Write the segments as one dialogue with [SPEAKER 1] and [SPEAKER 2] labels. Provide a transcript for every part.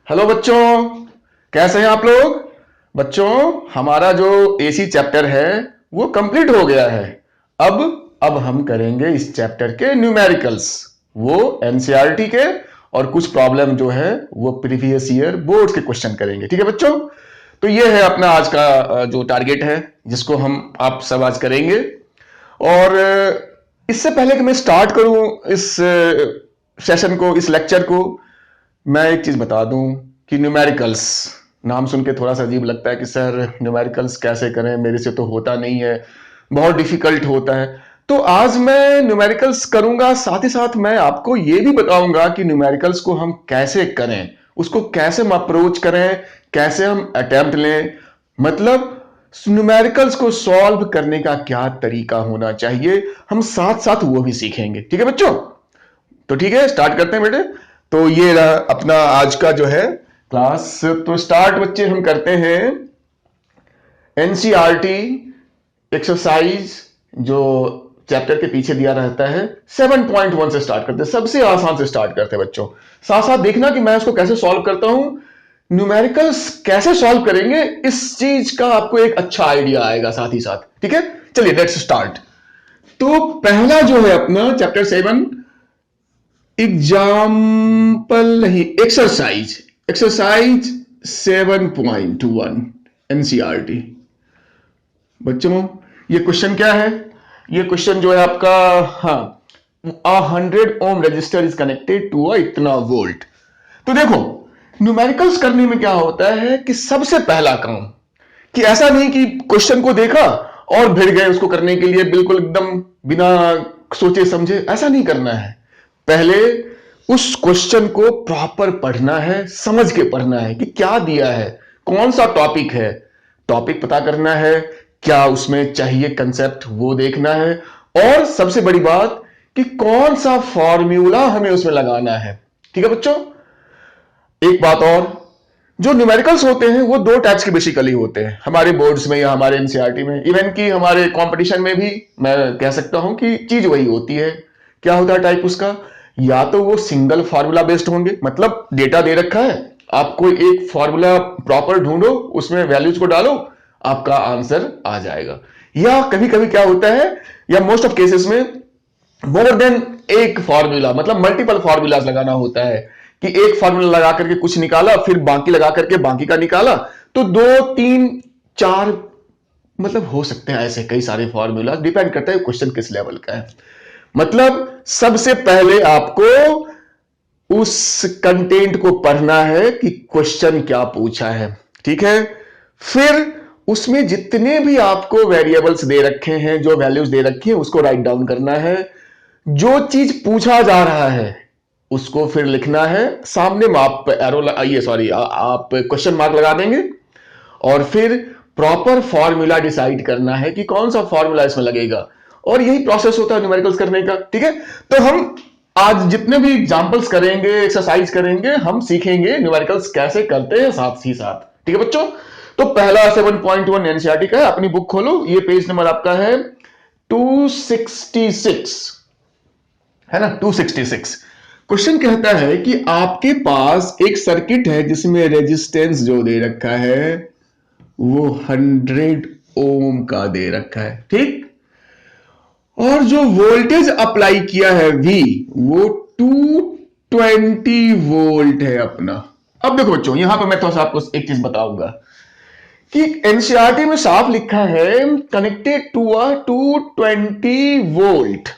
[SPEAKER 1] Hello बच्चों, कैसे हैं आप लोग। बच्चों, हमारा जो एसी चैप्टर है वो कंप्लीट हो गया है। अब हम करेंगे इस चैप्टर के न्यूमेरिकल्स, वो एनसीईआरटी के, और कुछ प्रॉब्लम जो है वो प्रीवियस ईयर बोर्ड के क्वेश्चन करेंगे। ठीक है बच्चों, तो ये है अपना आज का जो टारगेट है जिसको हम आप सब आज करेंगे। और इससे पहले कि मैं स्टार्ट करूं इस सेशन को, इस लेक्चर को, मैं एक चीज बता दूं कि न्यूमेरिकल्स नाम सुन के थोड़ा सा अजीब लगता है कि सर न्यूमेरिकल्स कैसे करें, मेरे से तो होता नहीं है, बहुत डिफिकल्ट होता है। तो आज मैं न्यूमेरिकल्स करूंगा, साथ ही साथ मैं आपको ये भी बताऊंगा कि न्यूमेरिकल्स को हम कैसे करें, उसको कैसे हम अप्रोच करें, कैसे हम अटेम्प्ट लें, मतलब न्यूमेरिकल्स को सॉल्व करने का क्या तरीका होना चाहिए, हम साथ साथ वो भी सीखेंगे। ठीक है बच्चों, तो ठीक है स्टार्ट करते हैं बेटे। तो ये रहा अपना आज का जो है क्लास। तो स्टार्ट बच्चे हम करते हैं एनसीईआरटी एक्सरसाइज जो चैप्टर के पीछे दिया रहता है 7.1 से स्टार्ट करते हैं, सबसे आसान से स्टार्ट करते हैं बच्चों। साथ साथ देखना कि मैं उसको कैसे सॉल्व करता हूं, न्यूमेरिकल्स कैसे सॉल्व करेंगे, इस चीज का आपको एक अच्छा आइडिया आएगा साथ ही साथ। ठीक है, चलिए लेट्स स्टार्ट। तो पहला जो है अपना चैप्टर 7 एग्जाम्पल नहीं, एक्सरसाइज 7.1 एनसीईआरटी। बच्चों ये क्वेश्चन क्या है, ये क्वेश्चन जो है आपका, हाँ, 100 ohm resistor is connected to इतना वोल्ट। तो देखो न्यूमेरिकल्स करने में क्या होता है कि सबसे पहला काम, कि ऐसा नहीं कि क्वेश्चन को देखा और भिड़ गए उसको करने के लिए बिल्कुल एकदम बिना सोचे समझे, ऐसा नहीं करना है। पहले उस क्वेश्चन को प्रॉपर पढ़ना है, समझ के पढ़ना है कि क्या दिया है, कौन सा टॉपिक है, टॉपिक पता करना है, क्या उसमें चाहिए कंसेप्ट वो देखना है, और सबसे बड़ी बात कि कौन सा फॉर्मूला हमें उसमें लगाना है। ठीक है बच्चों, एक बात और, जो न्यूमेरिकल्स होते हैं वो दो टाइप्स के बेसिकली होते हैं हमारे बोर्ड्स में या हमारे एनसीईआरटी में, इवन कि हमारे कंपटीशन में भी मैं कह सकता हूं कि चीज वही होती है। क्या होता है टाइप उसका, या तो वो सिंगल फार्मूला बेस्ड होंगे, मतलब डेटा दे रखा है, आपको एक फार्मूला प्रॉपर ढूंढो, उसमें वैल्यूज को डालो, आपका आंसर आ जाएगा। या कभी कभी क्या होता है, या मोस्ट ऑफ केसेस में मोर देन एक फार्मूला, मतलब मल्टीपल फार्मूलाज लगाना होता है, कि एक फार्मूला लगा करके कुछ निकाला, फिर बाकी लगा करके बाकी का निकाला, तो 2 3 4 मतलब हो सकते हैं ऐसे कई सारे फार्मूला, डिपेंड करता है क्वेश्चन किस लेवल का है। मतलब सबसे पहले आपको उस कंटेंट को पढ़ना है कि क्वेश्चन क्या पूछा है। ठीक है, फिर उसमें जितने भी आपको वेरिएबल्स दे रखे हैं, जो वैल्यूज दे रखी है, उसको राइट डाउन करना है। जो चीज पूछा जा रहा है उसको फिर लिखना है, सामने में आप एरो आप क्वेश्चन मार्क लगा देंगे, और फिर प्रॉपर फॉर्मूला डिसाइड करना है कि कौन सा फॉर्मूला इसमें लगेगा। और यही प्रोसेस होता है न्यूमेरिकल्स करने का। ठीक है, तो हम आज जितने भी एग्जांपल्स करेंगे, एक्सरसाइज करेंगे, हम सीखेंगे न्यूमेरिकल्स कैसे करते हैं साथ ही साथ। ठीक है बच्चों, तो पहला 7.1 एनसीईआरटी का है, अपनी बुक खोलो, ये पेज नंबर आपका है 266, है ना, 266। क्वेश्चन कहता है कि आपके पास एक सर्किट है जिसमें रेजिस्टेंस जो दे रखा है वो 100 ओम का दे रखा है, ठीक, और जो वोल्टेज अप्लाई किया है V, वो 220 वोल्ट है अपना। अब देखो बच्चों, यहां पर मैं थोड़ा सा आपको एक चीज बताऊंगा कि एनसीईआरटी में साफ लिखा है कनेक्टेड टू 220 वोल्ट,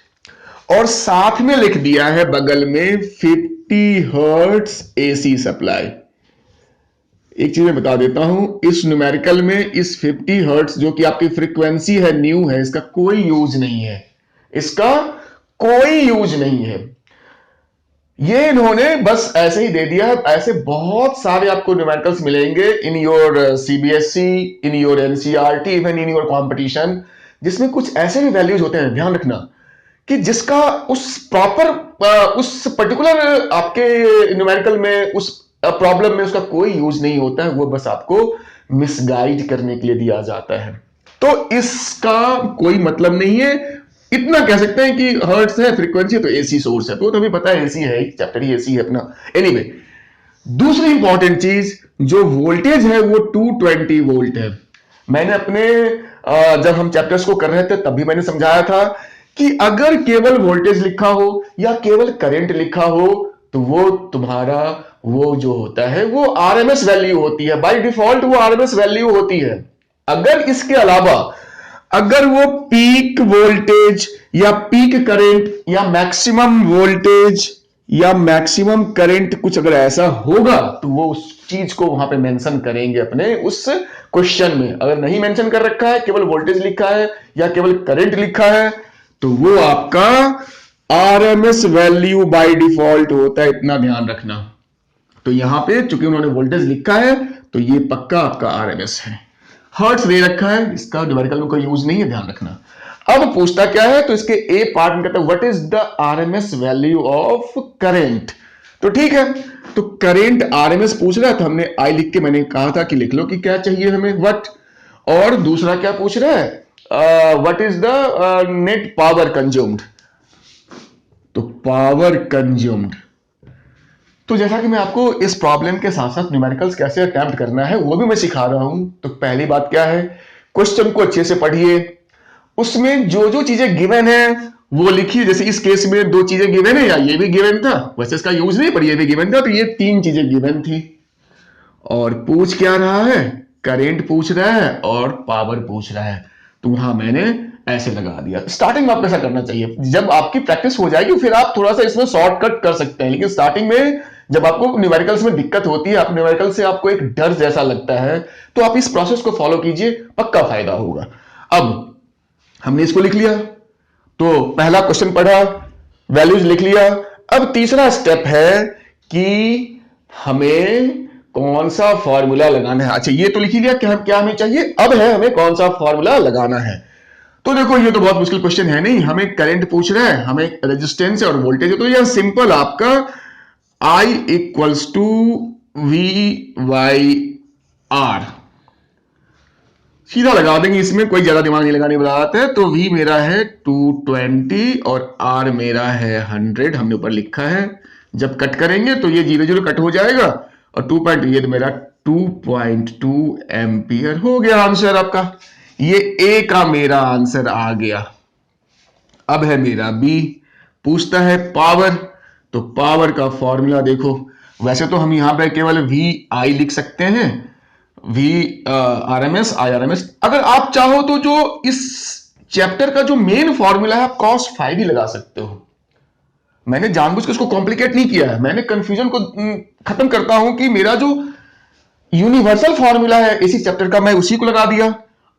[SPEAKER 1] और साथ में लिख दिया है बगल में 50 हर्ट्ज एसी सप्लाई। एक चीज मैं बता देता हूं, इस न्यूमेरिकल में इस 50 हर्ट्ज जो कि आपकी फ्रीक्वेंसी है, न्यू है, इसका कोई यूज नहीं है, इसका कोई यूज नहीं है, ये इन्होंने बस ऐसे ही दे दिया है। ऐसे बहुत सारे आपको न्यूमेरिकल्स मिलेंगे in your CBSE, in your NCERT, even in your competition, जिसमें कुछ ऐसे भी वैल्यूज होते हैं, ध्यान रखना, कि जिसका उस प्रॉपर उस पर्टिकुलर आपके न्यूमेरिकल में, उस प्रॉब्लम में उसका कोई यूज नहीं होता है, वो बस आपको मिसगाइड करने के लिए दिया जाता है। तो इसका कोई मतलब नहीं है। इतना कह सकते हैं कि हर्ट्ज है, फ्रीक्वेंसी है, तो एसी सोर्स है, तो अभी पता है एसी है, चैप्टर ही एसी है अपना। एनीवे, दूसरी इंपॉर्टेंट चीज, जो वोल्टेज है वो 220 वोल्ट है। मैंने अपने जब हम चैप्टर्स को कर रहे थे तब भी मैंने समझाया था कि अगर केवल वोल्टेज लिखा हो या केवल करंट लिखा हो तो वो तुम्हारा वो जो होता है वो आरएमएस वैल्यू होती है, बाय डिफॉल्ट वो आरएमएस वैल्यू होती है। अगर इसके अलावा अगर वो पीक वोल्टेज या पीक करंट या मैक्सिमम वोल्टेज या मैक्सिमम करंट कुछ अगर ऐसा होगा तो वो उस चीज को वहां पे मेंशन करेंगे अपने उस क्वेश्चन में। अगर नहीं मेंशन कर रखा है, केवल वोल्टेज लिखा है या केवल करंट लिखा है, तो वो आपका आरएमएस वैल्यू बाय डिफॉल्ट होता है, इतना ध्यान रखना। तो यहां पे चूंकि उन्होंने वोल्टेज लिखा है तो ये पक्का आपका आरएमएस है। हर्ट्ज दे रखा है, इसका न्यूमेरिकल में कोई यूज नहीं है, ध्यान रखना। अब पूछता क्या है, तो इसके ए पार्ट में कहता है what is the RMS value of current. तो ठीक है, तो करंट आरएमएस पूछ रहा है तो हमने आई लिख के मैंने कहा था कि लिख लो कि क्या चाहिए हमें, व्हाट। और दूसरा क्या पूछ रहा है, what is the net power consumed. तो पावर कंज्यूम्ड, तो जैसा कि मैं आपको इस प्रॉब्लम के साथ साथ न्यूमेरिकल्स कैसे अटेम्प्ट करना है वो भी मैं सिखा रहा हूं। तो पहली बात क्या है, क्वेश्चन को अच्छे से पढ़िए, उसमें जो जो चीजें गिवन है वो लिखिए। जैसे इस केस में दो चीजें गिवन है, या ये भी गिवन था, वैसे इसका यूज नहीं पर ये भी गिवन था, तो ये तीन चीजें गिवन थी। और पूछ क्या रहा है, करंट पूछ रहा है और पावर पूछ रहा है, तो वहां मैंने ऐसे लगा दिया। स्टार्टिंग में आपको ऐसा करना चाहिए, जब आपकी प्रैक्टिस हो जाएगी फिर आप थोड़ा सा इसमें शॉर्टकट कर सकते हैं, लेकिन स्टार्टिंग में जब आपको न्यूमेरिकल्स में दिक्कत होती है, आप न्यूमेरिकल से आपको एक डर जैसा लगता है, तो आप इस प्रोसेस को फॉलो कीजिए, पक्का फायदा होगा। अब हमने इसको लिख लिया, तो पहला क्वेश्चन पढ़ा, वैल्यूज लिख लिया। अब तीसरा स्टेप है कि हमें कौन सा फॉर्मूला लगाना है। अच्छा ये तो लिख ही लिया क्या क्या हमें चाहिए, अब है हमें कौन सा फॉर्मूला लगाना है। तो देखो ये तो बहुत मुश्किल क्वेश्चन है नहीं, हमें करंट पूछ रहा है, हमें रेजिस्टेंस और वोल्टेज है, तो यह सिंपल आपका I equals to V by R, सीधा लगा देंगे, इसमें कोई ज्यादा दिमाग नहीं लगाने वाला आता है। तो V मेरा है 220 और R मेरा है 100, हमने ऊपर लिखा है। जब कट करेंगे तो ये 0 0 कट हो जाएगा और 2. ये तो मेरा 2.2 एम्पियर हो गया आंसर आपका। ये A का मेरा आंसर आ गया। अब है मेरा B, पूछता है पावर, तो पावर का फॉर्मूला देखो, वैसे तो हम यहां पे केवल VI लिख सकते हैं, V RMS I RMS। अगर आप चाहो तो जो इस चैप्टर का जो मेन फॉर्मूला है आप cos phi भी लगा सकते हो। मैंने जानबूझ के उसको कॉम्प्लिकेट नहीं किया है, मैंने कंफ्यूजन को खत्म करता हूं कि मेरा जो यूनिवर्सल फॉर्मूला है इसी चैप्टर का मैं उसी को लगा दिया।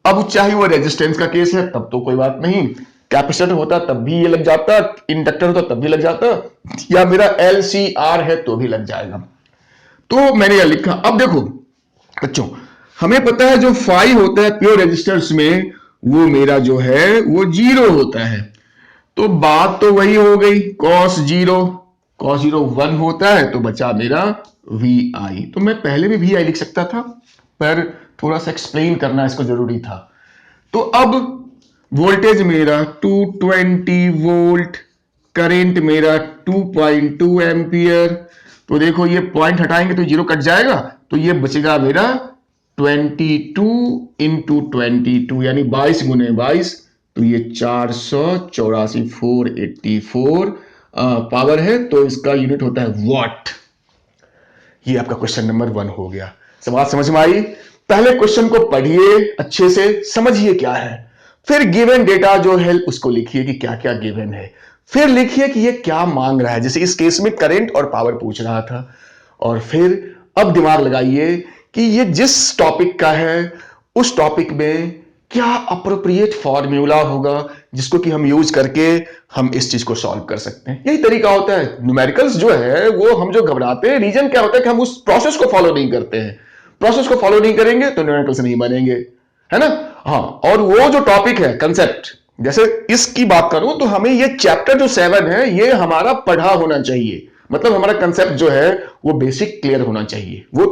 [SPEAKER 1] अब चाहे वो रेजिस्टेंस का केस है तब तो कोई बात नहीं, कैपेसिटर होता तब भी ये लग जाता, इंडक्टर होता तब भी लग जाता, या मेरा LCR है तो भी लग जाएगा। तो मैंने यह लिखा। अब देखो बच्चों, हमें पता है जो फाई होता है प्योर रेजिस्टर्स में वो मेरा जो है वो 0 होता है, तो बात तो वही हो गई, cos 0 1 होता है, तो बचा मेरा VI। तो मैं पहले भी VI लिख सकता था पर थोड़ा सा एक्सप्लेन करना इसको जरूरी था। तो अब वोल्टेज मेरा 220 वोल्ट, करंट मेरा 2.2 एम्पियर। तो देखो ये पॉइंट हटाएंगे तो 0 कट जाएगा, तो ये बचेगा मेरा 22 इंटू 22 यानी 22 गुने 22, तो ये 484 484 पावर है, तो इसका यूनिट होता है वॉट। ये आपका क्वेश्चन नंबर 1 हो गया। बात समझ में आई? पहले क्वेश्चन को पढ़िए अच्छे से, समझिए क्या है, फिर गिवन डेटा जो है उसको लिखिए कि क्या क्या गिवन है, फिर लिखिए कि ये क्या मांग रहा है, जैसे इस केस में करंट और पावर पूछ रहा था। और फिर अब दिमाग लगाइए कि ये जिस टॉपिक का है उस टॉपिक में क्या अप्रोप्रिएट फॉर्मूला होगा जिसको कि हम यूज करके हम इस चीज को सॉल्व कर सकते हैं। यही तरीका होता है। न्यूमेरिकल्स जो है वो हम जो घबराते हैं, रीजन क्या होता है कि हम उस प्रोसेस को फॉलो नहीं करते हैं। प्रोसेस को फॉलो नहीं करेंगे तो न्यूमेरिकल्स नहीं बनेंगे, है ना। हाँ, और वो जो टॉपिक है कंसेप्ट, जैसे इसकी बात करूं तो हमें ये चैप्टर जो 7 है ये हमारा पढ़ा होना चाहिए, मतलब हमारा कंसेप्ट जो है वो बेसिक क्लियर होना चाहिए, वो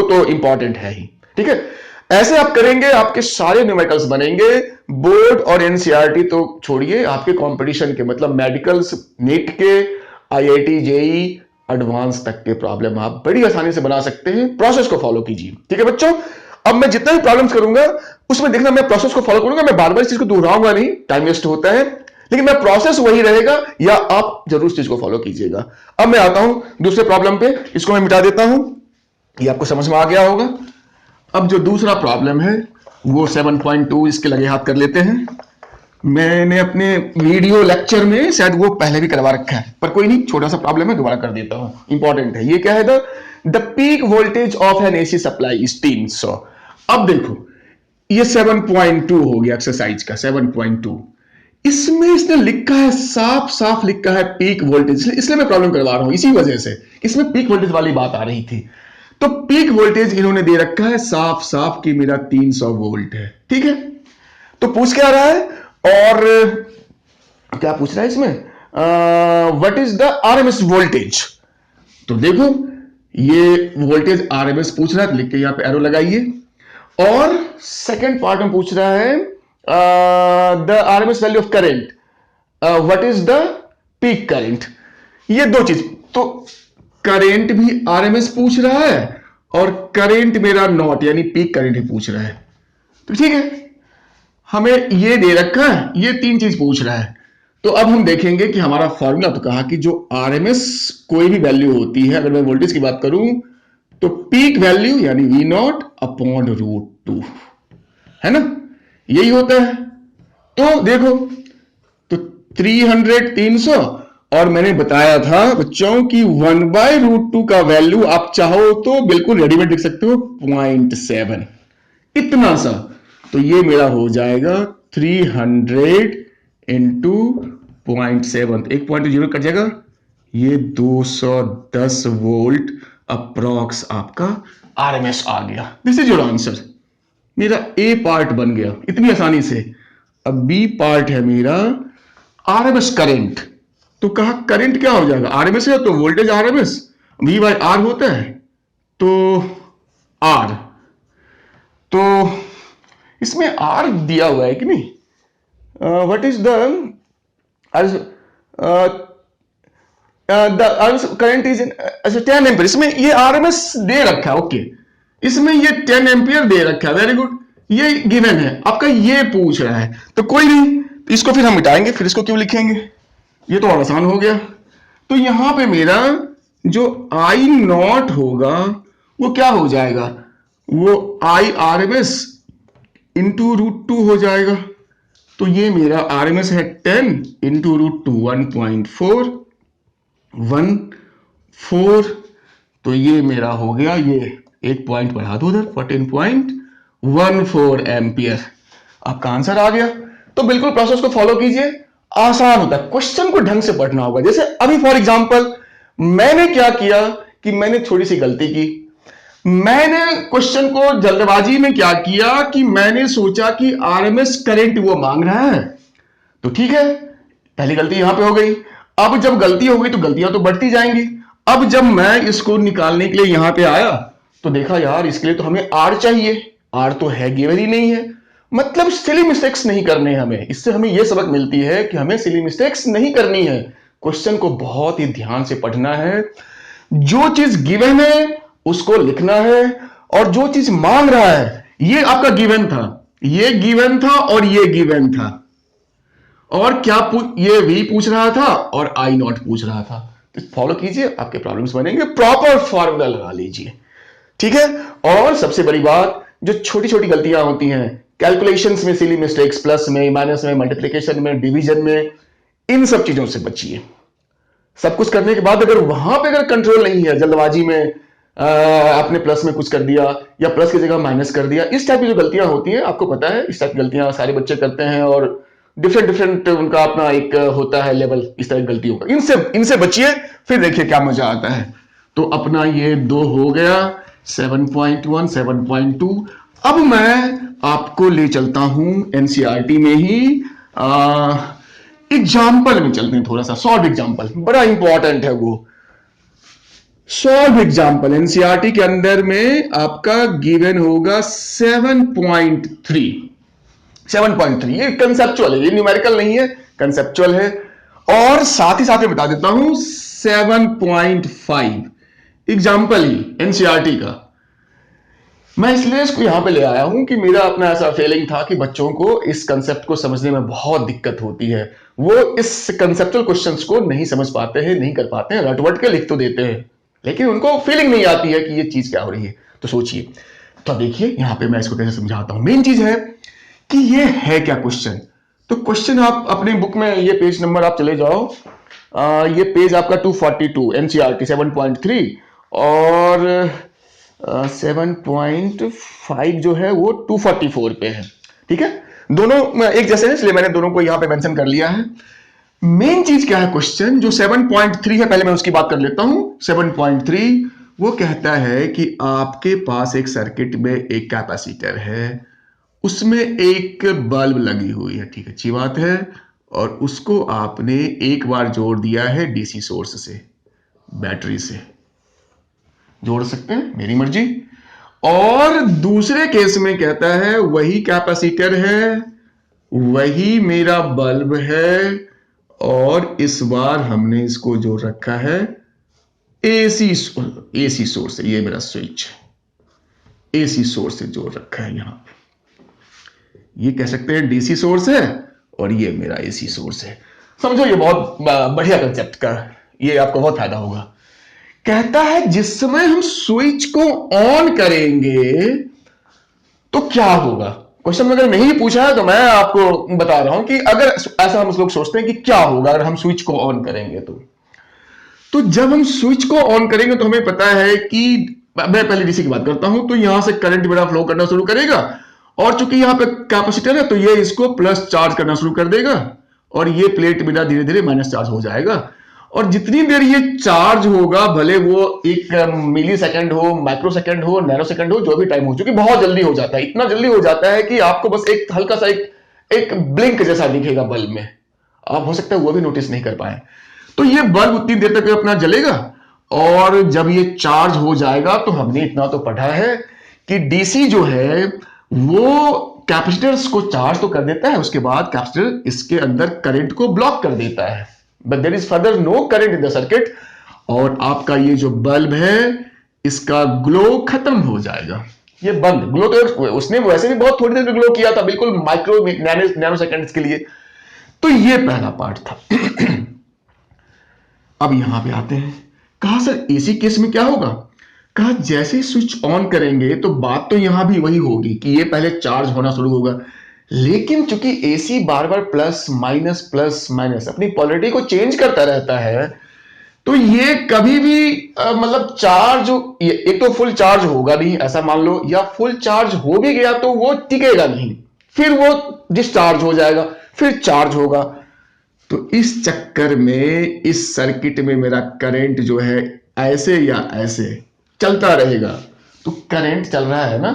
[SPEAKER 1] तो इंपॉर्टेंट है ही। ठीक है, ऐसे आप करेंगे आपके सारे न्यूमेरिकल्स बनेंगे। बोर्ड और एनसीईआरटी तो छोड़िए, आपके कंपटीशन के मतलब मेडिकल्स, नीट के, IIT JEE एडवांस तक के प्रॉब्लम आप बड़ी आसानी से बना सकते हैं। प्रोसेस को फॉलो कीजिए, ठीक है बच्चों। अब मैं जितना भी प्रॉब्लम्स करूंगा उसमें देखना मैं प्रोसेस को फॉलो करूंगा, मैं बार बार इस चीज को दोहराऊंगा नहीं, टाइम वेस्ट होता है, लेकिन मैं प्रोसेस वही रहेगा, या आप जरूर इस चीज को फॉलो कीजिएगा। अब मैं आता हूं दूसरे प्रॉब्लम पे, इसको मैं मिटा देता हूं, ये आपको समझ में आ गया होगा। अब जो दूसरा प्रॉब्लम है वो 7.2, इसके लगे हाथ कर लेते हैं। मैंने अपने वीडियो लेक्चर में शायद वो पहले भी करवा रखा है, पर कोई नहीं, छोटा सा प्रॉब्लम है, दोबारा कर देता हूं, इंपॉर्टेंट है। ये क्या है, the peak voltage of N AC supply is 300। अब देखो ये 7.2 हो गया एक्सरसाइज का 7.2। इसमें इसने लिखा है, साफ साफ लिखा है पीक वोल्टेज, इसलिए मैं प्रॉब्लम करवा रहा हूं, इसी वजह से इसमें पीक वोल्टेज वाली बात आ रही थी। तो पीक वोल्टेज इन्होंने दे रखा है साफ साफ कि मेरा 300 वोल्ट है, ठीक है। तो पूछ क्या रहा है, और क्या पूछ रहा है इसमें, what is the RMS voltage. तो देखो ये वोल्टेज आरएमएस पूछ रहा है, लिख के यहां पे एरो लगाइए। और सेकंड पार्ट में पूछ रहा है the RMS value of current, what is the peak current. ये दो चीज, तो करंट भी आरएमएस पूछ रहा है और करंट मेरा नॉट यानी पीक करंट ही पूछ रहा है। तो ठीक है, हमें ये दे रखा है, ये तीन चीज पूछ रहा है। तो अब हम देखेंगे कि हमारा फॉर्मूला, तो कहा कि जो आरएमएस कोई भी वैल्यू होती है, अगर मैं वोल्टेज की बात करूं तो पीक वैल्यू यानी वी नॉट अपॉन √2, है ना, यही होता है। तो देखो, तो 300 और मैंने बताया था बच्चों कि 1/√2 का वैल्यू आप चाहो तो बिल्कुल रेडीमेड लिख सकते हो 0.7, इतना सा। तो ये मेरा हो जाएगा 300 इंटू 0.7, एक पॉइंट जीरो कट जाएगा, ये 210 वोल्ट अप्रॉक्स आपका आरएमएस आ गया। This is your answer. मेरा ए पार्ट बन गया इतनी आसानी से। अब बी पार्ट है मेरा आरएमएस करंट। तो कहा करंट क्या हो जाएगा, आरएमएस है तो वोल्टेज आरएमएस V/R होता है, तो R, तो इसमें R दिया हुआ है कि नहीं, what is the current is 10 ampere, इसमें ये आरएमएस दे रखा है, ओके, इसमें ये 10 एम्पियर दे रखा है, वेरी गुड, ये गिवन है आपका, ये पूछ रहा है। तो कोई नहीं, इसको फिर हम मिटाएंगे, फिर इसको क्यों लिखेंगे, ये तो और आसान हो गया। तो यहां पे मेरा जो I0 होगा वो क्या हो जाएगा, वो IRMS इंटू √2 हो जाएगा। तो ये मेरा आरएमएस है 10 इंटू √2 1.414, तो ये मेरा हो गया, ये एक पॉइंट बढ़ा दो उधर, 14.14 एम्पियर, आपका आंसर आ गया। तो बिल्कुल प्रोसेस को फॉलो कीजिए, आसान होता है, क्वेश्चन को ढंग से पढ़ना होगा। जैसे अभी फॉर एग्जांपल मैंने क्या किया कि मैंने थोड़ी सी गलती की, मैंने क्वेश्चन को जल्दबाजी में क्या किया कि मैंने सोचा कि आरएमएस करंट वो मांग रहा है, तो ठीक है, पहली गलती यहां पे हो गई। अब जब गलती हो गई तो गलतियां तो बढ़ती जाएंगी। अब जब मैं इसको निकालने के लिए यहां पे आया तो देखा यार इसके लिए तो हमें आर चाहिए, आर तो है गिवन ही नहीं है, मतलब सिली मिस्टेक्स नहीं करने हमें। इससे हमें यह सबक मिलती है कि हमें सिली मिस्टेक्स नहीं करनी है, क्वेश्चन को बहुत ही ध्यान से पढ़ना है, जो चीज गिवन है उसको लिखना है, और जो चीज मांग रहा है ये आपका गिवन था, ये गिवन था और ये गिवन था, और क्या ये V पूछ रहा था और I0 पूछ रहा था। तो फॉलो कीजिए, आपके प्रॉब्लम्स बनेंगे, प्रॉपर फॉर्मूला लगा लीजिए, ठीक है। और सबसे बड़ी बात, जो छोटी छोटी गलतियां होती हैं कैलकुलेशंस में, सिली मिस्टेक्स, प्लस में, माइनस में, मल्टीप्लिकेशन में, डिवीजन में, इन सब चीजों से बचिए। सब कुछ करने के बाद अगर वहां पे अगर कंट्रोल नहीं है, जल्दबाजी में आपने प्लस में कुछ कर दिया या प्लस की जगह माइनस कर दिया, इस टाइप की जो गलतियां होती हैं, आपको पता है इस टाइप की गलतियां सारे बच्चे करते हैं, और डिफरेंट उनका अपना एक होता है लेवल इस तरह की गलतियों का। इनसे बचिए, फिर देखिए क्या मजा आता है। तो अपना ये 2 हो गया, 7.1 7.2। अब मैं आपको ले चलता हूं एनसीईआरटी में ही एग्जाम्पल में चलते हैं, थोड़ा सा सॉल्व एग्जाम्पल, बड़ा इंपॉर्टेंट है वो सॉल्व एग्जाम्पल। एनसीईआरटी के अंदर में आपका गिवन होगा 7.3। ये कंसेप्चुअल है, ये न्यूमेरिकल नहीं है, कंसेप्चुअल है। और साथ ही साथ में बता देता हूं 7.5 एग्जाम्पल ही एनसीईआरटी का। मैं इसलिए इसको यहां पे ले आया हूं कि मेरा अपना ऐसा फीलिंग था कि बच्चों को इस कंसेप्ट को समझने में बहुत दिक्कत होती है। वो इस कंसेप्चुअल क्वेश्चंस को नहीं समझ पाते हैं, नहीं कर पाते हैं, रटवट के लिख तो देते हैं, लेकिन उनको फीलिंग नहीं आती है कि ये चीज क्या हो रही है। तो सोचिए, तो देखिए यहां पे मैं इसको कैसे समझाता हूं। मेन चीज है कि ये है क्या क्वेश्चन। तो क्वेश्चन आप अपने बुक में ये पेज नंबर आप चले जाओ, ये पेज आपका 242 एनसीईआरटी 7.3 और 7.5 जो है वो 244 पे है। ठीक है, दोनों एक जैसे हैं इसलिए मैंने दोनों को यहां पे मेंशन कर लिया है। मेन चीज क्या है, क्वेश्चन जो 7.3 है पहले मैं उसकी बात कर लेता हूं। 7.3 वो कहता है कि आपके पास एक सर्किट में एक कैपेसिटर है, उसमें एक बल्ब लगी हुई है। ठीक है, अच्छी बात है। और उसको आपने एक बार जोड़ दिया है डीसी सोर्स से, बैटरी से जोड़ सकते हैं, मेरी मर्जी। और दूसरे केस में कहता है वही कैपेसिटर है, वही मेरा बल्ब है, और इस बार हमने इसको जोड़ रखा है एसी सोर्स से। ये मेरा स्विच एसी सोर्स से जोड़ रखा है यहां पे। ये कह सकते हैं डीसी सोर्स है और ये मेरा एसी सोर्स है। समझो, ये बहुत बढ़िया कंसेप्ट का, ये आपको बहुत फायदा होगा। कहता है जिस समय हम स्विच को ऑन करेंगे तो क्या होगा। क्वेश्चन में अगर नहीं पूछा है तो मैं आपको बता रहा हूं कि अगर ऐसा हम लोग सोचते हैं कि क्या होगा अगर हम स्विच को ऑन करेंगे तो जब हम स्विच को ऑन करेंगे तो हमें पता है कि मैं पहले डीसी की बात करता हूं, तो यहां से करंट मेरा फ्लो करना शुरू करेगा, और चूंकि यहां पे कैपेसिटर है तो ये इसको प्लस चार्ज करना शुरू कर देगा, और ये प्लेट मेरा धीरे धीरे माइनस चार्ज हो जाएगा। और जितनी देर ये चार्ज होगा, भले वो 1 मिली सेकेंड हो, माइक्रो सेकेंड हो, नैनो सेकेंड हो, जो भी टाइम हो, चूंकि बहुत जल्दी हो जाता है, इतना जल्दी हो जाता है कि आपको बस एक हल्का सा एक ब्लिंक जैसा दिखेगा बल्ब में, आप हो सकता है वो भी नोटिस नहीं कर पाए। तो ये बल्ब उतनी देर तक अपना जलेगा, और जब ये चार्ज हो जाएगा तो हमने इतना तो पढ़ा है कि डीसी जो है वो कैपेसिटर्स को चार्ज तो कर देता है, उसके बाद कैपेसिटर इसके अंदर करंट को ब्लॉक कर देता है, but there is further no current in the circuit, और आपका ये जो बल्ब है इसका ग्लो खत्म हो जाएगा। ये बंद, ग्लो तो उसने वैसे भी बहुत थोड़ी देर में ग्लो किया था, बिल्कुल माइक्रो नैनो सेकेंड्स के लिए। तो ये पहला पार्ट था। अब यहां पे आते हैं, कहा सर एसी केस में क्या होगा। कहा जैसे स्विच ऑन करेंगे तो बात तो यहां भी वही होगी कि ये पहले चार्ज होना शुरू होगा, लेकिन चूंकि एसी बार बार प्लस माइनस अपनी पोलैरिटी को चेंज करता रहता है, तो ये कभी भी मतलब चार्ज, एक तो फुल चार्ज होगा नहीं ऐसा मान लो, या फुल चार्ज हो भी गया तो वो टिकेगा नहीं, फिर वो डिस्चार्ज हो जाएगा, फिर चार्ज होगा। तो इस चक्कर में इस सर्किट में मेरा करंट जो है ऐसे या ऐसे चलता रहेगा। तो करंट चल रहा है ना,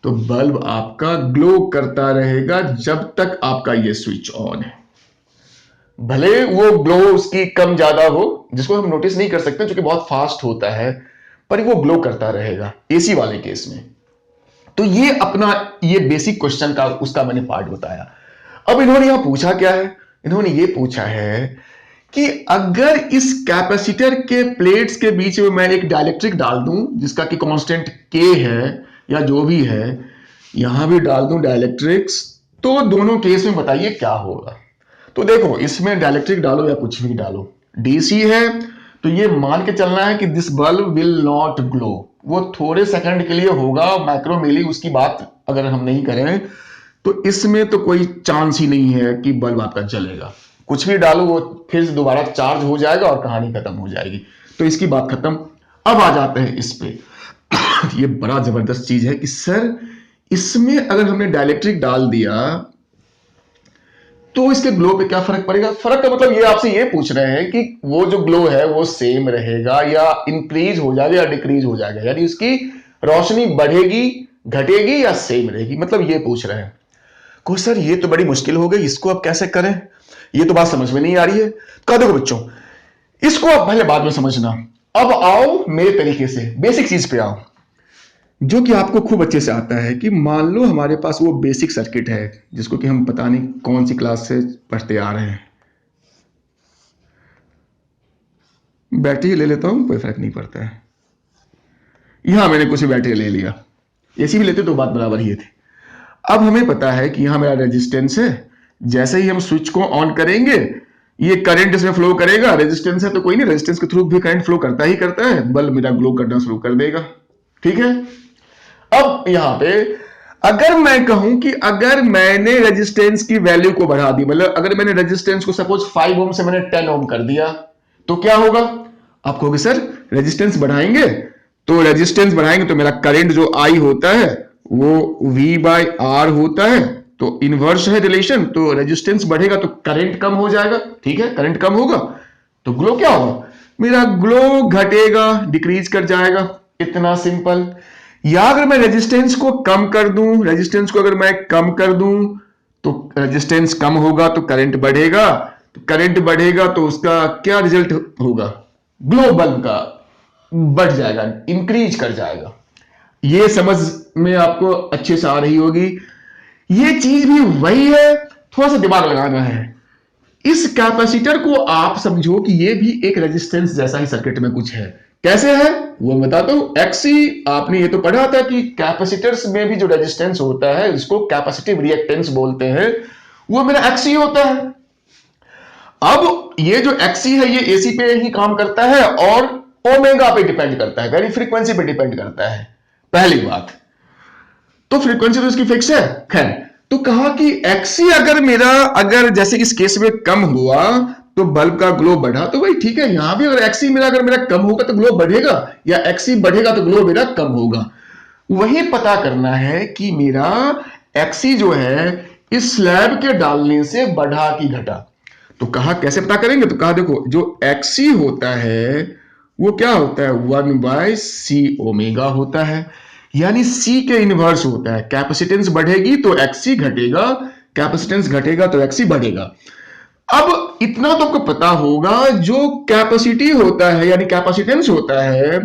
[SPEAKER 1] तो बल्ब आपका ग्लो करता रहेगा जब तक आपका ये स्विच ऑन है। भले वो ग्लो उसकी कम ज्यादा हो, जिसको हम नोटिस नहीं कर सकते क्योंकि बहुत फास्ट होता है, पर वो ग्लो करता रहेगा एसी वाले केस में। तो ये अपना ये बेसिक क्वेश्चन का उसका मैंने पार्ट बताया। अब इन्होंने यहां पूछा क्या है, इन्होंने ये पूछा है कि अगर इस कैपेसिटर के प्लेट्स के बीच में मैं एक डाइलेक्ट्रिक डाल दूं जिसका कि कांस्टेंट के है या जो भी है, यहां भी डाल दूं डाइलेक्ट्रिक्स, तो दोनों केस में बताइए क्या होगा। तो देखो, इसमें डाइलेक्ट्रिक डालो या कुछ भी डालो, डीसी है तो ये मान के चलना है कि this bulb will not glow, वो थोड़े सेकंड के लिए होगा, माइक्रो मिली, उसकी बात अगर हम नहीं करें तो इसमें तो कोई चांस ही नहीं है कि बल्ब आपका जलेगा। कुछ भी डालो वो फिर से दोबारा चार्ज हो जाएगा और कहानी खत्म हो जाएगी। तो इसकी बात खत्म। अब आ जाते हैं इस पे। ये बड़ा जबरदस्त चीज है कि सर इसमें अगर हमने डाइलेक्ट्रिक डाल दिया तो इसके ग्लो पे क्या फर्क पड़ेगा। फर्क का मतलब ये आपसे ये पूछ रहे हैं कि वो जो ग्लो है वो सेम रहेगा या इंक्रीज हो जाएगा या डिक्रीज हो जाएगा, यानी उसकी रोशनी बढ़ेगी, घटेगी या सेम रहेगी, मतलब ये पूछ रहे हैं। को सर ये तो बड़ी मुश्किल हो गई, इसको अब कैसे करें, ये तो बात समझ में नहीं आ रही है। कह दो बच्चों, इसको अब पहले बाद में समझना, अब आओ मेरे तरीके से बेसिक चीज पे आओ, जो कि आपको खूब अच्छे से आता है। कि मान लो हमारे पास वो बेसिक सर्किट है जिसको कि हम पता नहीं कौन सी क्लास से पढ़ते आ रहे हैं, बैटरी ले लेता हूं, कोई फर्क नहीं पड़ता है। यहां मैंने कुछ बैटरी ले लिया, एसी भी लेते तो बात बराबर ही थी। अब हमें पता है कि यहां मेरा रेजिस्टेंस है, जैसे ही हम स्विच को ऑन करेंगे ये करंट इसमें फ्लो करेगा। रेजिस्टेंस है तो कोई नहीं, रेजिस्टेंस के थ्रू भी करंट फ्लो करता ही करता है, बल्ब मेरा ग्लो करना शुरू कर देगा। ठीक है, अब यहां पे अगर मैं कहूं कि अगर मैंने रेजिस्टेंस की वैल्यू को बढ़ा दी, मतलब अगर मैंने रेजिस्टेंस को सपोज 5 ओम से मैंने 10 ओम कर दिया, तो क्या होगा? आप कहोगे सर रेजिस्टेंस बढ़ाएंगे, तो रेजिस्टेंस बढ़ाएंगे तो मेरा करंट जो आई होता है वो V बाय R होता है, तो इनवर्स है रिलेशन, तो रेजिस्टेंस बढ़ेगा तो करंट कम हो जाएगा। ठीक है, करंट कम होगा तो ग्लो क्या होगा? मेरा ग्लो घटेगा, डिक्रीज कर जाएगा, इतना सिंपल। या अगर मैं रेजिस्टेंस को कम कर दूं, रेजिस्टेंस को अगर मैं कम कर दूं तो रेजिस्टेंस कम होगा तो करंट बढ़ेगा, तो करंट बढ़ेगा तो उसका क्या रिजल्ट होगा? ग्लो बल्ब का बढ़ जाएगा, इंक्रीज कर जाएगा। ये समझ में आपको अच्छे से आ रही होगी। ये चीज भी वही है, थोड़ा सा दिमाग लगाना है। इस कैपेसिटर को आप समझो कि ये भी एक रेजिस्टेंस जैसा ही सर्किट में कुछ है। कैसे है वो मैं बताता हूं। एक्सी आपने ये तो पढ़ा था कि कैपेसिटर्स में भी जो रेजिस्टेंस होता है इसको कैपेसिटिव रिएक्टेंस बोलते हैं, वो मेरा एक्सी होता है। अब ये जो एक्सी है ये एसी पे ही काम करता है और ओमेगा पे डिपेंड करता है, यानी फ्रीक्वेंसी पे डिपेंड करता है। पहली बात तो फ्रीक्वेंसी तो इसकी फिक्स है। खैर, तो कहा कि एक्सी अगर मेरा अगर जैसे इस केस में कम हुआ तो बल्ब का ग्लो बढ़ा, तो भाई ठीक है, यहां भी अगर एक्सी अगर मेरा कम होगा तो ग्लो बढ़ेगा, या एक्सी बढ़ेगा तो ग्लो मेरा कम होगा। वही पता करना है कि मेरा एक्सी जो है इस स्लैब के डालने से बढ़ा कि घटा। तो कहा कैसे पता करेंगे? तो कहा देखो जो एक्सी होता है वो क्या होता है? 1/C ओमेगा होता है, यानी C के इनवर्स होता है। कैपेसिटेंस बढ़ेगी तो एक्सी घटेगा, कैपेसिटेंस घटेगा तो एक्सी बढ़ेगा। अब इतना तो आपको पता होगा, जो कैपेसिटी होता है यानी कैपेसिटेंस होता है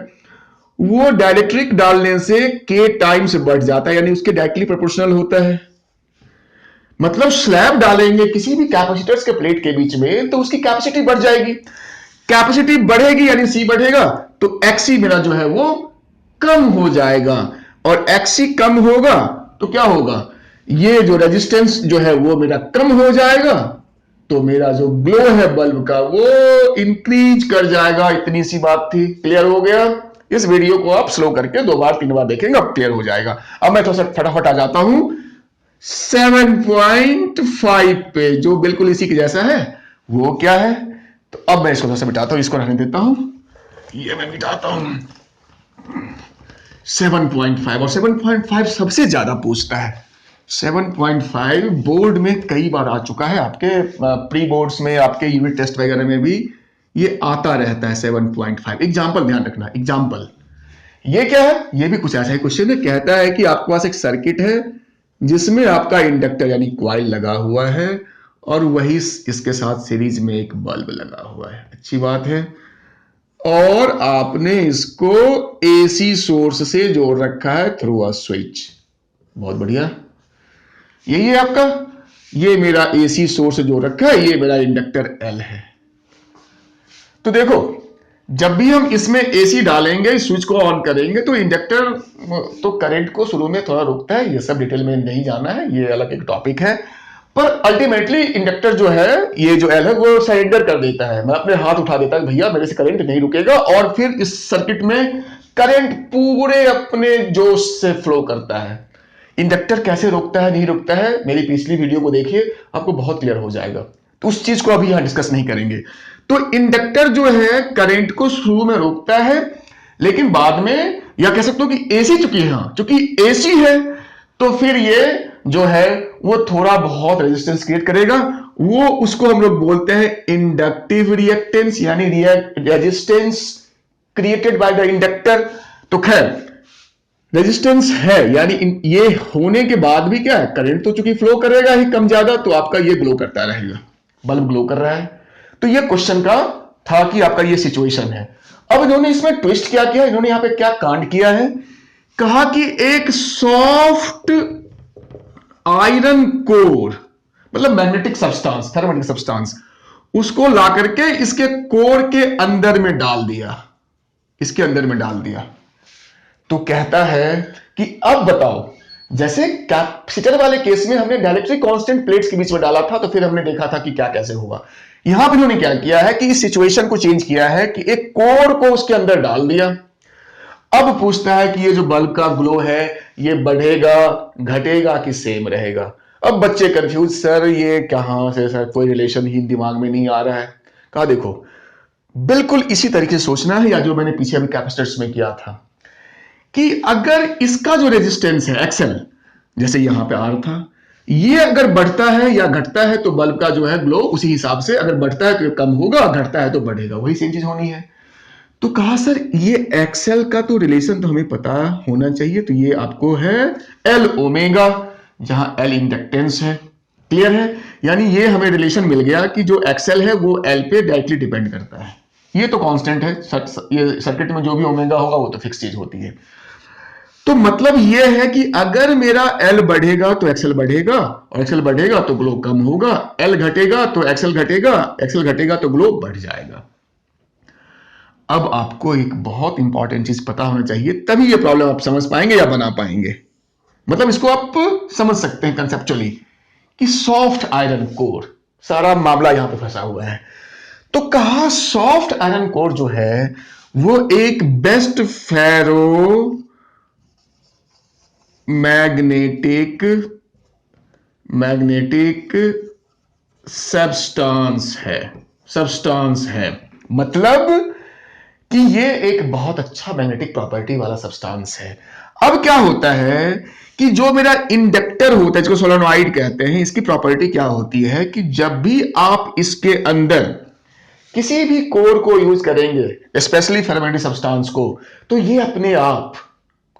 [SPEAKER 1] वो डाइलेक्ट्रिक डालने से K टाइम्स बढ़ जाता है, यानी उसके डायरेक्टली प्रोपोर्शनल होता है। मतलब स्लैब डालेंगे किसी भी कैपेसिटर्स के प्लेट के बीच में तो उसकी कैपेसिटी बढ़ जाएगी, कैपेसिटी बढ़ेगी यानी C बढ़ेगा, तो एक्सी मेरा जो है वो कम हो जाएगा, और एक्सी कम होगा तो क्या होगा? ये जो रेजिस्टेंस जो है वो मेरा कम हो जाएगा, तो मेरा जो ग्लो है बल्ब का वो इंक्रीज कर जाएगा। इतनी सी बात थी, क्लियर हो गया? इस वीडियो को आप स्लो करके 2 बार 3 बार देखेंगे, अब क्लियर हो जाएगा। अब मैं थोड़ा सा फटाफट आ जाता हूं 7.5 पे, जो बिल्कुल इसी के जैसा है। वो क्या है? तो अब मैं इसको थोड़ा सा मिटाता हूं, इसको रहने देता हूं, ये मैं मिटाता हूं। 7.5, और 7.5 सबसे ज्यादा पूछता है। 7.5 बोर्ड में कई बार आ चुका है, आपके प्री बोर्ड्स में, आपके यूनिट टेस्ट वगैरह में भी ये आता रहता है 7.5। एग्जाम्पल ध्यान रखना, एग्जाम्पल ये क्या है? ये भी कुछ ऐसा ही क्वेश्चन है। कहता है कि आपके पास एक सर्किट है जिसमें आपका इंडक्टर यानी क्वाइल लगा हुआ है और वही इसके साथ सीरीज में एक बल्ब लगा हुआ है। अच्छी बात है। और आपने इसको एसी सोर्स से जोड़ रखा है थ्रू अ स्विच। बहुत बढ़िया, यही है आपका, ये मेरा एसी सोर्स जोड़ रखा है, ये मेरा इंडक्टर L है। तो देखो जब भी हम इसमें एसी डालेंगे, स्विच को ऑन करेंगे, तो इंडक्टर तो करंट को शुरू में थोड़ा रोकता है, ये सब डिटेल में नहीं जाना है, ये अलग एक टॉपिक है। पर अल्टीमेटली इंडक्टर जो है, ये जो L है, वो सरेंडर कर देता है, मैं अपने हाथ उठा देता है, भैया मेरे से करंट नहीं रुकेगा, और फिर इस सर्किट में करंट पूरे अपने जोश से फ्लो करता है। इंडक्टर कैसे रोकता है, नहीं रोकता है, मेरी पिछली वीडियो को देखिए, आपको बहुत क्लियर हो जाएगा। तो उस चीज को अभी यहां डिस्कस नहीं करेंगे। तो इंडक्टर जो है करंट को शुरू में रोकता है, लेकिन बाद में, या कह सकते हो कि एसी चूंकि एसी है, तो फिर ये जो है वो थोड़ा बहुत रेजिस्टेंस क्रिएट करेगा, वो उसको हम लोग बोलते हैं इंडक्टिव रिएक्टेंस, यानी resistance created by the inductor. तो खैर रेजिस्टेंस है, यानी ये होने के बाद भी क्या है, करंट तो चूंकि फ्लो करेगा ही कम ज्यादा, तो आपका ये ग्लो करता रहेगा, बल्ब ग्लो कर रहा है। तो ये क्वेश्चन का था कि आपका ये सिचुएशन है। अब इन्होंने इसमें ट्विस्ट क्या किया, इन्होंने यहां पे क्या कांड किया है, कहा कि एक सॉफ्ट आयरन कोर, मतलब मैग्नेटिक सब्सटेंस, थर्मोमेटिक सब्सटेंस, उसको ला करके इसके कोर के अंदर में डाल दिया, इसके अंदर में डाल दिया। तो कहता है कि अब बताओ, जैसे कैपेसिटर वाले केस में हमने डायरेक्टली कांस्टेंट प्लेट्स के बीच में डाला था, तो फिर हमने देखा था कि क्या कैसे होगा। यहां पर उन्होंने क्या किया है कि इस सिचुएशन को चेंज किया है कि एक कोर को उसके अंदर डाल दिया। अब पूछता है कि ये जो बल्ब का ग्लो है ये बढ़ेगा घटेगा कि सेम रहेगा। अब बच्चे कंफ्यूज, सर ये कहां से, सर कोई रिलेशन ही दिमाग में नहीं आ रहा है। कहा देखो बिल्कुल इसी तरीके से सोचना है, या जो मैंने पीछे अभी कैपेसिटर्स में किया था कि अगर इसका जो रेजिस्टेंस है एक्सएल, जैसे यहां पे आर था, ये अगर बढ़ता है या घटता है तो बल्ब का जो है ग्लो उसी हिसाब से, अगर बढ़ता है तो कम होगा, घटता है तो बढ़ेगा, वही सेम चीज होनी है। तो कहा सर ये एक्सएल का तो रिलेशन तो हमें पता होना चाहिए, तो ये आपको है एल ओमेगा, जहां एल इंडक्टेंस है। क्लियर है? यानी ये हमें रिलेशन मिल गया कि जो एक्सएल है वो एल पे डायरेक्टली डिपेंड करता है। ये तो कांस्टेंट है, ये सर्किट में जो भी ओमेगा होगा वो तो फिक्स चीज होती है। तो मतलब ये है कि अगर मेरा एल बढ़ेगा तो एक्सएल बढ़ेगा, और एक्सएल बढ़ेगा तो ग्लो कम होगा, एल घटेगा तो एक्सएल घटेगा, एक्सएल घटेगा तो ग्लो बढ़ जाएगा। अब आपको एक बहुत इंपॉर्टेंट चीज पता होना चाहिए, तभी ये प्रॉब्लम आप समझ पाएंगे या बना पाएंगे। मतलब इसको आप समझ सकते हैं कंसेप्चुअली कि सॉफ्ट आयरन कोर, सारा मामला यहां पे फंसा हुआ है। तो कहा सॉफ्ट आयरन कोर जो है वो एक बेस्ट फेरो मैग्नेटिक सब्सटेंस है। मतलब कि ये एक बहुत अच्छा मैग्नेटिक प्रॉपर्टी वाला सब्सटेंस है। अब क्या होता है कि जो मेरा इंडक्टर होता है, जिसको सोलेनॉइड कहते हैं, इसकी प्रॉपर्टी क्या होती है कि जब भी आप इसके अंदर किसी भी कोर को यूज करेंगे, स्पेशली फेरोमैग्नेटिक सब्सटेंस को, तो ये अपने आप,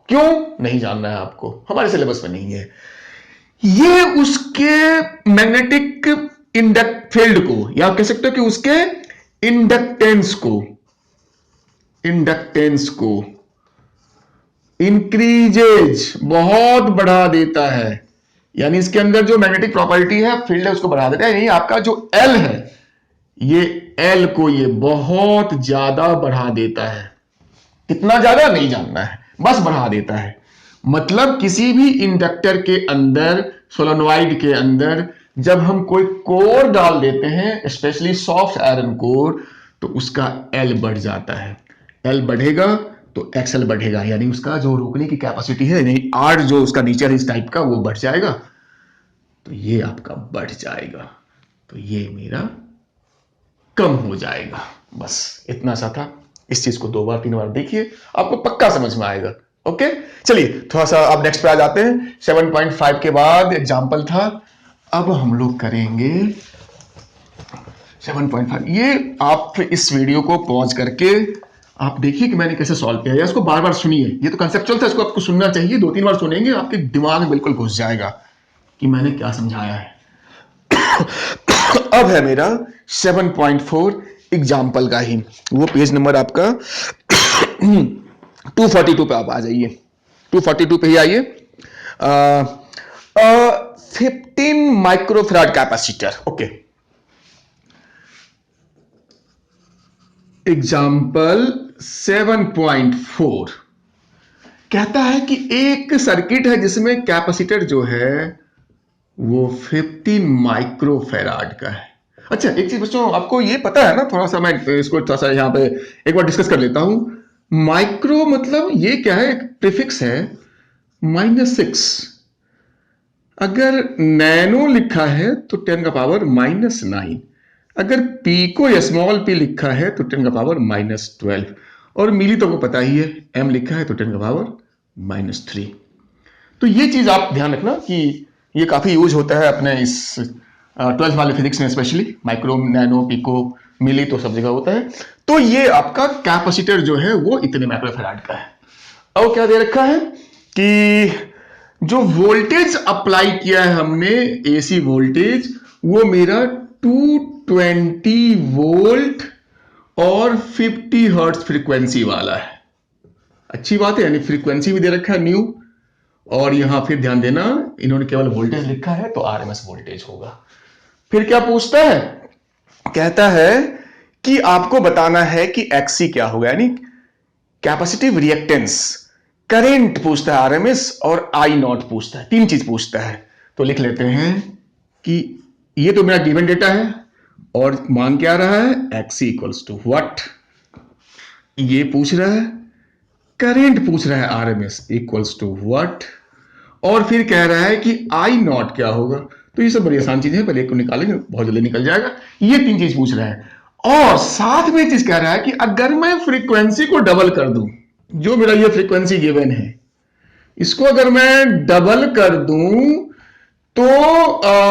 [SPEAKER 1] क्यों नहीं जानना है आपको, हमारे सिलेबस में नहीं है, ये उसके मैग्नेटिक इंडक्ट फील्ड को, या कह सकते हो कि उसके इंडक्टेंस को इंक्रीजेज, बहुत बढ़ा देता है। यानी इसके अंदर जो मैग्नेटिक प्रॉपर्टी है, फील्ड है, उसको बढ़ा देता है। यानी आपका जो एल है, ये एल को ये बहुत ज्यादा बढ़ा देता है। कितना ज्यादा नहीं जानना है, बस बढ़ा देता है। मतलब किसी भी इंडक्टर के अंदर, सोलेनॉइड के अंदर जब हम कोई कोर डाल देते हैं, स्पेशली सॉफ्ट आयरन कोर, तो उसका एल बढ़ जाता है। एल बढ़ेगा तो एक्सएल बढ़ेगा, यानी उसका जो रोकने की कैपेसिटी है, यानी आर जो उसका नेचर इस टाइप का, वो बढ़ जाएगा, तो ये आपका बढ़ जाएगा, तो ये मेरा कम हो जाएगा। बस इतना सा था। इस चीज को 2 बार 3 बार देखिए, आपको पक्का समझ में आएगा। ओके, चलिए थोड़ा सा अब नेक्स्ट पे आ जाते हैं। 7.5 के बाद एग्जाम्पल था, अब हम लोग करेंगे 7.5। ये आप इस वीडियो को पॉज करके आप देखिए कि मैंने कैसे सॉल्व किया, या इसको बार बार सुनिए। ये तो कंसेप्चुअल था, इसको आपको सुनना चाहिए। 2-3 बार सुनेंगे, आपके दिमाग में बिल्कुल घुस जाएगा कि मैंने क्या समझाया है। अब है मेरा 7.4 एग्जाम्पल का ही, वो पेज नंबर आपका 242 पे आप आ जाइए। 242 पे ही आइए। 15 माइक्रोफैराड कैपेसिटर। ओके, एग्जाम्पल 7.4 कहता है कि एक सर्किट है जिसमें कैपेसिटर जो है वो 15 माइक्रोफैराड का है। अच्छा, एक चीज बच्चों, आपको ये पता है ना, थोड़ा सा मैं इसको थोड़ा सा यहां पे एक बार डिस्कस कर लेता हूं। माइक्रो मतलब ये क्या है, एक प्रीफिक्स है -6। अगर नैनो लिखा है तो 10 का पावर -9। अगर पी को स्मॉल पी लिखा है तो 10 का पावर -12, और मिली तो आपको पता ही है, एम लिखा है तो 10 का पावर -3। तो ये चीज आप ध्यान रखना कि ये काफी यूज होता है अपने इस 12th वाले फिजिक्स में, स्पेशली माइक्रो, नैनो, पिको, मिली तो सब जगह होता है। तो ये आपका कैपेसिटर जो है वो इतने माइक्रोफैराड का है। अब क्या दे रखा है कि जो वोल्टेज अप्लाई किया है हमने, एसी वोल्टेज, वो मेरा 220 वोल्ट और 50 हर्ट्ज फ्रीक्वेंसी वाला है। अच्छी बात है, यानी फ्रीक्वेंसी भी दे रखा है न्यू, और यहां फिर ध्यान देना इन्होंने केवल वोल्टेज लिखा है तो आरएमएस वोल्टेज होगा। फिर क्या पूछता है कहता है कि आपको बताना है कि एक्सी क्या होगा, यानी कैपेसिटिव रिएक्टेंस। करंट पूछता है आरएमएस और आई नॉट पूछता है, तीन चीज पूछता है। तो लिख लेते हैं कि ये तो मेरा गिवन डेटा है और मान क्या रहा है, एक्सी इक्वल्स टू व्हाट, ये पूछ रहा है। करंट पूछ रहा है आरएमएस इक्वल्स टू व्हाट, और फिर कह रहा है कि आई नॉट क्या होगा। तो ये सब बड़ी आसान चीजें हैं, पहले एक को निकालेंगे, बहुत जल्दी निकल जाएगा। ये तीन चीज पूछ रहा है और साथ में चीज कह रहा है कि अगर मैं फ्रीक्वेंसी को डबल कर दूं, जो मेरा ये फ्रीक्वेंसी गिवन है इसको अगर मैं डबल कर दूं तो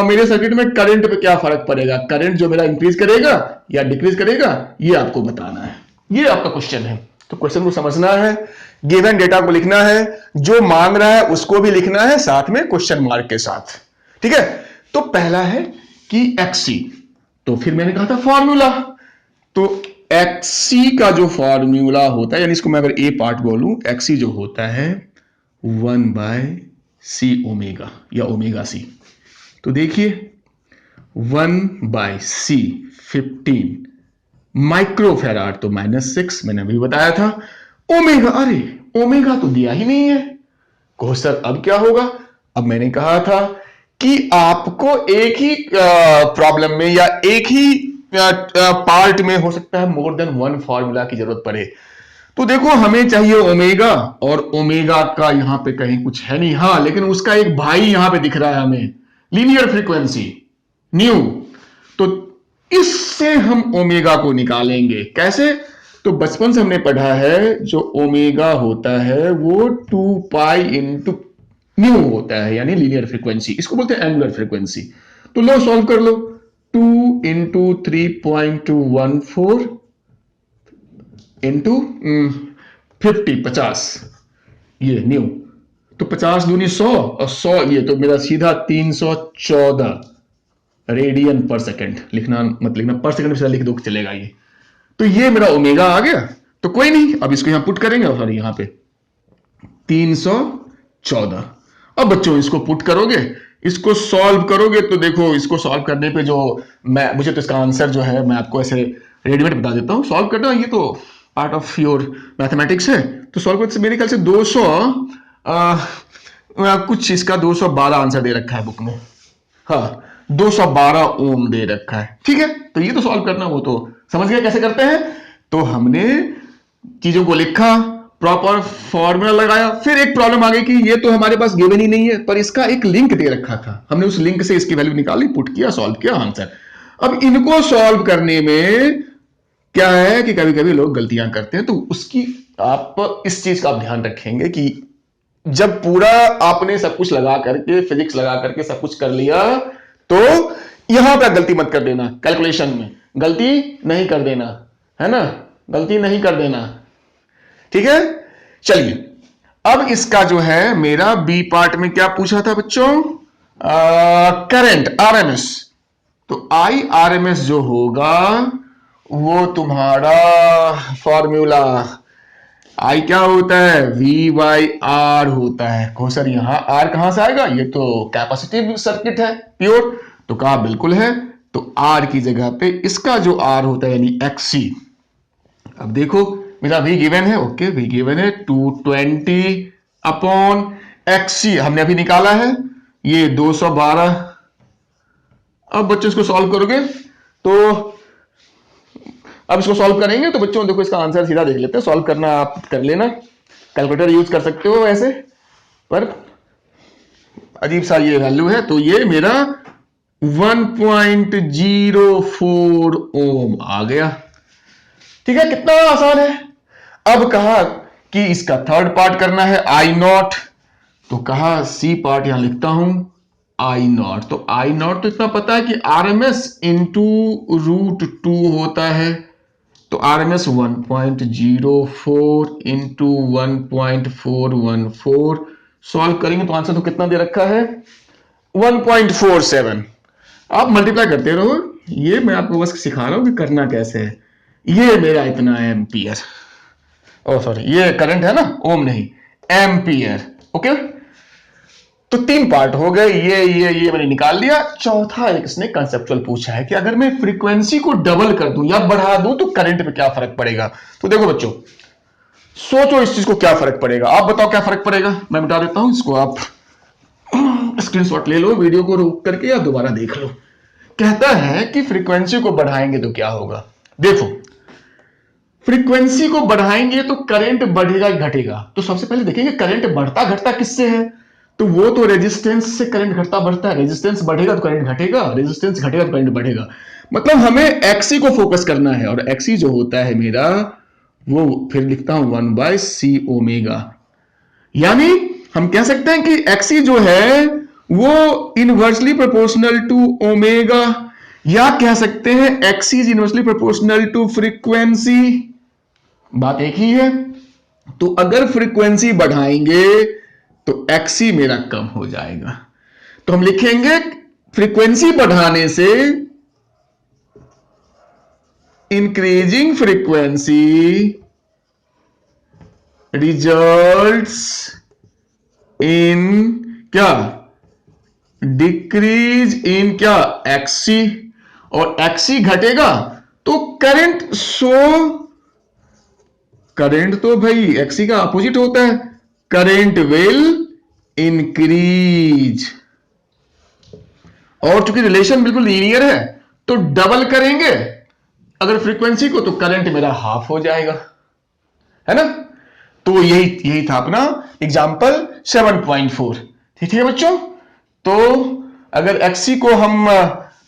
[SPEAKER 1] मेरे सर्किट में करंट पे क्या फर्क पड़ेगा, करंट जो मेरा इंक्रीज करेगा या डिक्रीज करेगा, ये आपको बताना है। ये आपका क्वेश्चन है। तो क्वेश्चन को समझना है, गिवन डेटा को लिखना है, जो मांग रहा है उसको भी लिखना है साथ में क्वेश्चन मार्क के साथ। ठीक है, तो पहला है कि एक्सी, तो फिर मैंने कहा था फॉर्मूला, तो एक्सी का जो फॉर्मूला होता है, यानी इसको मैं अगर ए पार्ट बोलूं, एक्सी जो होता है 1/c ओमेगा या ओमेगा सी। तो देखिए 1/c 15 माइक्रोफेराड, तो -6 मैंने अभी बताया था। ओमेगा, अरे ओमेगा तो दिया ही नहीं है। कहो सर अब क्या होगा, अब मैंने कहा था कि आपको एक ही प्रॉब्लम में या एक ही पार्ट में हो सकता है मोर देन वन फॉर्मूला की जरूरत पड़े। तो देखो हमें चाहिए ओमेगा, और ओमेगा का यहां पे कहीं कुछ है नहीं, हाँ लेकिन उसका एक भाई यहां पे दिख रहा है हमें, लीनियर फ्रीक्वेंसी न्यू। तो इससे हम ओमेगा को निकालेंगे कैसे, तो बचपन से हमने पढ़ा है जो ओमेगा होता है वो 2 इंटू न्यू होता है, यानी लीनियर फ्रीक्वेंसी, इसको बोलते हैं एंगुलर फ्रीक्वेंसी। तो लो सॉल्व कर लो, 2 इंटू 3.214 इंटू 50, ये न्यू, तो 50 दूनी 100 और 100, ये तो मेरा सीधा 314 रेडियन पर सेकंड। लिखना मत लिखना, पर सेकंड में लिख दो चलेगा ये। तो ये मेरा ओमेगा आ गया, तो कोई नहीं, अब इसको यहां पुट करेंगे, और यहां पे 314। अब बच्चों इसको पुट करोगे, इसको सॉल्व करोगे, तो देखो इसको सॉल्व करने पे जो मुझे तो इसका आंसर जो है मैं आपको ऐसे रेडीमेड बता देता हूं, सॉल्व करना ये तो पार्ट ऑफ योर मैथमेटिक्स है। तो सॉल्व करते मेरे ख्याल से 200 कुछ इसका 212 आंसर दे रखा है बुक में, हाँ 212 ओम दे रखा है। ठीक है, तो ये तो सॉल्व करना, वो तो समझ गए कैसे करते हैं। तो हमने चीजों को लिखा, प्रॉपर फॉर्मूला लगाया, फिर एक प्रॉब्लम आ गई कि ये तो हमारे पास गिवन ही नहीं है, पर इसका एक लिंक दे रखा था, हमने उस लिंक से इसकी वैल्यू निकाली, पुट किया, सॉल्व किया, आंसर। अब इनको सॉल्व करने में क्या है कि कभी कभी लोग गलतियां करते हैं, तो उसकी आप इस चीज का आप ध्यान रखेंगे कि जब पूरा आपने सब कुछ लगा करके, फिजिक्स लगा करके सब कुछ कर लिया, तो यहां पे गलती मत कर देना, कैलकुलेशन में गलती नहीं कर देना, है ना, गलती नहीं कर देना। ठीक है, चलिए अब इसका जो है मेरा बी पार्ट में क्या पूछा था बच्चों, करंट आरएमएस। तो आई आरएमएस जो होगा वो तुम्हारा फॉर्मूला, आई क्या होता है, V/R होता है। कहो सर यहां R कहां से आएगा, ये तो कैपेसिटिव सर्किट है प्योर, तो कहा बिल्कुल है। तो R की जगह पे इसका जो R होता है यानी XC। अब देखो मेरा V गिवन है, ओके V गिवन है 220 अपॉन XC हमने अभी निकाला है, ये 212। अब बच्चों इसको सॉल्व करोगे, तो अब इसको सॉल्व करेंगे तो बच्चों देखो इसका आंसर सीधा देख लेते हैं, सॉल्व करना आप कर लेना, कैलकुलेटर यूज कर सकते हो वैसे, पर अजीब सा ये वैल्यू है। तो ये मेरा 1.04 ओम आ गया। ठीक है, कितना आसान है। अब कहा कि इसका थर्ड पार्ट करना है आई नॉट, तो कहा सी पार्ट यहां लिखता हूं आई नॉट। तो आई नॉट तो इतना पता है कि RMS इंटू √2 होता है, तो RMS 1.04 इंटू 1.414, सॉल्व करेंगे तो आंसर तो कितना दे रखा है 1.47। आप मल्टीप्लाई करते रहो, ये मैं आपको बस सिखा रहा हूं कि करना कैसे है। ये मेरा इतना एम्पियर, ओ सॉरी ये करंट है ना, ओम नहीं एम्पियर, ओके। तो 3 पार्ट हो गए, ये मैंने निकाल लिया। चौथा एक इसने कंसेप्चुअल पूछा है कि अगर मैं फ्रीक्वेंसी को डबल कर दूं या बढ़ा दूं तो करंट पे क्या फर्क पड़ेगा। तो देखो बच्चों, सोचो इस चीज को क्या फर्क पड़ेगा, आप बताओ क्या फर्क पड़ेगा। मैं बता देता हूं इसको, आप स्क्रीनशॉट ले लो, वीडियो को रोक करके या दोबारा देख लो। कहता है कि फ्रीक्वेंसी को बढ़ाएंगे तो क्या होगा। देखो, फ्रीक्वेंसी को बढ़ाएंगे तो करंट बढ़ेगा कि घटेगा। तो सबसे पहले देखेंगे करंट बढ़ता घटता किससे है। तो वो तो रेजिस्टेंस से करंट घटता बढ़ता है। रेजिस्टेंस बढ़ेगा तो करंट घटेगा, रेजिस्टेंस घटेगा तो करंट बढ़ेगा। मतलब हमें एक्सी को फोकस करना है, और एक्सी जो होता है मेरा, वो फिर लिखता हूं 1/c ओमेगा। यानी हम कह सकते हैं कि एक्सी जो है वो इनवर्सली प्रोपोर्शनल टू ओमेगा, या कह सकते हैं XC is inversely proportional to frequency. बात एक ही है। तो अगर फ्रीक्वेंसी बढ़ाएंगे तो एक्सी मेरा कम हो जाएगा। तो हम लिखेंगे फ्रीक्वेंसी बढ़ाने से इंक्रीजिंग फ्रीक्वेंसी रिजल्ट्स इन क्या, डिक्रीज इन क्या, एक्सी। और एक्सी घटेगा तो करंट, करंट तो भाई एक्सी का अपोजिट होता है, करंट विल इंक्रीज। और चूंकि रिलेशन बिल्कुल लीनियर है तो डबल करेंगे अगर फ्रीक्वेंसी को, तो करंट मेरा हाफ हो जाएगा, है ना। तो यही था अपना एग्जांपल 7.4। ठीक है बच्चों। तो अगर एक्सी को हम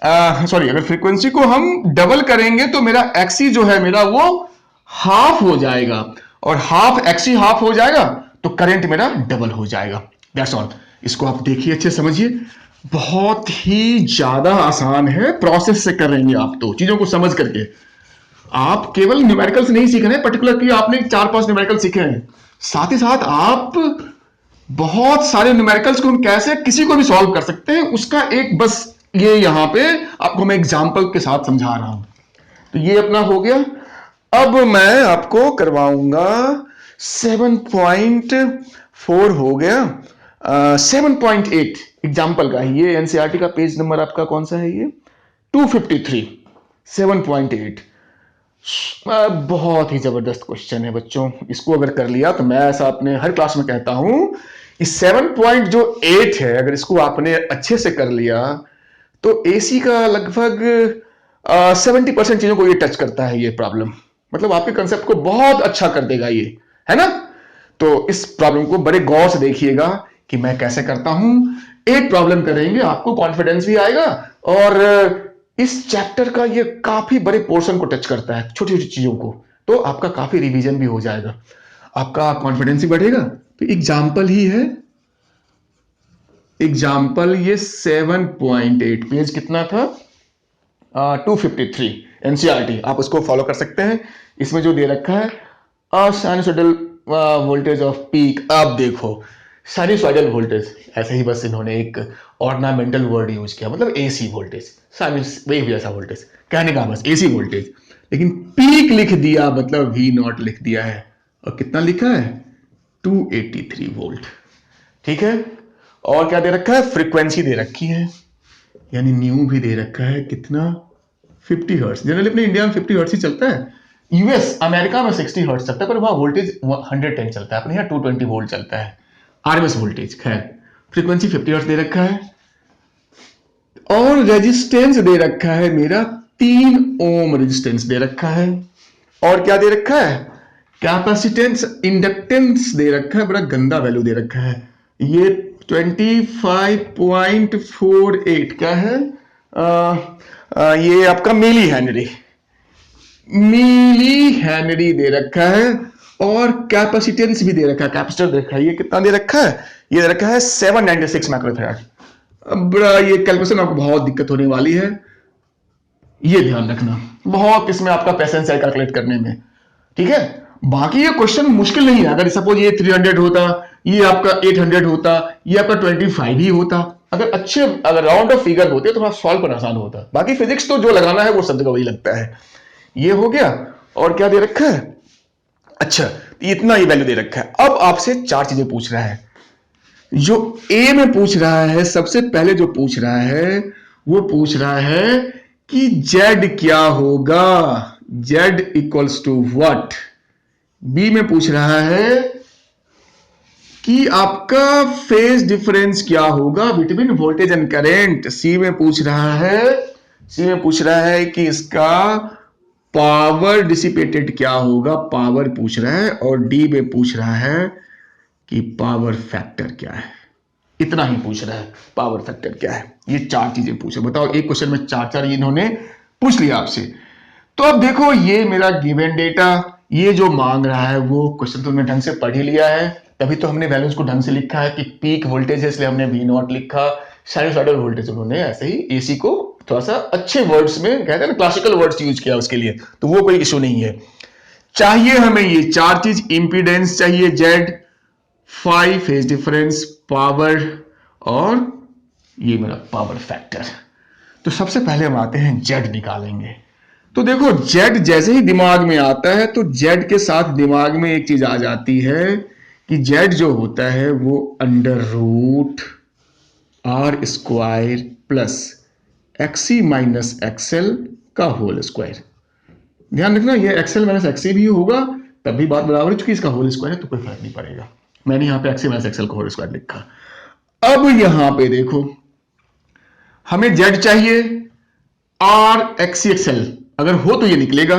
[SPEAKER 1] अगर फ्रीक्वेंसी को हम डबल करेंगे तो मेरा एक्सी जो है मेरा वो हाफ हो जाएगा, और हाफ एक्सी हाफ हो जाएगा तो करंट मेरा डबल हो जाएगा। That's all. इसको आप देखिए, अच्छे समझिए, बहुत ही ज्यादा आसान है, प्रोसेस से कर रहेंगे आप तो चीजों को समझ करके। आप केवल न्यूमेरिकल्स नहीं सीख रहे हैं, पर्टिकुलर कि आपने 4-5 न्यूमेरिकल सीखे हैं, साथ ही साथ आप बहुत सारे न्यूमेरिकल्स को हम कैसे किसी को भी सॉल्व कर सकते हैं, उसका एक बस ये यहां पे आपको मैं एग्जांपल के साथ समझा रहा हूं। तो ये अपना हो गया। अब मैं आपको करवाऊंगा 7.4 हो गया। 7.8 एग्जाम्पल का, ये एनसीईआरटी का पेज नंबर आपका कौन सा है, ये 253। 7.8 बहुत ही जबरदस्त क्वेश्चन है बच्चों। इसको अगर कर लिया तो मैं ऐसा अपने हर क्लास में कहता हूं, इस 7.8 है, अगर इसको आपने अच्छे से कर लिया तो एसी का लगभग 70% चीजों को ये टच करता है ये प्रॉब्लम। मतलब आपके कंसेप्ट को बहुत अच्छा कर देगा ये, है ना। तो इस प्रॉब्लम को बड़े गौर से देखिएगा कि मैं कैसे करता हूं। एक प्रॉब्लम करेंगे, आपको कॉन्फिडेंस भी आएगा, और इस चैप्टर का ये काफी बड़े पोर्शन को टच करता है, छोटी छोटी चीजों को, तो आपका काफी रिवीजन भी हो जाएगा, आपका कॉन्फिडेंस भी बढ़ेगा। तो एग्जाम्पल ही है, एग्जाम्पल ये 7.8, पेज कितना था, 253 एनसीईआरटी। आप उसको फॉलो कर सकते हैं। इसमें जो दे रखा है साइनसोइडल वोल्टेज ऑफ पीक। अब देखो साइनसोइडल वोल्टेज, ऐसे ही बस इन्होंने एक ऑर्नामेंटल वर्ड यूज किया, मतलब एसी वोल्टेज, साइनस वेव जैसा वोल्टेज, कहने का बस एसी वोल्टेज, लेकिन पीक लिख दिया, मतलब वी नॉट लिख दिया है। और कितना लिखा है, 283 वोल्ट। ठीक है। और क्या दे रखा है, फ्रीक्वेंसी दे रखी है, यानी न्यू भी दे रखा है, कितना, 50 हर्ट्ज। जनरली अपने इंडिया में 50 हर्ट्ज ही चलता है, यूएस अमेरिका में 60 हर्ट्ज चलता है, पर वहां वोल्टेज 110 चलता है, अपने यहाँ 220 वोल्ट चलता है आरएमएस वोल्टेज। खैर, फ्रीक्वेंसी 50 हर्ट्ज दे रखा है, और रेजिस्टेंस दे रखा है मेरा 3 ओम रेजिस्टेंस दे रखा है। और क्या दे रखा है, कैपेसिटेंस, इंडक्टेंस दे रखा है, बड़ा गंदा वैल्यू दे रखा है, ये 25.48 क्या है, ये आपका मिली हेनरी दे रखा है। और कैपेसिटेंस भी दे रखा है, कैपेसिटर दे रखा है, ये कितना दे रखा है, ये दे रखा है 796 माइक्रोफैराड। अब ये कैलकुलेशन आपको बहुत दिक्कत होने वाली है, ये ध्यान रखना, बहुत इसमें आपका पेशेंस है कैलकुलेट करने में। ठीक है। बाकी ये क्वेश्चन मुश्किल नहीं है। अगर सपोज ये 300 होता, ये आपका 800 होता, ये आपका 25 ही होता, अगर राउंड ऑफ फिगर होते तो थोड़ा सॉल्व करना आसान होता। बाकी फिजिक्स तो जो लगाना है वो सब जगह वही लगता है। ये हो गया। और क्या दे रखा है, अच्छा इतना ही वैल्यू दे रखा है। अब आपसे 4 चीजें पूछ रहा है। जो ए में पूछ रहा है, सबसे पहले जो पूछ रहा है वो पूछ रहा है कि जेड क्या होगा, Z equals to what. B में पूछ रहा है कि आपका फेज डिफरेंस क्या होगा बिटवीन वोल्टेज एंड करंट। सी में पूछ रहा है कि इसका पावर डिसिपेटेड क्या होगा, पावर पूछ रहा है। और डी में पूछ रहा है कि पावर फैक्टर क्या है। इतना ही पूछ रहा है, पावर फैक्टर क्या है। ये चार चीजें पूछे, बताओ एक क्वेश्चन में चार चार इन्होंने पूछ लिया आपसे। तो अब देखो ये मेरा गिवन डेटा, ये जो मांग रहा है वो क्वेश्चन तो हमने ढंग से पढ़ ही लिया है, तभी तो हमने वैल्यूज को ढंग से लिखा है कि पीक वोल्टेज है इसलिए हमने वी नॉट लिखा। साइनसॉइडल वोल्टेज उन्होंने ऐसे ही एसी को थोड़ा सा अच्छे वर्ड्स में कहते हैं ना, क्लासिकल वर्ड्स यूज किया उसके लिए, तो वो कोई इशू नहीं है। चाहिए हमें ये चार चीज, इंपीडेंस चाहिए Z, phi phase difference, power, और ये मेरा पावर फैक्टर। तो सबसे पहले हम आते हैं जेड निकालेंगे। तो देखो जेड जैसे ही दिमाग में आता है तो जेड के साथ दिमाग में एक चीज आ जाती है कि जेड जो होता है वो under root R square plus XC minus XL का होल स्क्वायर। ध्यान रखना ये एक्सएल माइनस एक्सी भी होगा तब भी बात बराबर है, चूंकि इसका होल स्क्वायर है तो कोई फर्क नहीं पड़ेगा। मैंने यहां पे एक्सी माइनस एक्सएल का होल स्क्वायर लिखा। अब यहां पे देखो हमें जेड चाहिए, आर एक्सी एक्सएल अगर हो तो ये निकलेगा।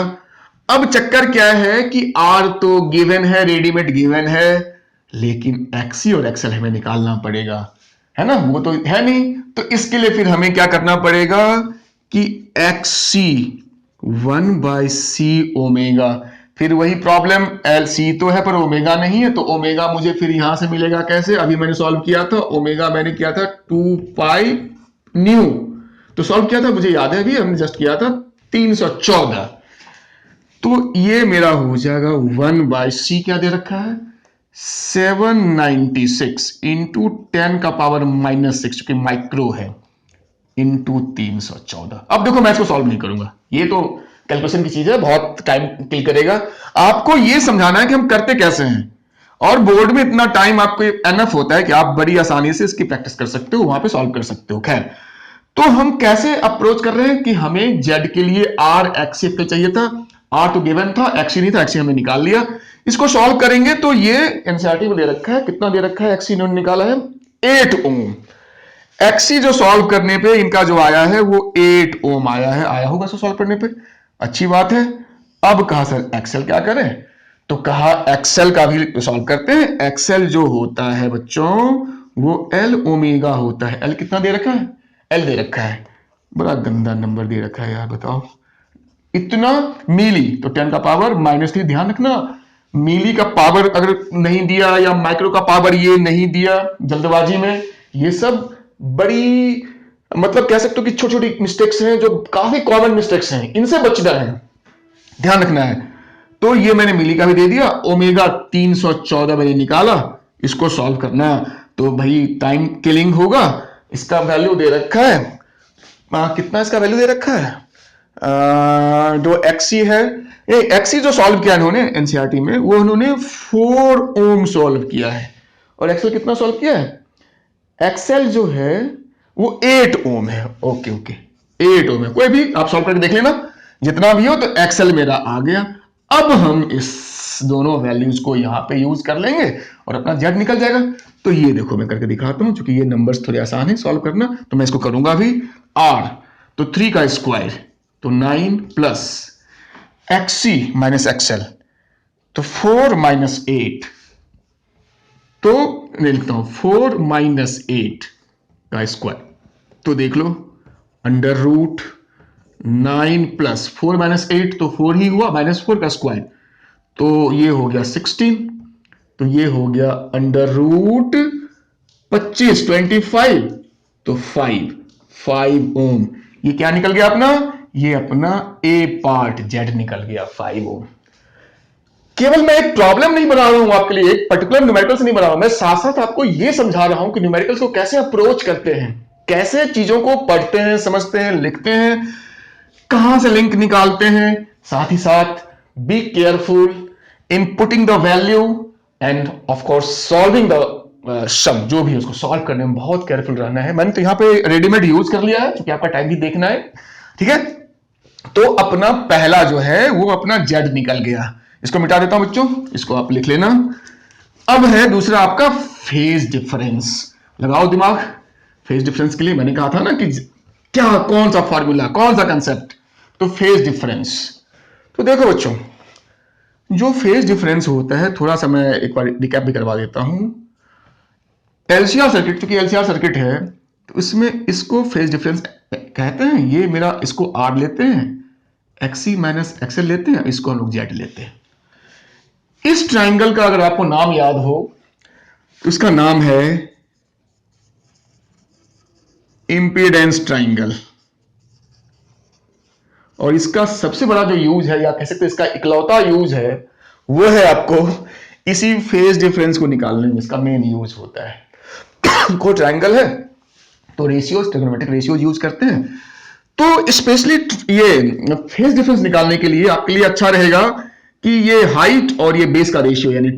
[SPEAKER 1] अब चक्कर क्या है कि आर तो गिवन है, रेडीमेड गिवन है, लेकिन एक्सी और एक्सएल हमें निकालना पड़ेगा, है ना, वो तो है नहीं। तो इसके लिए फिर हमें क्या करना पड़ेगा कि एक्सी 1/c ओमेगा, फिर वही प्रॉब्लम, एल सी तो है पर ओमेगा नहीं है, तो ओमेगा मुझे फिर यहां से मिलेगा कैसे, अभी मैंने सॉल्व किया था, ओमेगा मैंने किया था 2 न्यू, तो सॉल्व किया था मुझे याद है, अभी हमने जस्ट किया था 314। तो ये मेरा हो जाएगा 1/c, क्या दे रखा है 796 इंटू 10 का पावर -6 क्योंकि माइक्रो है, इंटू 314। अब देखो मैं इसको सॉल्व नहीं करूंगा, ये तो कैलकुलेशन की चीज है, बहुत टाइम किल करेगा। आपको ये समझाना है कि हम करते कैसे हैं, और बोर्ड में इतना टाइम आपको एनफ होता है कि आप बड़ी आसानी से इसकी प्रैक्टिस कर सकते हो, वहां पे सॉल्व कर सकते हो। खैर, तो हम कैसे अप्रोच कर रहे हैं कि हमें जेड के लिए आर एक्सी चाहिए था, आर तो गिवन था, एक्सी नहीं था, एक्सी हमने निकाल लिया। इसको सॉल्व करेंगे तो ये एनसीईआरटी में दे रखा है, कितना दे रखा है, एक्सी इन्होंने निकाला है 8 ओम। एक्सी जो सॉल्व करने पे इनका जो आया है वो 8 ओम आया है, आया होगा सॉल्व करने पे, अच्छी बात है। अब कहा सर एक्सेल क्या करें, तो कहा एक्सेल का भी सॉल्व करते हैं। एक्सेल जो होता है बच्चों वो एल ओमेगा होता है। एल कितना दे रखा है, एल दे रखा है, बड़ा गंदा नंबर दे रखा है यार, बताओ इतना मिली, तो 10 का पावर -3। ध्यान रखना मिली का पावर अगर नहीं दिया या माइक्रो का पावर ये नहीं दिया जल्दबाजी में, ये सब बड़ी मतलब कह सकते हो कि छोटी छोटी मिस्टेक्स हैं जो काफी कॉमन मिस्टेक्स हैं, इनसे बचना है, ध्यान रखना है। तो ये मैंने मिली का भी दे दिया, ओमेगा 314 मैंने निकाला, इसको सॉल्व करना तो भाई टाइम किलिंग होगा। इसका वैल्यू दे रखा है कितना इसका वैल्यू दे रखा है, जो एक्सी है, ये एक्सी जो सॉल्व किया इन्होंने एनसीईआरटी में वो उन्होंने 4 ओम सॉल्व किया है, और एक्सेल कितना सॉल्व किया है, एक्सेल जो है वो 8 ओम है। ओके ओके 8 ओम है, कोई भी आप सॉल्व करके देख लेना जितना भी हो। तो एक्सेल मेरा आ गया। अब हम इस दोनों वैल्यूज को यहां पे यूज कर लेंगे और अपना जेड निकल जाएगा। तो ये देखो मैं करके दिखाता हूं, क्योंकि ये नंबर्स थोड़े आसान है सॉल्व करना, तो मैं इसको करूंगा भी। आर तो 3 का स्क्वायर तो 9 प्लस एक्सी माइनस एक्सएल तो 4 - 8, तो मैं लिखता हूं 4 - 8 का स्क्वायर, तो देख लो अंडर रूट 9 प्लस 4 - 8 तो 4 ही हुआ, -4 का स्क्वायर तो ये हो गया 16, तो ये हो गया अंडर रूट 25 25 तो 5 ओम। ये क्या निकल गया अपना, ये अपना ए पार्ट जेड निकल गया 5 ओम। केवल मैं एक प्रॉब्लम नहीं बना रहा हूं आपके लिए, एक पर्टिकुलर न्यूमेरिकल्स नहीं बना रहा हूं, मैं साथ साथ आपको यह समझा रहा हूं कि न्यूमेरिकल्स को कैसे अप्रोच करते हैं, कैसे चीजों को पढ़ते हैं, समझते हैं, लिखते हैं, कहां से लिंक निकालते हैं। साथ ही साथ be careful in putting the value and of course solving the sum जो भी है उसको सॉल्व करने में बहुत केयरफुल रहना है। मैंने तो यहाँ पे रेडीमेड यूज कर लिया है क्योंकि आपका टाइम भी देखना है, ठीक है। तो अपना पहला जो है वो अपना जेड निकल गया, इसको मिटा देता हूं बच्चों, इसको आप लिख लेना। अब है दूसरा आपका फेज डिफरेंस। लगाओ दिमाग, फेज डिफरेंस के लिए मैंने कहा था ना कि क्या कौन सा फॉर्मूला, कौन सा कंसेप्ट, तो फेज डिफरेंस। तो देखो बच्चों, जो फेज डिफरेंस होता है, थोड़ा सा मैं एक बार रिकैप भी करवा देता हूं। एलसीआर सर्किट, क्योंकि एलसीआर सर्किट है तो इसमें इसको फेज डिफरेंस कहते हैं। ये मेरा, इसको आर लेते हैं, एक्सी माइनस एक्सएल लेते हैं, इसको हम लोग जेड लेते हैं। इस ट्राइंगल का अगर आपको नाम याद हो तो इसका नाम है इंपीडेंस ट्राइंगल। और इसका सबसे बड़ा जो यूज है, या कह सकते हैं इसका इकलौता यूज है, वो है आपको इसी फेज डिफरेंस को निकालने में इसका मेन यूज होता है। कोई ट्राइंगल है तो रेशियोज, ट्रिग्नोमेट्रिक रेशियोज यूज करते हैं। तो स्पेशली ये फेज डिफरेंस निकालने के लिए आपके लिए अच्छा रहेगा कि ये हाइट और ये बेस का रेशियो यानी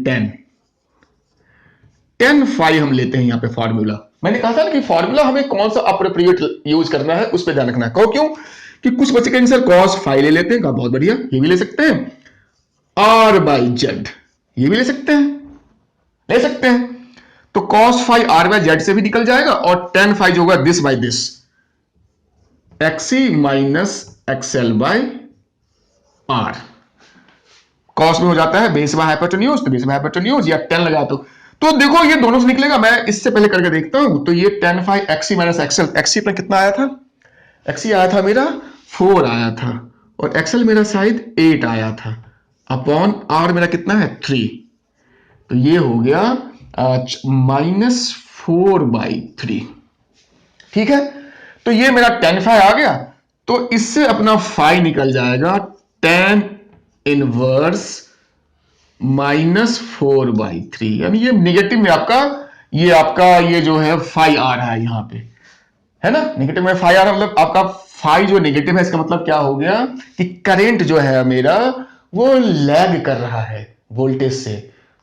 [SPEAKER 1] 10 फाई हम लेते हैं यहां पे फॉर्मूला। मैंने कहा था ना कि फॉर्मूला हमें कौन सा अप्रोप्रिएट यूज करना है उस पर ध्यान रखना है। क्यों कि कुछ बच्चे कहेंगे सर कॉस फाई ले लेते हैं, कहा बहुत बढ़िया, ये भी ले सकते हैं। आर बाई जेड ये भी ले सकते हैं। तो cos phi R by Z से भी निकल जाएगा, और 10 फाई जो होगा this by this, XC minus XL by R. Cos में हो जाता है बेस बाय हाइपोटेन्यूज, तो बेस बाय हाइपोटेन्यूज या 10 लगा तो देखो ये दोनों से निकलेगा। मैं इससे पहले करके देखता हूं। तो ये 10 phi XC minus XL, XC पे कितना आया था, एक्सी आया था मेरा 4 आया था, और एक्सएल मेरा शायद 8 आया था, अपॉन आर मेरा कितना है 3। तो ये हो गया -4/3, ठीक है। तो ये मेरा 10 फाई आ गया, तो इससे अपना फाई निकल जाएगा 10 इनवर्स -4/3, यानी ये नेगेटिव में आपका ये जो है फाई आ रहा है यहां पे, है ना। नेगेटिव में फाई आ रहा है, मतलब आपका फाई जो नेगेटिव है, इसका मतलब क्या हो गया कि करंट जो है मेरा वो लैग कर रहा है वोल्टेज से।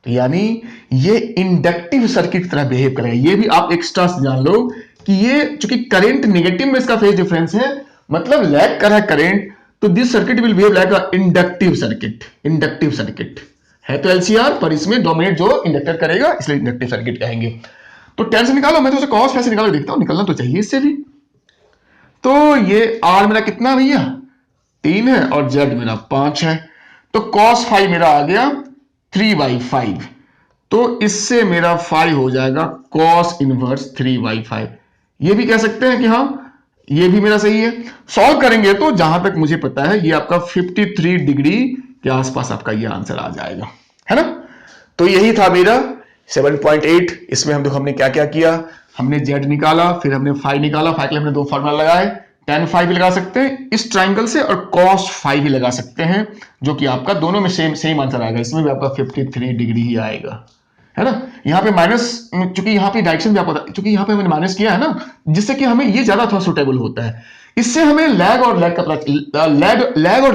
[SPEAKER 1] तो यानी ये इंडक्टिव सर्किट की तरह बिहेव करेगा। ये भी आप एक्स्ट्रा जान लो कि ये चूंकि करंट नेगेटिव में इसका फेज डिफरेंस है, मतलब लैग कर रहा है करंट, तो this circuit will behave like a inductive circuit है। तो एलसीआर पर इसमें डोमिनेट जो इंडक्टर करेगा, इसलिए इंडक्टिव सर्किट कहेंगे। तो 10 से निकालो, मैं तो उसे कॉस फाई से निकाल देखता हूं, निकलना तो चाहिए इससे भी। तो ये आर मेरा कितना भैया 3 है, और जेड मेरा 5 है। तो कॉस फाई मेरा आ गया 3/5। तो इससे मेरा फाई हो जाएगा कॉस इनवर्स 3/5। ये भी कह सकते हैं कि हाँ ये भी मेरा सही है। सॉल्व करेंगे तो जहां तक मुझे पता है ये आपका 53 डिग्री के आसपास आपका ये आंसर आ जाएगा, है ना। तो यही था मेरा 7.8। इसमें हमने क्या क्या किया, हमने जेड निकाला, फिर हमने फाई निकाला। फाई के लिए हमने 2 फॉर्मूला लगाए, tan फाई भी लगा सकते हैं इस ट्राइंगल से, और cos फाई भी लगा सकते हैं, जो कि आपका दोनों में सेम आंसर आएगा। इसमें भी आपका 53 डिग्री ही आएगा, है ना। यहाँ पे माइनस, चूंकि यहाँ पे डायरेक्शन भी आपको, चूंकि यहाँ पे मैंने माइनस किया है ना, जिससे कि हमें ये ज्यादा थोड़ा सुटेबल होता है। इससे हमें लैग और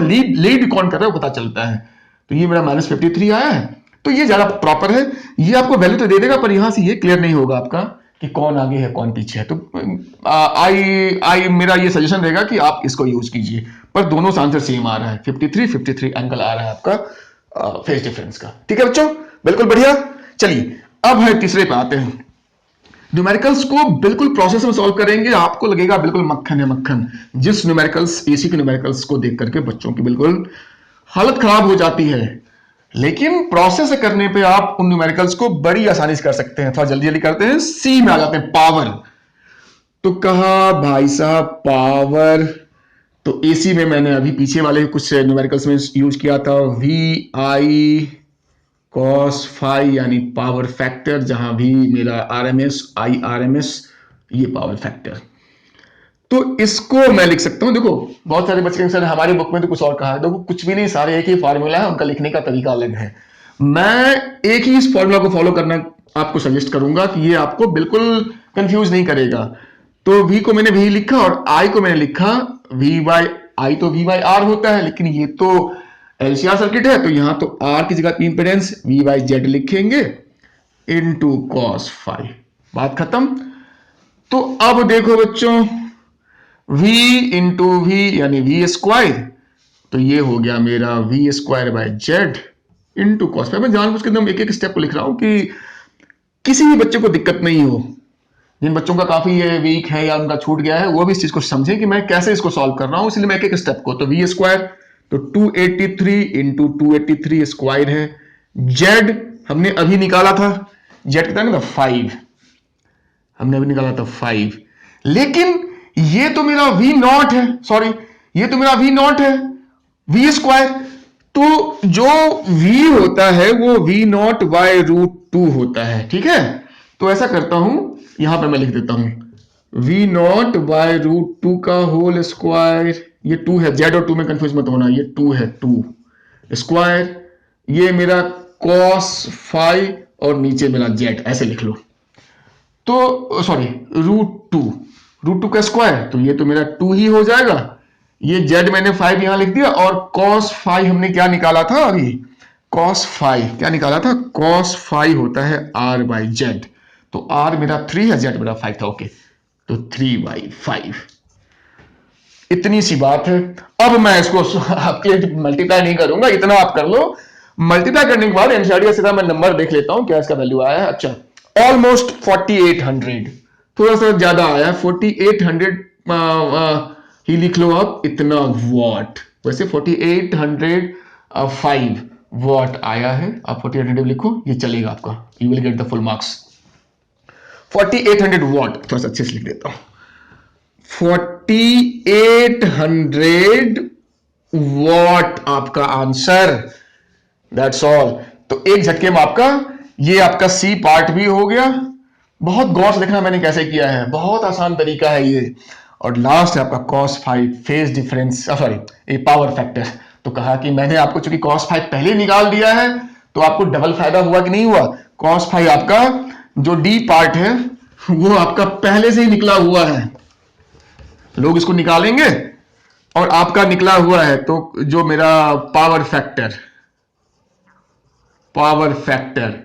[SPEAKER 1] लीड कौन कर रहा है वो पता चलता है। तो ये मेरा -53 आया है, तो ये ज्यादा प्रॉपर है। ये आपको वैल्यू तो दे देगा, पर यहां से ये क्लियर नहीं होगा आपका कि कौन आगे है कौन पीछे है। तो मेरा ये सजेशन रहेगा कि आप इसको यूज कीजिए, पर दोनों से आंसर सेम आ रहा है। 53 एंगल आ रहा है आपका फेज डिफरेंस का, ठीक है बच्चों, बिल्कुल बढ़िया। चलिए अब है तीसरे पे आते हैं। न्यूमेरिकल्स को बिल्कुल प्रोसेस में सॉल्व करेंगे, आपको लगेगा बिल्कुल मक्खन है मक्खन। जिस न्यूमेरिकल्स, एसी के न्यूमेरिकल्स को देख करके बच्चों की बिल्कुल हालत खराब हो जाती है, लेकिन प्रोसेस करने पे आप उन न्यूमेरिकल्स को बड़ी आसानी से कर सकते हैं। थोड़ा जल्दी जल्दी करते हैं, सी में आ जाते हैं, पावर। तो कहा भाई साहब पावर, तो एसी में मैंने अभी पीछे वाले कुछ न्यूमेरिकल्स में यूज किया था VI cos फाई, यानी पावर फैक्टर, जहां भी मेरा RMS IRMS ये पावर फैक्टर। तो इसको मैं लिख सकता हूं, देखो बहुत सारे बच्चे सर हमारी बुक में तो कुछ और कहा है। देखो कुछ भी नहीं, सारे एक ही फॉर्मूला है, उनका लिखने का तरीका अलग है। मैं एक ही इस फॉर्मूला को फॉलो करना आपको सजेस्ट करूंगा कि ये आपको बिल्कुल कंफ्यूज नहीं करेगा। तो V को मैंने V लिखा और I को मैंने लिखा V/I, तो V/R होता है, लेकिन ये तो एलसीआर सर्किट है, तो यहां तो R की जगह इंपेडेंस V/Z लिखेंगे, इंटू कॉस फाइव। बात खत्म। तो अब देखो बच्चों, v इंटू वी यानी वी स्क्वायर, तो ये हो गया मेरा V square by Z into cos phi. मैं जानबूझ के एकदम एक एक स्टेप को लिख रहा हूं कि किसी भी बच्चे को दिक्कत नहीं हो। जिन बच्चों का काफी ये वीक है या उनका छूट गया है वो भी इस चीज को समझे कि मैं कैसे इसको सॉल्व कर रहा हूं, इसलिए मैं एक एक स्टेप को। तो वी स्क्वायर तो 283 इंटू 283 स्क्वायर है। जेड हमने अभी निकाला था, जेड कितना था 5, हमने अभी निकाला था 5। लेकिन ये तो मेरा वी नॉट है, सॉरी ये तो मेरा वी नॉट है, वी स्क्वायर। तो जो v होता है वो v नॉट बाय रूट 2 होता है, ठीक है। तो ऐसा करता हूं, यहां पर मैं लिख देता हूं v नॉट बाय रूट 2 का होल स्क्वायर। ये 2 है, z और 2 में कंफ्यूज मत होना, ये 2 है, 2 स्क्वायर, ये मेरा cos फाइव और नीचे मेरा z, ऐसे लिख लो। तो सॉरी रूट टू का स्क्वायर, तो ये तो मेरा 2 ही हो जाएगा। ये z मैंने 5 यहां लिख दिया, और cos 5 हमने क्या निकाला था अभी, cos 5 क्या निकाला था, cos 5 होता है r बाई जेड। तो r मेरा 3 है, z मेरा 5 था, ओके। तो 3/5, इतनी सी बात है। अब मैं इसको आपके लिए मल्टीप्लाई नहीं करूंगा, इतना आप कर लो। मल्टीप्लाई करने के बाद एनसीईआरटी का सीधा मैं नंबर देख लेता हूं क्या इसका वैल्यू आया है। अच्छा, ऑलमोस्ट 4800, थोड़ा सा ज्यादा आया, 4800 ही लिख लो आप, इतना वॉट। वैसे 4805 वॉट आया है, आप 4800 लिखो, ये चलेगा आपका, you will get the full marks. 4800 what, थोड़ा सा अच्छे से लिख देता हूं, 4800 वॉट आपका आंसर, दैट्स ऑल। तो एक झटके में आपका ये आपका सी पार्ट भी हो गया। बहुत गौर से देखना मैंने कैसे किया है, बहुत आसान तरीका है ये। और लास्ट है आपका cos 5 फेज डिफरेंस, सॉरी ये पावर फैक्टर। तो कहा कि मैंने आपको चूंकि cos 5 पहले निकाल दिया है तो आपको डबल फायदा हुआ कि नहीं हुआ। cos 5 आपका जो डी पार्ट है वो आपका पहले से ही निकला हुआ है, लोग इसको निकालेंगे और आपका निकला हुआ है। तो जो मेरा पावर फैक्टर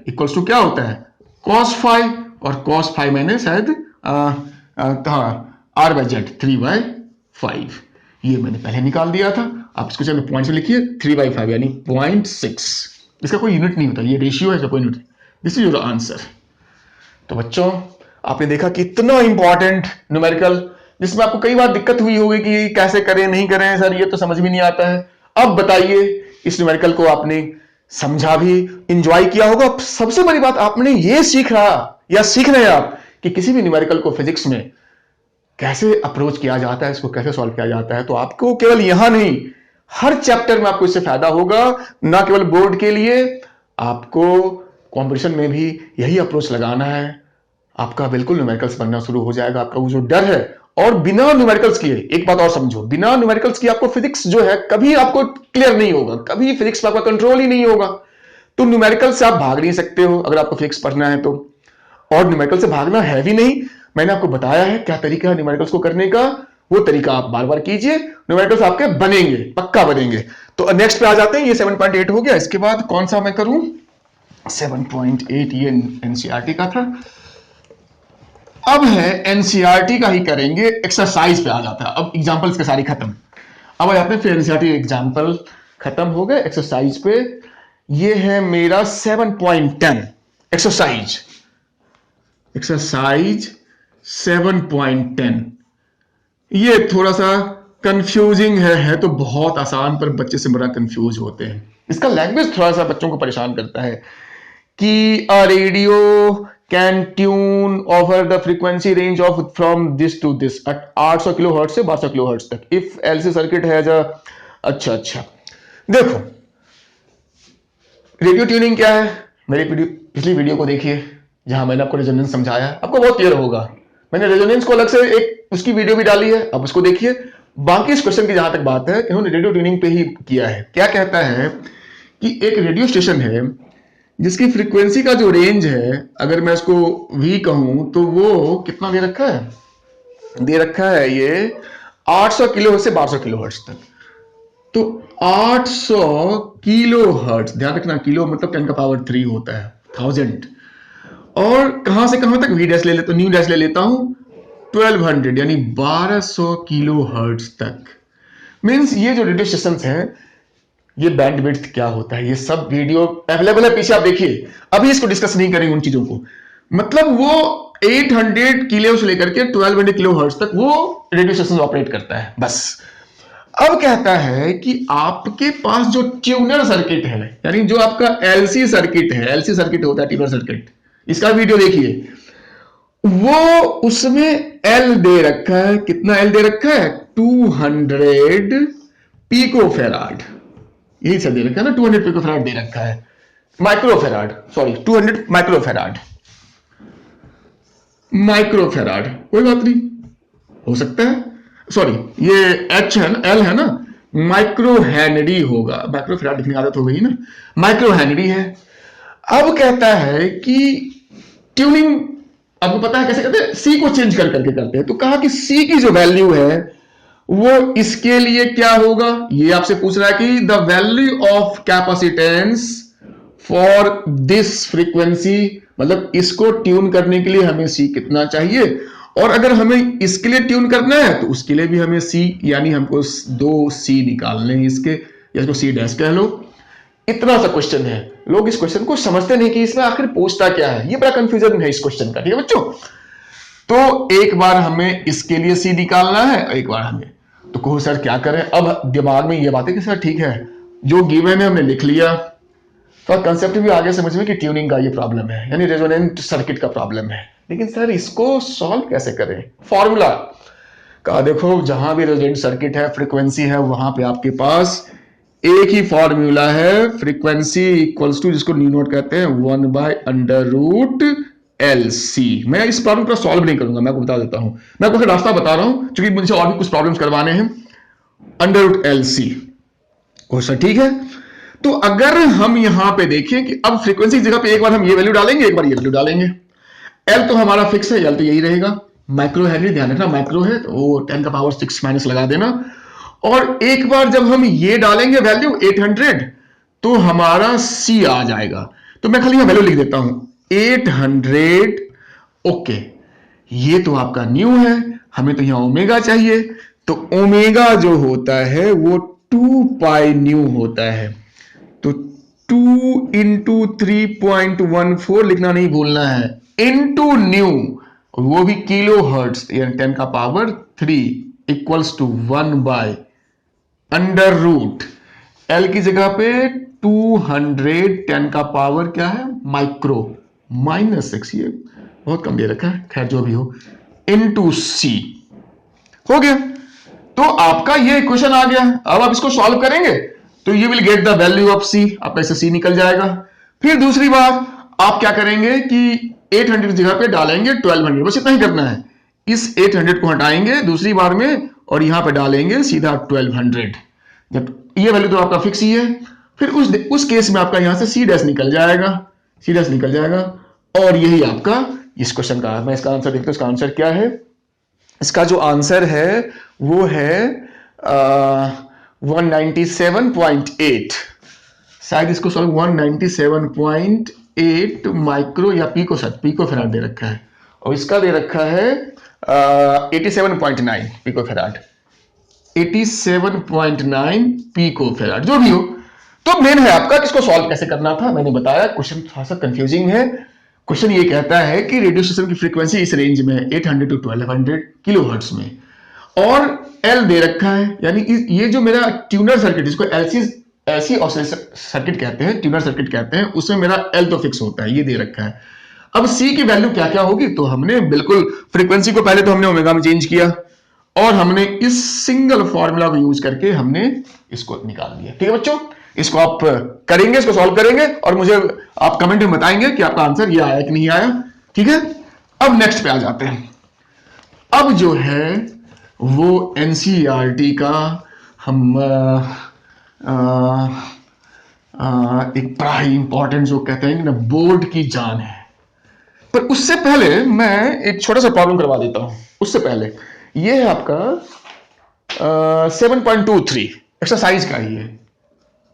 [SPEAKER 1] इक्वल्स टू क्या होता है, cos 5, और cos 5 मैंने शायद r बाई जेड 3/5, ये मैंने पहले निकाल दिया था। आप इसको चाहे पॉइंट से लिखिए, 3/5 यानी 0.6, इसका कोई यूनिट नहीं होता, ये रेशियो है, इसका कोई unit. This is your answer. तो बच्चों आपने देखा कि इतना इंपॉर्टेंट न्यूमेरिकल, जिसमें आपको कई बार दिक्कत हुई होगी कि कैसे करें नहीं करें सर, ये तो समझ में नहीं आता है। अब बताइए, इस न्यूमेरिकल को आपने समझा भी, इंजॉय किया होगा। सबसे बड़ी बात आपने ये सीख रहे हैं आप कि किसी भी न्यूमेरिकल को फिजिक्स में कैसे अप्रोच किया जाता है, इसको कैसे सॉल्व किया जाता है। तो आपको केवल यहां नहीं, हर चैप्टर में आपको इससे फायदा होगा, ना केवल बोर्ड के लिए, आपको कॉम्पिटिशन में भी यही अप्रोच लगाना है। आपका बिल्कुल न्यूमेरिकल्स बनना शुरू हो जाएगा। आपका वो जो डर है, और बिना न्यूमेरिकल्स किए, एक बात और समझो, बिना न्यूमेरिकल्स किए आपको फिजिक्स जो है कभी आपको क्लियर नहीं होगा, कभी फिजिक्स पर आपका कंट्रोल ही नहीं होगा। तो न्यूमेरिकल से आप भाग नहीं सकते हो अगर आपको फिजिक्स पढ़ना है तो। और न्यूमेरिकल से भागना है भी नहीं, मैंने आपको बताया है क्या तरीका है न्यूमेरिकल्स को करने का, वो तरीका आप बार बार कीजिए, न्यूमेरिकल्स आपके बनेंगे, पक्का बनेंगे। तो नेक्स्ट पे आ जाते हैं, ये 7.8 हो गया। इसके बाद कौन सा मैं करूं, 7.8 ये एनसीईआरटी का था। अब है एनसीईआरटी का ही करेंगे, एक्सरसाइज पे आ जाता है। अब एग्जांपल्स के सारी खत्म, अब आ जाते हैं फिर एनसीईआरटी एग्जांपल खत्म हो गए, एक्सरसाइज पे। ये है मेरा 7.10 एक्सरसाइज 7.10। ये थोड़ा सा कंफ्यूजिंग है तो बहुत आसान, पर बच्चे से बड़ा कंफ्यूज होते हैं। इसका लैंग्वेज थोड़ा सा बच्चों को परेशान करता है कि a radio can tune over the frequency range of from this to this at 800 kilohertz से 1200 किलोहर्ट्ज तक if LC circuit has a. अच्छा देखो, रेडियो ट्यूनिंग क्या है, मेरी पिछली वीडियो को देखिए जहां मैंने आपको रेजोनेंस समझाया, आपको बहुत क्लियर होगा। मैंने रेजोनेंस को अलग से एक उसकी वीडियो भी डाली है, अब उसको देखिए। बाकी इस क्वेश्चन की जहां तक बात है, इन्होंने रेडियो ट्यूनिंग पे ही किया है। क्या कहता है कि एक रेडियो स्टेशन है जिसकी फ्रीक्वेंसी का जो रेंज है, अगर मैं इसको वी कहूं तो वो कितना दे रखा है, ये 800 किलोहर्ट्ज से 1200 किलोहर्ट्ज तक। तो 800 किलोहर्ट्ज, ध्यान रखना किलो मतलब 10 का पावर 3 होता है, 1000। और कहां से कहां तक वी डैश ले लेता हूं, न्यू डैश ले लेता हूं 1200 यानी 1200 किलो हर्ट्ज तक। मींस ये जो रेडियो स्टेशंस हैं, ये बैंडविड्थ क्या होता है, ये सब वीडियो अवेलेबल है, पीछे आप देखिए। अभी इसको डिस्कस नहीं करेंगे उन चीजों को। मतलब वो 800 किलो से लेकर के 1200 किलो हर्ट्ज तक वो रेडियो स्टेशन ऑपरेट करता है बस। अब कहता है कि आपके पास जो ट्यूनर सर्किट है, यानी जो आपका एलसी सर्किट है, एलसी सर्किट होता है ट्यूनर सर्किट, इसका वीडियो देखिए, वो उसमें एल दे रखा है। कितना एल दे रखा है? 200 पिकोफेराड, यही सब दे रखा है ना, 200 पिकोफेराड दे रखा है, माइक्रोफेराड, सॉरी 200 माइक्रोफेराड, माइक्रोफेराड, कोई बात नहीं, हो सकता है, सॉरी ये एच है ना, एल है ना, माइक्रो हेनरी होगा, माइक्रोफेराड लिखने की आदत हो गई ना, माइक्रो हेनरी है। अब कहता है कि ट्यूनिंग आपको पता है कैसे करते हैं, सी को चेंज कर करके करते हैं। तो कहा कि सी की जो वैल्यू है वो इसके लिए क्या होगा, ये आपसे पूछ रहा है कि the value of capacitance for this frequency, मतलब इसको ट्यून करने के लिए हमें सी कितना चाहिए, और अगर हमें इसके लिए ट्यून करना है तो उसके लिए भी हमें सी, यानी हमको 2 सी निकालने हैं इसके, या इसको सी डैश कह लो। इतना सा क्वेश्चन है। लोग इस क्वेश्चन को समझते नहीं कि इसमें आखिर पूछता क्या है, ये बड़ा कंफ्यूजन है इस क्वेश्चन का, ठीक है बच्चों। तो एक बार हमें इसके लिए सी निकालना है, एक बार हमें, तो कहो सर क्या करें। अब दिमाग में ये बातें कि सर ठीक है, जो गिवन है हमने लिख लिया, तो कंसेप्ट भी आगे समझ में कि ट्यूनिंग का ये प्रॉब्लम है, यानी रेजोनेंट सर्किट का प्रॉब्लम है, लेकिन सर इसको सॉल्व कैसे करें। फॉर्मूला का देखो, जहां भी रेजोनेंट सर्किट है, फ्रीक्वेंसी है, वहां पे आपके पास एक ही फॉर्मूला है, फ्रीक्वेंसी इक्वल्स टू, जिसको न्यू नोट कहते हैं, 1/√LC। मैं इस प्रॉब्लम को सॉल्व नहीं करूंगा, मैं आपको बता देता हूं, मैं आपको रास्ता बता रहा हूं, क्योंकि मुझे और भी कुछ प्रॉब्लम्स करवाने हैं। √LC क्वेश्चन, ठीक है। तो अगर हम यहां पे देखें कि अब फ्रीक्वेंसी की जगह पे एक बार हम ये वैल्यू डालेंगे, एक बार ये वैल्यू डालेंगे। एल तो हमारा फिक्स है, एल तो यही रहेगा, माइक्रो हेनरी, ध्यान रखना माइक्रो है तो वो 10⁻⁶ माइनस लगा देना। और एक बार जब हम ये डालेंगे वैल्यू 800, तो हमारा सी आ जाएगा। तो मैं खाली यहां वैल्यू लिख देता हूं 800। ओके, ये तो आपका न्यू है, हमें तो यहां ओमेगा चाहिए, तो ओमेगा जो होता है वो 2 पाई न्यू होता है। तो 2 × 3.14 लिखना नहीं भूलना है, इनटू न्यू, वो भी kilo hertz, 10⁻³ equals to 1/√। L की जगह पे 200 10⁻, क्या है, माइक्रो, -6, ये बहुत कम दे रखा है, खैर जो भी हो, इनटू सी। हो गया, तो आपका ये इक्वेशन आ गया। अब आप इसको सॉल्व करेंगे तो you will get the value of C, आपका इससे सी निकल जाएगा। फिर दूसरी बात आप क्या करेंगे कि 800 की जगह पे डालेंगे 1200, बस इतना ही करना है। इस 800 को हटाएंगे दूसरी बार में और यहां पे डालेंगे सीधा 1200। जब ये वैल्यू तो आपका फिक्स ही है, फिर उस केस में आपका यहां से सी डैश निकल जाएगा, सी डैश निकल जाएगा, और यही आपका इस क्वेश्चन का, मैं इसका आंसर देखता हूं। इसका आंसर क्या है? इसका जो आंसर है वो है 197.8, शायद इसको सॉल्व 197.8 माइक्रो या पिकोफेराड दे रखा है, और इसका दे रखा है 87.9 पिकोफेराड, 87.9 पिकोफेराड, जो भी हो। तो मेन है आपका किसको सॉल्व कैसे करना था, मैंने बताया। क्वेश्चन थोड़ा सा कंफ्यूजिंग है। क्वेश्चन ये कहता है कि रेडियो स्टेशन की फ्रीक्वेंसी इस रेंज में है, 800 to 1200 किलो हर्ट्ज में, और एल दे रखा है, यानी ये जो मेरा ट्यूनर सर्किट, इसको एलसी ऑसिलेटर सर्किट कहते हैं, ट्यूनर सर्किट कहते हैं, उसमें मेरा एल तो फिक्स होता है, ये दे रखा है। अब सी की वैल्यू क्या क्या होगी, तो हमने बिल्कुल फ्रीक्वेंसी को पहले तो हमने ओमेगा में चेंज किया, और हमने इस सिंगल फॉर्मूला को यूज करके हमने इसको निकाल दिया। ठीक है बच्चों, इसको आप करेंगे, इसको सॉल्व करेंगे, और मुझे आप कमेंट में बताएंगे कि आपका आंसर ये आया कि नहीं आया। ठीक है, अब नेक्स्ट पे आ जाते हैं। अब जो है वो एनसीईआरटी का हम एक बड़ा ही इंपॉर्टेंट जो कहते हैं ना बोर्ड की जान है, पर उससे पहले मैं एक छोटा सा प्रॉब्लम करवा देता हूं। उससे पहले ये है आपका 7.23 एक्सरसाइज का ही है,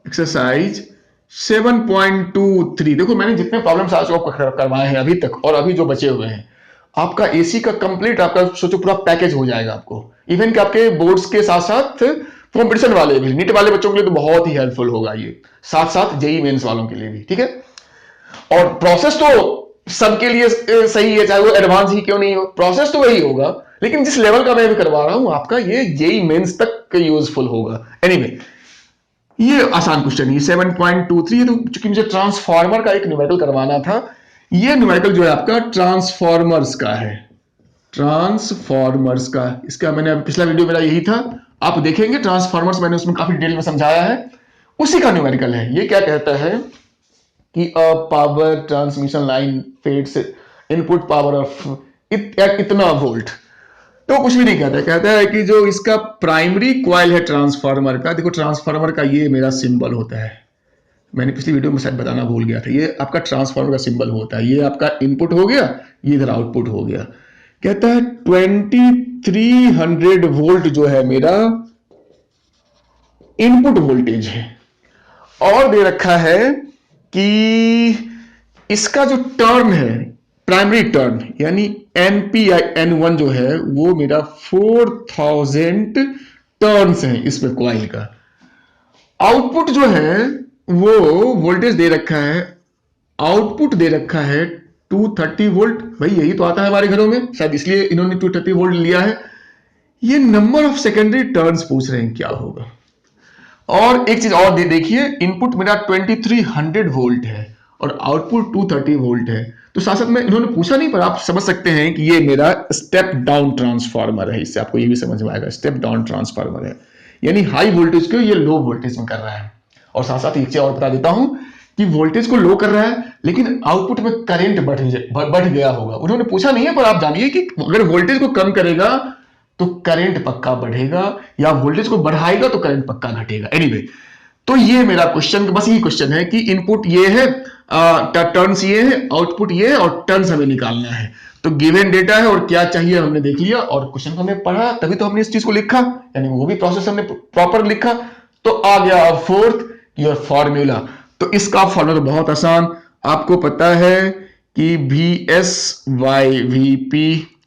[SPEAKER 1] एक्सरसाइज 7.23। देखो मैंने जितने प्रॉब्लम्स आज आपको करवाए हैं अभी तक और अभी जो बचे हुए हैं, आपका एसी का कंप्लीट आपका सोचो पूरा पैकेज हो जाएगा आपको। इवन कि आपके बोर्ड्स के साथ साथ कंपटीशन वाले भी, नीट वाले बच्चों के लिए तो बहुत ही हेल्पफुल होगा ये, साथ साथ जेई मेंस वालों के लिए भी, ठीक है। और प्रोसेस तो सबके लिए सही है, चाहे वो एडवांस ही क्यों नहीं हो, प्रोसेस तो वही होगा, लेकिन जिस लेवल का मैं भी करवा रहा हूं आपका ये जेई मेंस तक यूजफुल होगा। एनीवे ये आसान क्वेश्चन है 7.23। तो चूंकि मुझे ट्रांसफॉर्मर का एक न्यूमेरिकल करवाना था, ये न्यूमेरिकल जो है आपका ट्रांसफॉर्मर्स का है, ट्रांसफॉर्मर्स का। इसका मैंने पिछला वीडियो मेरा यही था, आप देखेंगे ट्रांसफॉर्मर्स मैंने उसमें काफी डिटेल में समझाया है, उसी का न्यूमेरिकल है। ये क्या कहता है कि a power transmission line fades input power of इतना वोल्ट। तो कुछ भी नहीं कहता, कहता है कि जो इसका प्राइमरी कॉइल है ट्रांसफार्मर का, देखो ट्रांसफार्मर का ये मेरा सिंबल होता है, मैंने पिछली वीडियो में शायद बताना भूल गया था, ये आपका ट्रांसफार्मर का सिंबल होता है, ये आपका इनपुट हो गया, ये इधर आउटपुट हो गया। कहता है 2300 वोल्ट जो है मेरा इनपुट वोल्टेज है, और दे रखा है कि इसका जो टर्न है प्राइमरी टर्न यानी एनपी N1 जो है वो मेरा 4000 टर्न्स है इसमें कॉइल का। आउटपुट जो है वो वोल्टेज दे रखा है, आउटपुट दे रखा है 230 वोल्ट। भाई यही तो आता है हमारे घरों में, शायद इसलिए इन्होंने 230 वोल्ट लिया है। ये नंबर ऑफ सेकेंडरी टर्न्स पूछ रहे हैं क्या होगा। और एक चीज और देखिए, इनपुट मेरा 2300 वोल्ट है और आउटपुट 230 वोल्ट है, तो साथ साथ में इन्होंने पूछा नहीं, पर आप समझ सकते हैं कि ये मेरा स्टेप डाउन ट्रांसफार्मर है। इससे आपको ये भी समझ में आएगा, स्टेप डाउन ट्रांसफार्मर है, यानी हाई वोल्टेज को ये लो वोल्टेज में कर रहा है। और साथ साथ एक चीज और बता देता हूं कि वोल्टेज को लो कर रहा है, लेकिन आउटपुट में करंट बढ़ गया होगा। उन्होंने पूछा नहीं है, पर आप जानिए कि अगर वोल्टेज को कम करेगा तो करंट पक्का बढ़ेगा, या वोल्टेज को बढ़ाएगा तो करंट पक्का घटेगा। एनीवे तो ये मेरा क्वेश्चन, बस यही क्वेश्चन है कि इनपुट ये है, टर्न्स ये है, आउटपुट ये है, और टर्न्स हमें निकालना है। तो गिवन डेटा है और क्या चाहिए हमने देख लिया, और क्वेश्चन को हमने पढ़ा, तभी तो हमने इस चीज को लिखा, यानी वो भी प्रोसेस हमने प्रॉपर लिखा। तो आ गया फोर्थ योर फॉर्मूला। तो इसका फॉर्मूला बहुत आसान, आपको पता है कि VS/VP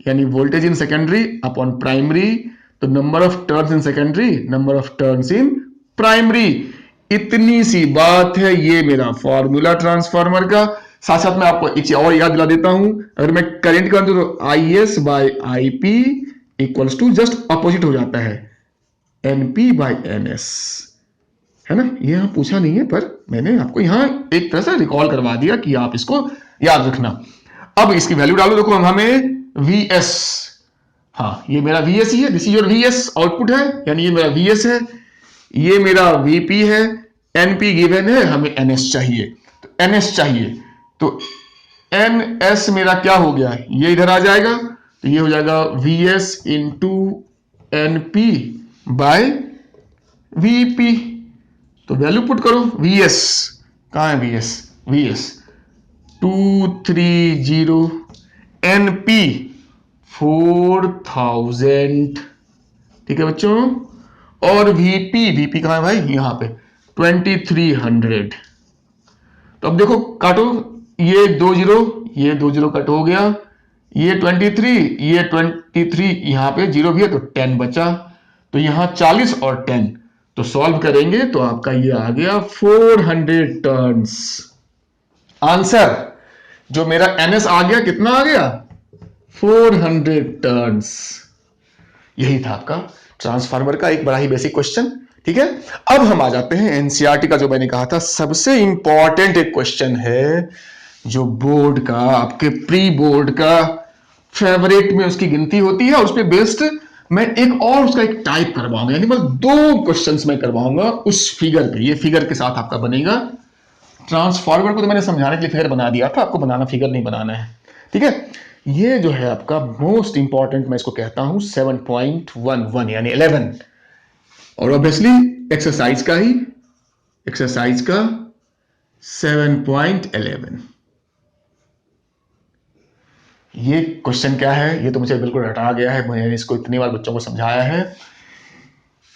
[SPEAKER 1] यानी voltage in secondary upon primary, तो number of turns in secondary number of turns in primary. इतनी सी बात है, ये मेरा फॉर्मूला ट्रांसफार्मर का। साथ साथ मैं आपको एक चीज और याद दिला देता हूं, अगर मैं करंट कर दूं तो IS/IP equals to just opposite हो जाता है NP/NS, है ना। ये यहां पूछा नहीं है, पर मैंने आपको यहां एक तरह से रिकॉल करवा दिया कि आप इसको याद रखना। अब इसकी वैल्यू डालो, देखो हमें VS, हाँ ये मेरा VS ही है, this is your VS output है, यानी ये मेरा VS है, ये मेरा VP है, NP गिवन है, हमें NS चाहिए, तो NS चाहिए, तो NS मेरा क्या हो गया, ये इधर आ जाएगा, तो ये हो जाएगा VS into NP by VP। तो वैल्यू पुट करो, VS कहां है, VS 230, NP 4000, ठीक है बच्चों, और VP कहां है भाई, यहां पे 2300। तो अब देखो काटो, ये 2 0 कट हो गया, ये 23 यहां पे 0 भी है, तो 10 बचा, तो यहां 40 और 10, तो सॉल्व करेंगे तो आपका ये आ गया 400 टर्न्स। आंसर जो मेरा NS आ गया, कितना आ गया, 400 टर्न्स। यही था आपका ट्रांसफार्मर का एक बड़ा ही बेसिक क्वेश्चन, ठीक है। अब हम आ जाते हैं एनसीईआरटी का, जो मैंने कहा था सबसे इंपॉर्टेंट एक क्वेश्चन है, जो बोर्ड का, आपके प्री बोर्ड का फेवरेट में उसकी गिनती होती है, और उस पर बेस्ड मैं एक और उसका एक टाइप करवाऊंगा, यानी बस 2 क्वेश्चंस मैं करवाऊंगा उस फिगर पे। ये फिगर के साथ आपका बनेगा। ट्रांसफार्मर को तो मैंने समझाने के लिए फिगर बना दिया था, आपको बनाना फिगर नहीं बनाना है, ठीक है। ये जो है आपका मोस्ट इंपॉर्टेंट, मैं इसको कहता हूं 7.11 यानी 11, और ऑब्वियसली एक्सरसाइज का ही, एक्सरसाइज का 7.11। ये क्वेश्चन क्या है, ये तो मुझे बिल्कुल रटा गया है, मैंने इसको इतनी बार बच्चों को समझाया है।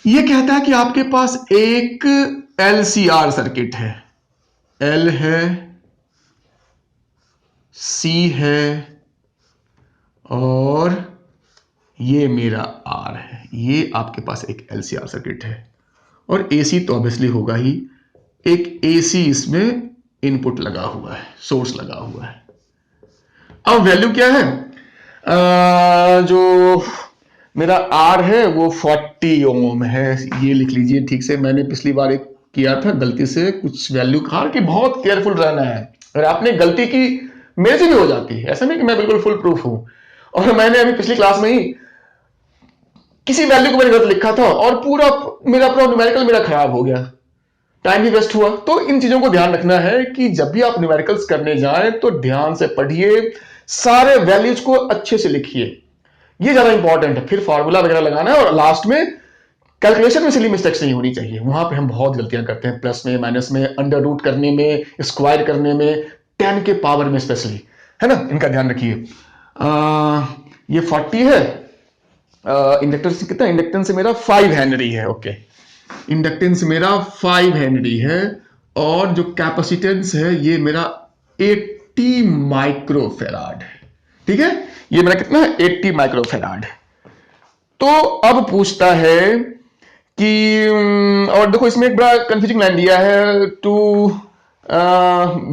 [SPEAKER 1] ये कहता है कि आपके पास एक LCR सर्किट है, L है, C है और ये मेरा R है। ये आपके पास एक LCR सर्किट है और AC तो ऑब्वियसली होगा ही, एक AC इसमें इनपुट लगा हुआ है, सोर्स लगा हुआ है। अब वैल्यू क्या है? जो मेरा R है वो 40 ओम है, ये लिख लीजिए ठीक से। मैंने पिछली बार एक किया था गलती से कुछ वैल्यू खार कि बहुत केयरफुल रहना है। अगर आपने गलती की मेरे से भी हो जाती है, ऐसा नहीं कि मैं बिल्कुल फुल प्रूफ हूं। और मैंने अभी पिछली क्लास में ही किसी वैल्यू को मैंने गलत लिखा था और पूरा न्यूमेरिकल मेरा खराब हो गया, टाइम भी वेस्ट हुआ। तो इन चीजों को ध्यान रखना है कि जब भी आप न्यूमेरिकल्स करने जाएं तो ध्यान से पढ़िए, सारे वैल्यूज को अच्छे से लिखिए, ये ज्यादा इंपॉर्टेंट है। फिर फॉर्मूला वगैरह लगाना है और लास्ट में कैलकुलेशन में सिली मिस्टेक्स नहीं होनी चाहिए। वहां पे हम बहुत गलतियां करते हैं, प्लस में, माइनस में, अंडर रूट करने में, स्क्वायर करने में, 10 के पावर में स्पेशली, है ना, इनका ध्यान रखिए। ये 40 है, इंडक्टेंस कितना? इंडक्टेंस मेरा 5 हेनरी है। ओके, इंडक्टेंस मेरा 5 हेनरी है और जो कैपेसिटेंस है ये मेरा 80 माइक्रोफेराड है। ठीक है, ये मेरा कितना है? 80 माइक्रोफेराड। तो अब पूछता है कि और देखो इसमें एक बड़ा कंफ्यूजिंग लाइन दिया है, टू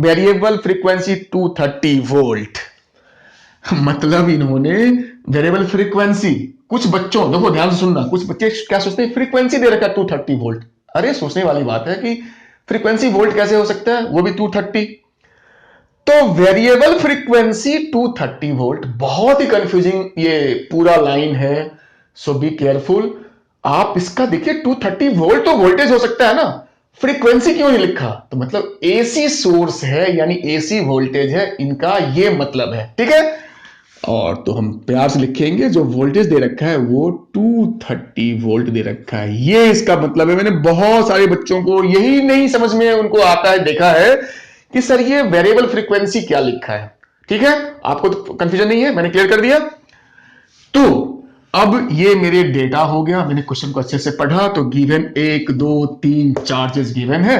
[SPEAKER 1] वेरिएबल फ्रीक्वेंसी 230 वोल्ट। मतलब इन्होंने वेरिएबल फ्रीक्वेंसी, कुछ बच्चों, देखो ध्यान से सुनना, कुछ बच्चे क्या सोचते हैं फ्रीक्वेंसी दे रखा है 230 वोल्ट। अरे सोचने वाली बात है कि फ्रीक्वेंसी वोल्ट कैसे हो सकता है, वो भी 230। तो वेरिएबल फ्रीक्वेंसी 230 वोल्ट, बहुत ही कंफ्यूजिंग ये पूरा लाइन है। सो बी केयरफुल। आप इसका देखिए 230 वोल्ट तो वोल्टेज हो सकता है ना, फ्रीक्वेंसी क्यों नहीं लिखा? तो मतलब एसी सोर्स है, यानी एसी वोल्टेज है, इनका ये मतलब है। ठीक है, और तो हम प्यार से लिखेंगे जो वोल्टेज दे रखा है वो 230 वोल्ट दे रखा है, ये इसका मतलब है। मैंने बहुत सारे बच्चों को यही नहीं समझ में उनको आता है, देखा है कि सर ये वेरिएबल फ्रीक्वेंसी क्या लिखा है। ठीक है, आपको तो कंफ्यूजन नहीं है, मैंने क्लियर कर दिया। तो अब ये मेरे डेटा हो गया, मैंने क्वेश्चन को अच्छे से पढ़ा, तो गिवन 1 2 3 चार्जेस गिवन है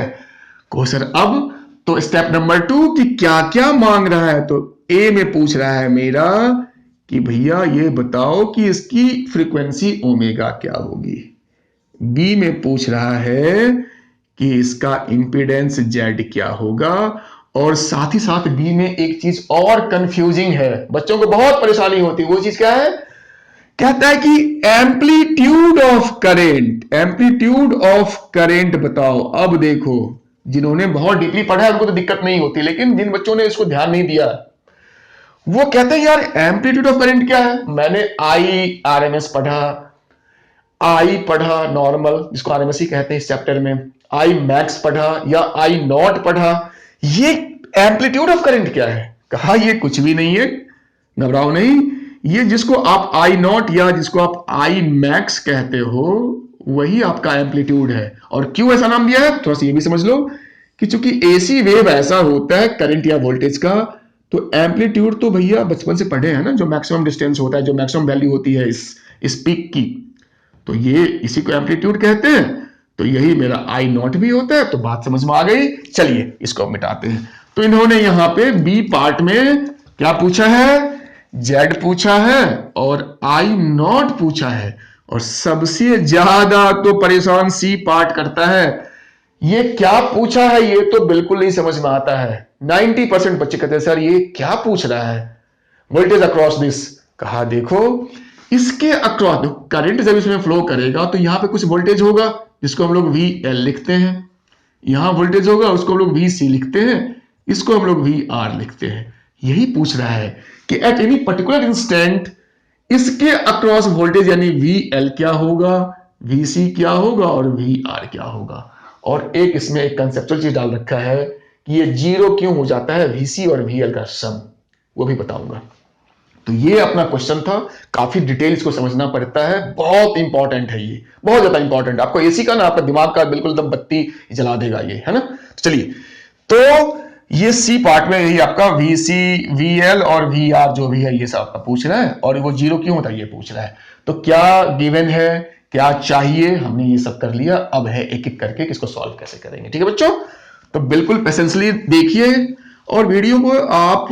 [SPEAKER 1] को सर। अब तो स्टेप नंबर 2 कि क्या क्या मांग रहा है। तो ए में पूछ रहा है मेरा कि भैया ये बताओ कि इसकी फ्रीक्वेंसी ओमेगा क्या होगी। बी में पूछ रहा है कि इसका इंपीडेंस जेड क्या होगा। और साथ ही साथ बी में एक चीज और कंफ्यूजिंग है, बच्चों को बहुत परेशानी होती है, वो चीज क्या है? कहता है कि amplitude of current, amplitude of current बताओ। अब देखो, जिन्होंने बहुत डीपली पढ़ा है उनको तो दिक्कत नहीं होती, लेकिन जिन बच्चों ने इसको ध्यान नहीं दिया वो कहते हैं यार एम्पलीट्यूड ऑफ करंट क्या है। मैंने आई आरएमएस पढ़ा, आई पढ़ा नॉर्मल, जिसको आरएमएस ही कहते हैं इस चैप्टर में, आई मैक्स पढ़ा या आई नॉट पढ़ा, ये एम्पलीट्यूड ऑफ करंट क्या है? कहा ये कुछ भी नहीं है, घबराओ नहीं, ये जिसको आप आई नॉट या जिसको आप आई मैक्स कहते हो वही आपका एम्पलीट्यूड है। और क्यों ऐसा नाम दिया है थोड़ा सा ये भी समझ लो कि चूंकि एसी वेव ऐसा होता है करंट या वोल्टेज का, तो एम्पलीट्यूड तो भैया बचपन से पढ़े हैं ना, जो मैक्सिमम डिस्टेंस होता है, जो मैक्सिमम वैल्यू होती है इस पीक की, तो ये इसी को एम्पलीट्यूड कहते हैं। तो यही मेरा आई नॉट भी होता है। तो बात समझ में आ गई, चलिए इसको मिटाते हैं। तो इन्होंने यहां पे बी पार्ट में क्या पूछा है? जेड पूछा है और आई नॉट पूछा है, और सबसे ज्यादा तो परेशान सी पार्ट करता है। ये क्या पूछा है ये तो बिल्कुल नहीं समझ में आता है। 90% बच्चे कहते हैं सर ये क्या पूछ रहा है, वोल्टेज अक्रॉस दिस। कहा देखो इसके अक्रॉस करंट जब इसमें फ्लो करेगा तो यहां पे कुछ वोल्टेज होगा जिसको हम लोग VL लिखते हैं, यहां वोल्टेज होगा उसको हम लोग VC लिखते हैं, इसको हम लोग VR लिखते हैं। यही पूछ रहा है कि एट एनी पर्टिकुलर इंस्टेंट इसके अक्रॉस वोल्टेज यानी VL क्या होगा, VC क्या होगा और VR क्या होगा। और एक इसमें एक कंसेप्चुअल चीज डाल रखा है कि ये जीरो क्यों हो जाता है VC और VL का सम, वो भी बताऊंगा। तो ये अपना क्वेश्चन था, काफी डिटेल इसको समझना पड़ता है, बहुत इंपॉर्टेंट है ये, बहुत ज्यादा इंपॉर्टेंट। आपको एसी का ना आपका दिमाग का बिल्कुल एकदम बत्ती जला देगा ये, है ना। तो चलिए, तो ये सी पार्ट में यही आपका VC VL और VR जो भी है ये सब आपका पूछ रहा है, और वो जीरो क्यों होता है ये पूछ रहा है। तो क्या गिवन है, क्या चाहिए, हमने ये सब कर लिया। अब है एक एक करके किसको सॉल्व कैसे करेंगे। ठीक है बच्चों, तो बिल्कुल पेशेंसली देखिए और वीडियो को आप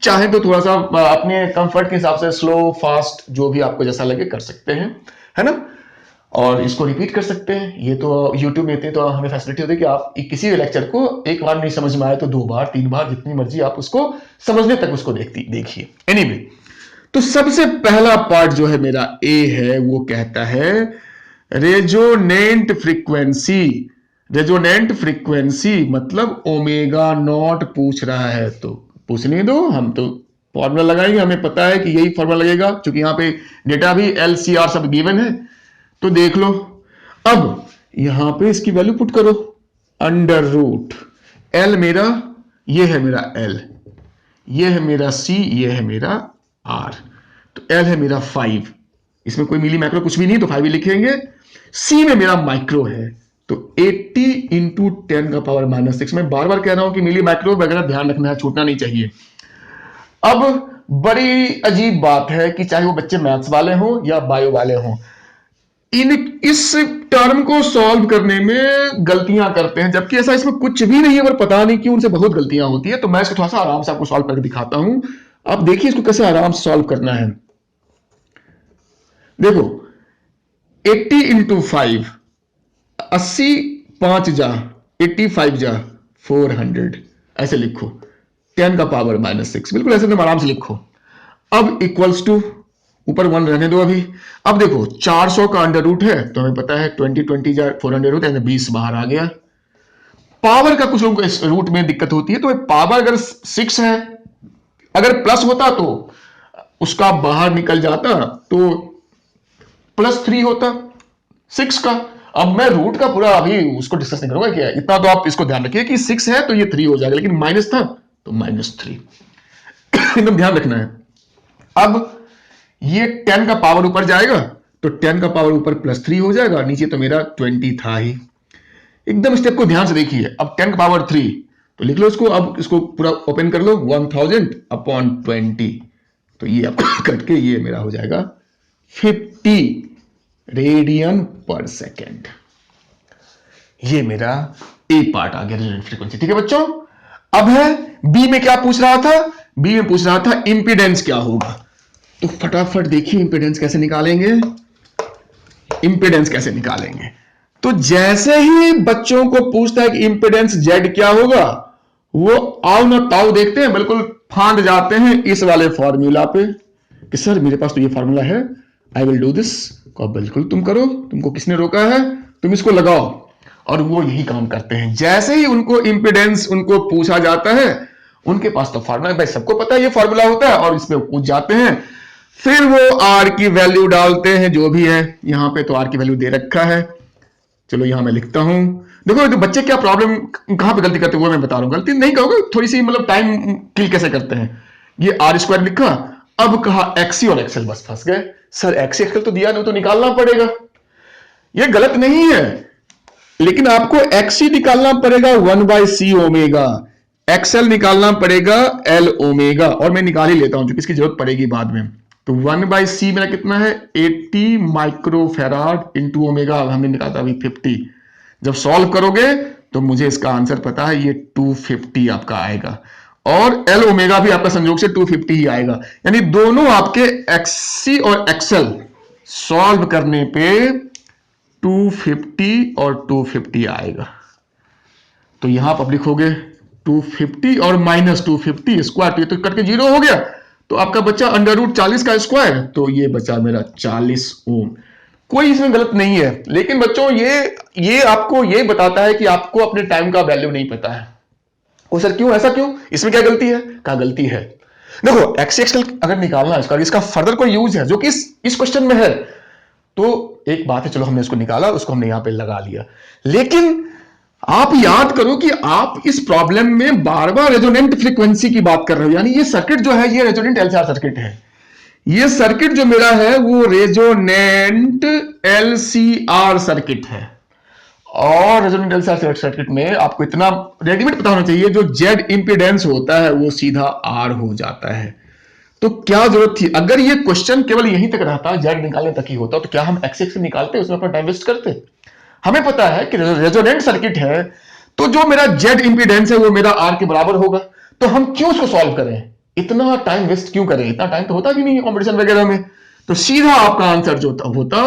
[SPEAKER 1] चाहे तो थोड़ा सा अपने कंफर्ट के हिसाब से स्लो फास्ट जो भी आपको जैसा लगे कर सकते हैं, है ना। और इसको रिपीट कर सकते हैं। ये तो YouTube में तो हमें फैसिलिटी होती है कि आप किसी भी लेक्चर को एक बार नहीं समझ में आए तो 2 बार 3 बार जितनी मर्जी आप उसको समझने तक उसको देखिए। एनीवे, तो सबसे पहला पार्ट जो है मेरा ए है, वो कहता है रेजोनेंट फ्रीक्वेंसी। रेजोनेंट फ्रीक्वेंसी मतलब ओमेगा नॉट पूछ रहा है, तो पूछने दो, हम तो फॉर्मूला लगाएंगे, हमें पता है कि यही फॉर्मूला लगेगा क्योंकि यहां पे डेटा भी LCR सब गिवन है। तो देख लो, अब यहां पे इसकी वैल्यू पुट करो, अंडर रूट एल मेरा, ये है मेरा एल, ये है मेरा सी, ये है मेरा आर। तो एल है मेरा 5, इसमें कोई मिली माइक्रो कुछ भी नहीं तो 5 ही लिखेंगे। सी में मेरा माइक्रो है, तो 80 इंटू 10 का पावर -6। मैं बार बार कह रहा हूं कि मिली माइक्रो वगैरह ध्यान रखना है, छूटना नहीं चाहिए। अब बड़ी अजीब बात है कि चाहे वो बच्चे मैथ्स वाले हों या बायो वाले हों, इस टर्म को सॉल्व करने में गलतियां करते हैं, जबकि ऐसा इसमें कुछ भी नहीं है, पर पता नहीं क्यों उनसे बहुत गलतियां होती है। तो मैं इसको थोड़ा सा आराम से आपको सॉल्व करके दिखाता हूं। आप देखिए इसको कैसे आराम से सॉल्व करना है। देखो 80 इंटू 5, 80 5 जा 85 जा 400, ऐसे लिखो, 10 का पावर -6, बिल्कुल ऐसे तुम आराम से लिखो। अब इक्वल्स टू, ऊपर 1 रहने दो अभी। अब देखो 400 का अंडर रूट है तो हमें पता है 20 जा 400 होता है, 20 बाहर आ गया। पावर का कुछ लोगों को इस रूट में दिक्कत होती है, तो पावर अगर 6 है, अगर प्लस होता तो उसका बाहर निकल जाता तो +3 होता 6 का। अब मैं रूट का पूरा अभी उसको डिस्कस नहीं करूंगा, क्या इतना तो आप इसको ध्यान रखिए कि 6 है तो ये 3 हो जाएगा, लेकिन माइनस था तो -3 एकदम ध्यान रखना है। अब ये 10 का पावर ऊपर जाएगा तो 10 का पावर ऊपर +3 हो जाएगा, नीचे तो मेरा 20 था ही। एकदम स्टेप को ध्यान से देखिए। अब 10 का पावर 3 तो लिख लो इसको, अब इसको पूरा ओपन कर लो, 1000 अपॉन 20, तो ये आपको कट के ये मेरा हो जाएगा 50 रेडियन पर सेकेंड। ये मेरा ए पार्ट आ गया, रेजोनेंट फ्रीक्वेंसी। ठीक है बच्चों। अब है बी में, क्या पूछ रहा था? बी में पूछ रहा था इंपीडेंस क्या होगा। तो फटाफट देखिए इंपीडेंस कैसे निकालेंगे। इंपीडेंस कैसे निकालेंगे, तो जैसे ही बच्चों को पूछता है कि इंपीडेंस जेड क्या होगा, वो आओ ना ताओ देखते हैं, बिल्कुल फांद जाते हैं इस वाले फॉर्मूला पे कि सर मेरे पास तो ये फॉर्मूला है, आई विल डू दिस। बिल्कुल तुम करो, तुमको किसने रोका है, तुम इसको लगाओ। और वो यही काम करते हैं। जैसे ही उनको इंपीडेंस उनको पूछा जाता है, उनके पास तो फॉर्मूला भाई सबको पता है ये फॉर्मूला होता है, और इसमें पूछ जाते हैं, फिर वो आर की वैल्यू डालते हैं जो भी है। यहां पे तो आर की वैल्यू दे रखा है, चलो यहां मैं लिखता हूं। देखो तो बच्चे क्या प्रॉब्लम कहां पे गलती करते हैं वो मैं बता रहा हूं। गलती नहीं कहोगे, थोड़ी सी मतलब टाइम किल कैसे करते हैं। ये r² लिखा, अब कहा एक्सी और एक्सएल, बस फंस गए। सर एक्सी एक्सएल तो दिया नहीं, तो निकालना पड़ेगा। ये गलत नहीं है, लेकिन आपको एक्सी निकालना पड़ेगा 1/c ओमेगा, एक्सएल निकालना पड़ेगा l ओमेगा, और मैं निकाल ही लेता हूं क्योंकि इसकी जरूरत पड़ेगी बाद में। तो 1/c मेरा कितना है 80 माइक्रोफेराड इंटू ओमेगा, हमने निकाला अभी 50। जब सॉल्व करोगे तो मुझे इसका आंसर पता है, ये 250 आपका आएगा, और एल ओमेगा भी आपका संयोग से 250 ही आएगा। यानी दोनों आपके एक्सी और एक्सएल सॉल्व करने पे 250 और 250 आएगा। तो यहां पर लिखोगे 250 और -250 स्क्वायर, तो ये तो कट के 0 हो गया। तो आपका बच्चा √40 का स्क्वायर, तो ये बचा मेरा 40 ओम। कोई इसमें गलत नहीं है, लेकिन बच्चों ये आपको ये बताता है कि आपको अपने टाइम का वैल्यू नहीं पता है। ओ सर क्यों, ऐसा क्यों, इसमें क्या गलती है? क्या गलती है? देखो एक्सी एक्सएल अगर निकालना है इसका फर्दर कोई यूज है जो कि इस क्वेश्चन में है, तो एक बात है, चलो हमने इसको निकाला, उसको हमने यहां पे लगा लिया। लेकिन आप याद करो कि आप इस प्रॉब्लम में बार बार रेजोनेंट फ्रीक्वेंसी की बात कर रहे हो, यानी ये सर्किट जो है ये रेजोनेंट LCR सर्किट है। ये सर्किट जो मेरा है वो रेजोनेंट LCR सर्किट है, और रेजोनेंट LCR सर्किट में आपको इतना रेडीमेड पता होना चाहिए, जो जेड इंपीडेंस होता है वो सीधा R हो जाता है। तो क्या जरूरत थी, अगर ये क्वेश्चन केवल यहीं तक रहता, जेड निकालने तक ही होता, तो क्या हम एक्स एक्स निकालते, उसमें अपना टाइम वेस्ट करते? हमें पता है कि रेजोनेंट सर्किट है तो जो मेरा जेड इंपीडेंस है वो मेरा आर के बराबर होगा। तो हम क्यों उसको सॉल्व करें, इतना टाइम वेस्ट क्यों करें, इतना टाइम तो होता भी नहीं है कंपटीशन वगैरह में। तो सीधा आपका आंसर जो होता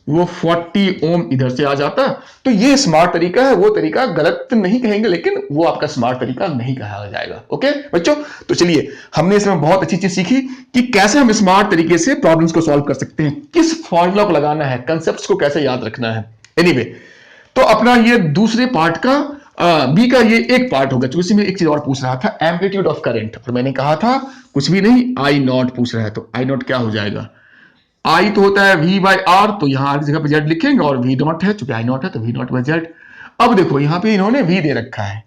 [SPEAKER 1] वो 40 ओम इधर से आ जाता। तो ये स्मार्ट तरीका है, वो तरीका गलत नहीं कहेंगे लेकिन वो आपका स्मार्ट तरीका नहीं कहा जाएगा। ओके बच्चों, तो चलिए हमने इसमें बहुत अच्छी चीज सीखी कि कैसे हम स्मार्ट तरीके से प्रॉब्लम्स को सॉल्व कर सकते हैं, किस फॉर्मूला को लगाना है, कंसेप्ट्स को कैसे याद रखना है। एनीवे, तो अपना ये दूसरे पार्ट का बी का ये एक पार्ट होगा। तो इसमें एक चीज और पूछ रहा था, एम्पलीट्यूड ऑफ करंट, और मैंने कहा था कुछ भी नहीं, आई नॉट पूछ रहा है। तो आई नॉट क्या हो जाएगा, आई तो होता है v बाई आर, तो यहां आर की जगह पे जेड लिखेंगे, और v नॉट है, चूंकि आई नॉट है तो v नॉट बाई जेड। अब देखो यहां पे इन्होंने v दे रखा है,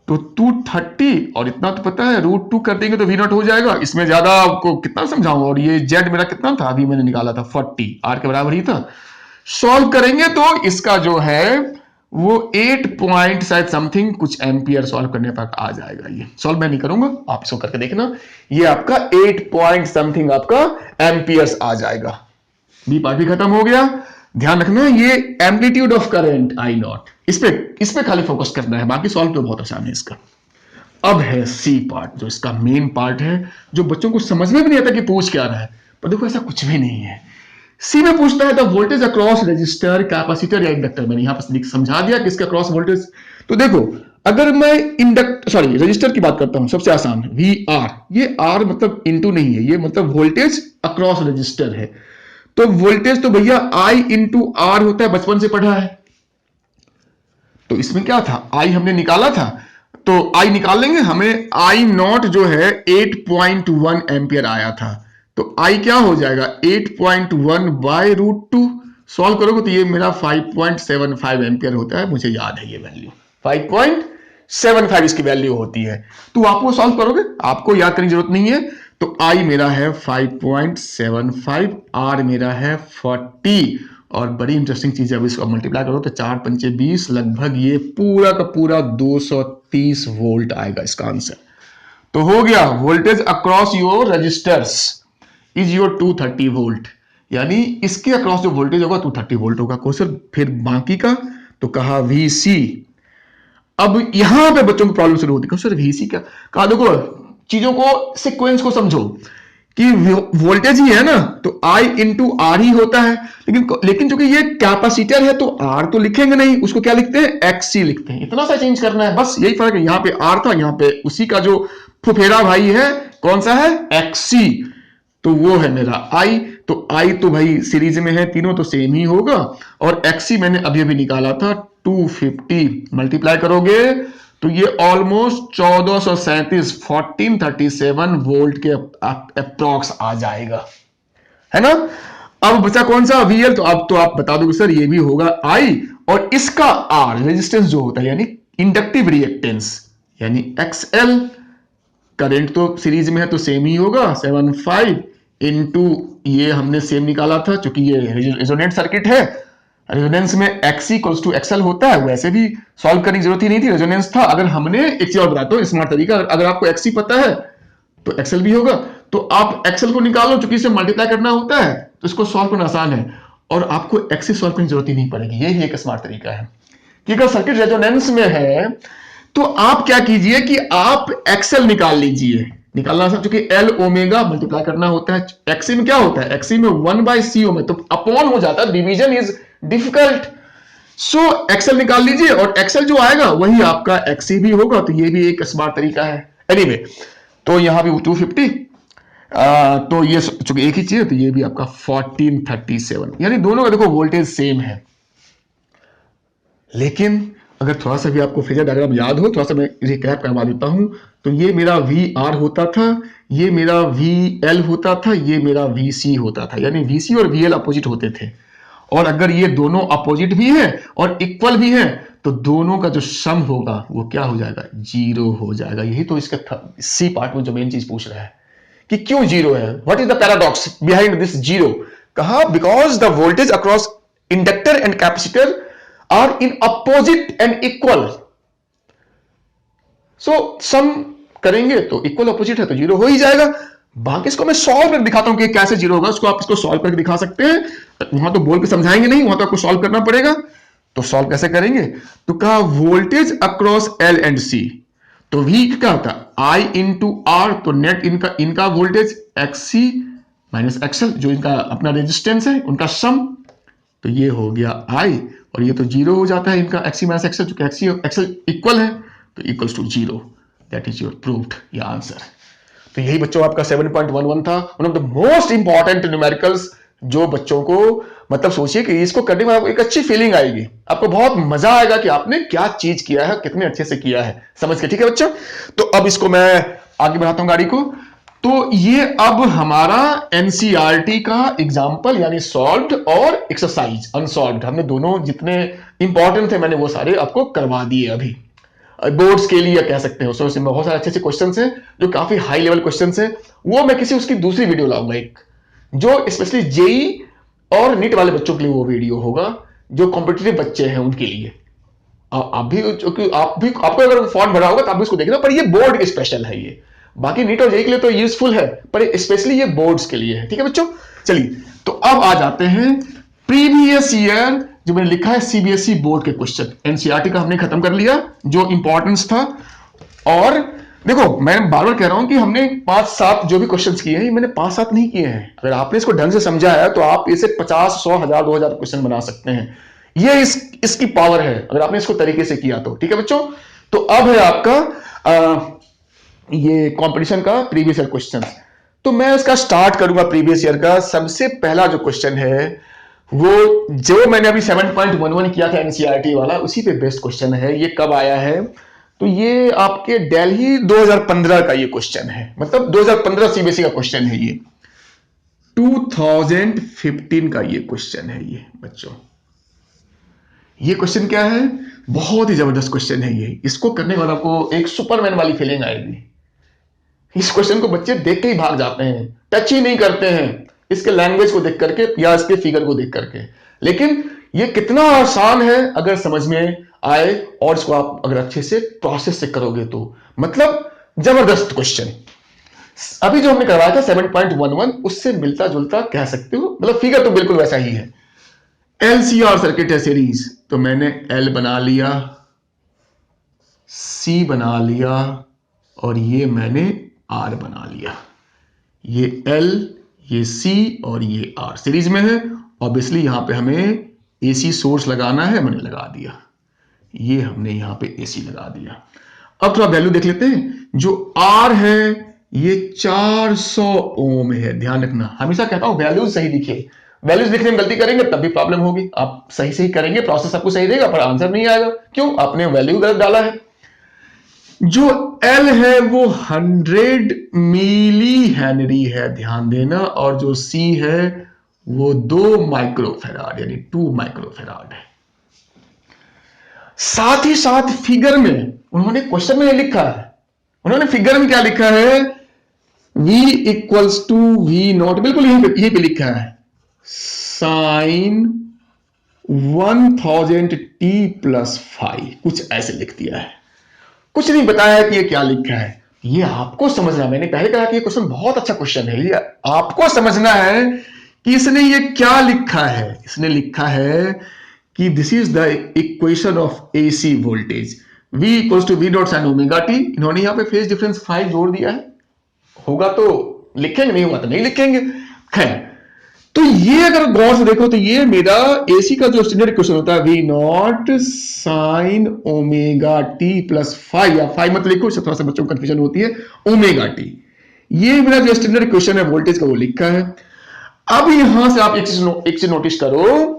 [SPEAKER 1] तो 230 और इतना तो पता है √2 कर देंगे तो v नॉट हो जाएगा। इसमें ज्यादा आपको कितना समझाऊंगा। और ये जेड मेरा कितना था, अभी मैंने निकाला था 40, आर के बराबर ही था। सॉल्व करेंगे तो इसका जो है वो 8 पॉइंट शायद समथिंग कुछ एम्पियर सॉल्व करने पर आ जाएगा। ये सॉल्व मैं नहीं करूंगा, आप इसको करके देखना। ये आपका 8 पॉइंट समथिंग आपका एम्पियर्स आ जाएगा। बी पार्ट भी खत्म हो गया। ध्यान रखना ये amplitude of current I not, इस पे खाली फोकस करना है, बाकी सॉल्व तो बहुत आसान है इसका। अब है सी पार्ट, जो इसका मेन पार्ट है, जो बच्चों को समझ में भी नहीं आता कि पूछ क्या रहा है। पर देखो ऐसा कुछ भी नहीं है। सी में पूछता है the voltage across register, capacitor या इंडक्टर। मैंने यहां पर समझा दिया कि इसका अक्रॉस वोल्टेज। तो देखो अगर मैं रजिस्टर की बात करता हूं, सबसे आसान वी आर, ये आर मतलब इनटू नहीं है, ये मतलब वोल्टेज अक्रॉस रजिस्टर है। तो वोल्टेज तो भैया आई इंटू आर होता है, बचपन से पढ़ा है। तो इसमें क्या था, आई हमने निकाला था, तो आई निकाल लेंगे। हमें आई नॉट जो है 8.1 एम्पियर आया था। तो I क्या हो जाएगा 8.1 बाय √2। सॉल्व करोगे तो ये मेरा 5.75 एम्पियर होता है, मुझे याद है ये वैल्यू 5.75 इसकी वैल्यू होती है। तो आपको सॉल्व करोगे, आपको याद करने की जरूरत नहीं है। तो I मेरा है 5.75, R मेरा है 40। और बड़ी इंटरेस्टिंग चीज है, अब इसको मल्टीप्लाई करो तो 4 पंचे 20, लगभग ये पूरा का पूरा 230 वोल्ट आएगा इसका आंसर। तो हो गया voltage across your resistors is your 230 volt, यानी इसके अक्रॉस जो वोल्टेज होगा 230 वोल्ट होगा। क्वेश्चन फिर बाकी का तो कहा VC। अब यहां पे बच्चों को प्रॉब्लम शुरू होती है, सर VC क्या कहा। देखो चीजों को सीक्वेंस को समझो कि वोल्टेज ही है ना, तो I इंटू आर ही होता है। लेकिन चूंकि ये कैपेसिटर है तो R तो लिखेंगे नहीं, उसको क्या लिखते हैं XC लिखते हैं। इतना सा चेंज करना है, बस यही फर्क है। यहाँ पे R था, यहाँ पे उसी का जो फुफेरा भाई है कौन सा है, XC, तो वो है मेरा I। तो I तो भाई सीरीज में है, तीनों तो सेम ही होगा। और XC मैंने अभी अभी निकाला था 250, मल्टीप्लाई करोगे तो ये ऑलमोस्ट 1437 1437 वोल्ट के अप्रॉक्स आ जाएगा, है ना। अब बचा कौन सा VL, तो अब तो आप बता दोगे सर ये भी होगा I, और इसका R रेजिस्टेंस जो होता है यानी इंडक्टिव रिएक्टेंस यानी XL। करंट तो सीरीज में है तो सेम ही होगा 75 इंटू ये हमने सेम निकाला था, क्योंकि ये रेजोनेंट सर्किट है। रेजोनेंस में XC इक्वल्स टू XL होता है, वैसे भी सॉल्व करने की जरूरत ही नहीं थी, रेजोनेंस था। अगर हमने एक चीज और बताता हूं स्मार्ट तरीका, अगर आपको XC पता है तो XL भी होगा, तो आप XL को निकालो, क्योंकि इसे मल्टीप्लाई करना होता है तो इसको सॉल्व करना आसान है, और आपको XC सॉल्व करने की जरूरत ही नहीं पड़ेगी। यही एक स्मार्ट तरीका है कि अगर सर्किट रेजोनेंस में है तो आप क्या कीजिए कि आप XL निकाल लीजिए, निकालना आसान, क्योंकि L ओमेगा मल्टीप्लाई करना होता है। XC में क्या होता है, XC में 1/C ओमेगा, तो अपॉन हो जाता है, division is difficult. So XL निकाल लीजिए, और XL जो आएगा वही आपका XC भी होगा। तो ये भी एक स्मार्ट तरीका है। एनीवे, तो यहां भी 250, तो ये चूंकि एक ही चीज है तो ये भी आपका 1437, यानी दोनों का देखो वोल्टेज सेम है। लेकिन अगर थोड़ा सा भी आपको फेजर डायग्राम याद हो, थोड़ा सा मैं रिकैप करवा देता हूं, तो ये मेरा VR होता था, ये मेरा VL होता था, ये मेरा VC होता था, यानी VC और VL अपोजिट होते थे। और अगर ये दोनों अपोजिट भी हैं और इक्वल भी हैं तो दोनों का जो सम होगा वो क्या हो जाएगा, 0 हो जाएगा। यही तो इसका सी पार्ट में जो मेन चीज पूछ रहा है कि क्यों 0 है, what is the paradox behind this 0। कहा because the voltage across inductor and capacitor are in opposite and equal. So sum करेंगे तो इक्वल अपोजिट है तो 0 हो ही जाएगा। बाकी इसको मैं सॉल्व करके दिखाता हूं कि कैसे 0 होगा, उसको आप इसको सॉल्व करके दिखा सकते हैं। वहां तो बोल के समझाएंगे नहीं, वहां तो आपको सॉल्व करना पड़ेगा। तो सॉल्व कैसे करेंगे? तो कहा वोल्टेज अक्रॉस एल एंड सी, तो V क्या होता है I इंटू आर, तो नेट इनका वोल्टेज XC माइनस XL, जो इनका अपना रेजिस्टेंस है उनका सम, तो ये हो गया I, और ये तो जीरो हो जाता है इनका XC माइनस XL, जो XC और XL इक्वल है, तो equals to zero. That is your proved, ये आंसर। तो यही बच्चों आपका 7.11 था, one of the most important numericals, जो बच्चों को मतलब सोचिए कि इसको करने में आपको एक अच्छी फीलिंग आएगी, आपको बहुत मजा आएगा कि आपने क्या चीज किया है, कितने अच्छे से किया है, समझ के। ठीक है बच्चों, तो अब इसको मैं आगे बढ़ाता हूं गाड़ी को। तो ये अब हमारा एनसीईआरटी का एग्जाम्पल यानी सॉल्व्ड और एक्सरसाइज अनसॉल्व्ड, हमने दोनों जितने इंपॉर्टेंट थे मैंने वो सारे आपको करवा दिए अभी। बोर्ड्स के लिए कह सकते हो, उसमें बहुत सारे अच्छे अच्छे क्वेश्चंस हैं जो काफी हाई लेवल क्वेश्चंस हैं, वो मैं किसी उसकी दूसरी वीडियो लाऊंगा एक, जो स्पेशली जेई और नीट वाले बच्चों के लिए वो वीडियो होगा, जो कॉम्पिटिटिव बच्चे हैं उनके लिए। आप भी आपको अगर फॉर्म भरा होगा तो आप भी उसको देखना, पर ये बोर्ड के स्पेशल है, ये बाकी नीट और जेई के लिए तो यूजफुल है, पर स्पेशली ये बोर्ड्स के लिए है। ठीक है बच्चों, चलिए तो अब आ जाते हैं प्रीवियस ईयर जो मैंने लिखा है सीबीएसई बोर्ड के क्वेश्चन। एनसीईआरटी का हमने खत्म कर लिया जो इंपॉर्टेंस था, और देखो मैं बार बार कह रहा हूं कि हमने 5-7 जो भी क्वेश्चंस किए हैं, मैंने 5-7 नहीं किए हैं। अगर आपने इसको ढंग से समझा है तो आप इसे 50, 100, 1000, 2000 क्वेश्चन बना सकते हैं। ये इसकी पावर है अगर आपने इसको तरीके से किया तो। ठीक है बच्चों, तो अब है आपका ये कंपटीशन का प्रीवियस ईयर क्वेश्चन। तो मैं इसका स्टार्ट करूंगा प्रीवियस ईयर का। सबसे पहला जो क्वेश्चन है वो जो मैंने अभी 7.11 किया था एनसीईआरटी वाला, उसी पे बेस्ट क्वेश्चन है। ये कब आया है? तो ये आपके दिल्ली 2015 का ये क्वेश्चन है, मतलब 2015 सीबीएसई का क्वेश्चन है ये। 2015 का ये क्वेश्चन है ये बच्चों। ये क्वेश्चन क्या है? बहुत ही जबरदस्त क्वेश्चन है ये। इसको करने के बाद आपको एक सुपरमैन वाली फीलिंग आएगी। इस क्वेश्चन को बच्चे देख के ही भाग जाते हैं, टच ही नहीं करते हैं इसके लैंग्वेज को देख करके या इसके फिगर को देख करके। लेकिन ये कितना आसान है अगर समझ में आए और इसको आप अगर अच्छे से प्रोसेस से करोगे तो, मतलब जबरदस्त क्वेश्चन। अभी जो हमने करवाया था 7.11 उससे मिलता जुलता कह सकते हो, मतलब फिगर तो बिल्कुल वैसा ही है। एलसीआर सर्किट है सीरीज, तो मैंने एल बना लिया, सी बना लिया, और ये मैंने आर बना लिया। ये एल, ये सी और ये आर सीरीज में है। ऑब्वियसली यहां पे हमें एसी सोर्स लगाना है, मैंने लगा दिया। ये हमने यहां पे एसी लगा दिया। अब थोड़ा वैल्यू देख लेते हैं। जो आर है ये 400 ओम है। ध्यान रखना, हमेशा कहता हूं वैल्यूज सही लिखिए। वैल्यूज लिखने में गलती करेंगे तब भी प्रॉब्लम होगी। आप सही सही करेंगे, प्रोसेस आपको सही देगा, पर आंसर नहीं आएगा। क्यों? आपने वैल्यू गलत डाला है। जो एल है वो 100 मिली हेनरी है, ध्यान देना। और जो सी है वो 2 माइक्रोफेराड यानी 2 माइक्रोफेराड है। साथ ही साथ फिगर में उन्होंने क्वेश्चन में लिखा है, उन्होंने फिगर में क्या लिखा है? V equals to V naught, बिल्कुल यहीं पे लिखा है साइन 1000 t प्लस 5, कुछ ऐसे लिख दिया है। कुछ नहीं बताया कि ये क्या लिखा है। ये आपको समझना, मैंने पहले कहा कि ये क्वेश्चन बहुत अच्छा क्वेश्चन है। ये आपको समझना है कि इसने ये क्या लिखा है। इसने लिखा है कि this is the equation of AC voltage, V equals to V dot sine omega t. इन्होंने यहां पे फेज डिफरेंस 5 जोड़ दिया है। होगा तो लिखेंगे, नहीं होगा तो नहीं लिखेंगे। खैर, तो ये अगर गौर से देखो तो ये मेरा एसी का जो स्टैंडर्ड इक्वेशन होता है, V not sign omega T plus 5, या 5 मत लिखो, थोड़ा सा बच्चों को कंफ्यूजन होती है, ओमेगा टी। ये मेरा जो स्टैंडर्ड इक्वेशन है वोल्टेज का, वो लिखा है। अब यहां से आप एक चीज नोटिस करो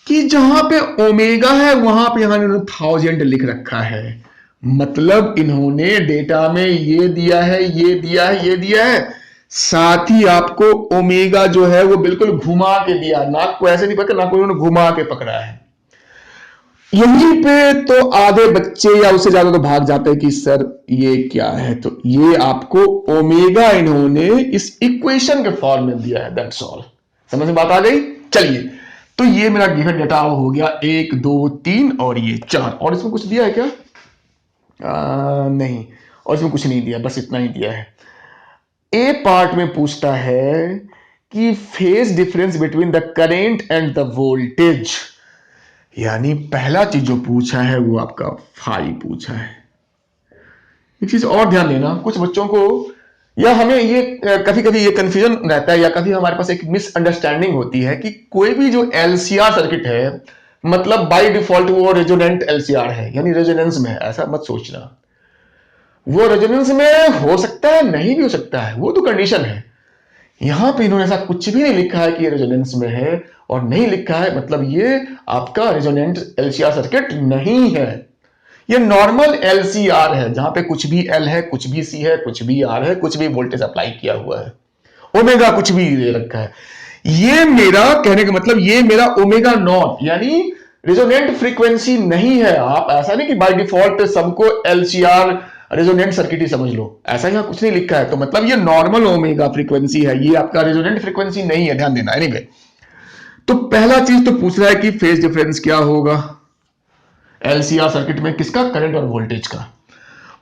[SPEAKER 1] कि जहां पे ओमेगा है वहां पे यहां 1000 लिख रखा है। मतलब इन्होंने डेटा में ये दिया है, ये दिया है, ये दिया है, साथ ही आपको ओमेगा जो है वो बिल्कुल घुमा के दिया। नाक को ऐसे नहीं पकड़ा, नाक को उन्होंने घुमा के पकड़ा है। यहीं पे तो आधे बच्चे या उससे ज्यादा तो भाग जाते हैं कि सर ये क्या है। तो ये आपको ओमेगा इन्होंने इस इक्वेशन के फॉर्म में दिया है, दैट्स ऑल। समझ में बात आ गई? चलिए, तो ये मेरा गिवन डेटा हो गया 1, 2, 3 और ये 4। और इसमें कुछ दिया है क्या? नहीं, और इसमें कुछ नहीं दिया, बस इतना ही दिया है। ए पार्ट में पूछता है कि phase difference between the current and the voltage. यानी पहला चीज जो पूछा है वो आपका फाई पूछा है। एक चीज और ध्यान देना, कुछ बच्चों को या हमें ये कभी कभी ये कंफ्यूजन रहता है, या कभी हमारे पास एक मिसअंडरस्टैंडिंग होती है कि कोई भी जो एलसीआर सर्किट है मतलब बाय डिफॉल्ट वो रेजोनेंट एलसीआर है, यानी रेजोनेंस में है। ऐसा मत सोचना, वो रेजोनेंस में हो सकता है, नहीं भी हो सकता है, वो तो कंडीशन है। यहां पे इन्होंने ऐसा कुछ भी नहीं लिखा है कि ये रेजोनेंस में है, और नहीं लिखा है मतलब ये आपका रेजोनेंट एलसीआर सर्किट नहीं है। ये नॉर्मल एलसीआर है जहां पे कुछ भी एल है, कुछ भी सी है, कुछ भी आर है, कुछ भी वोल्टेज अप्लाई किया हुआ है, ओमेगा कुछ भी दे रखा है। ये मेरा कहने का मतलब ये मेरा ओमेगा नॉट यानी रेजोनेंट फ्रीक्वेंसी नहीं है। आप ऐसा नहीं कि बाय डिफॉल्ट सबको एलसीआर रेजोनेंट सर्किट ही समझ लो, ऐसा यहां कुछ नहीं लिखा है। तो मतलब ये नॉर्मल ओमेगा फ्रीक्वेंसी है, ये आपका रेजोनेंट फ्रीक्वेंसी नहीं है, ध्यान देना। एनीवे, तो पहला चीज तो पूछ रहा है कि फेज डिफरेंस क्या होगा एलसीआर सर्किट में, किसका, करंट और वोल्टेज का।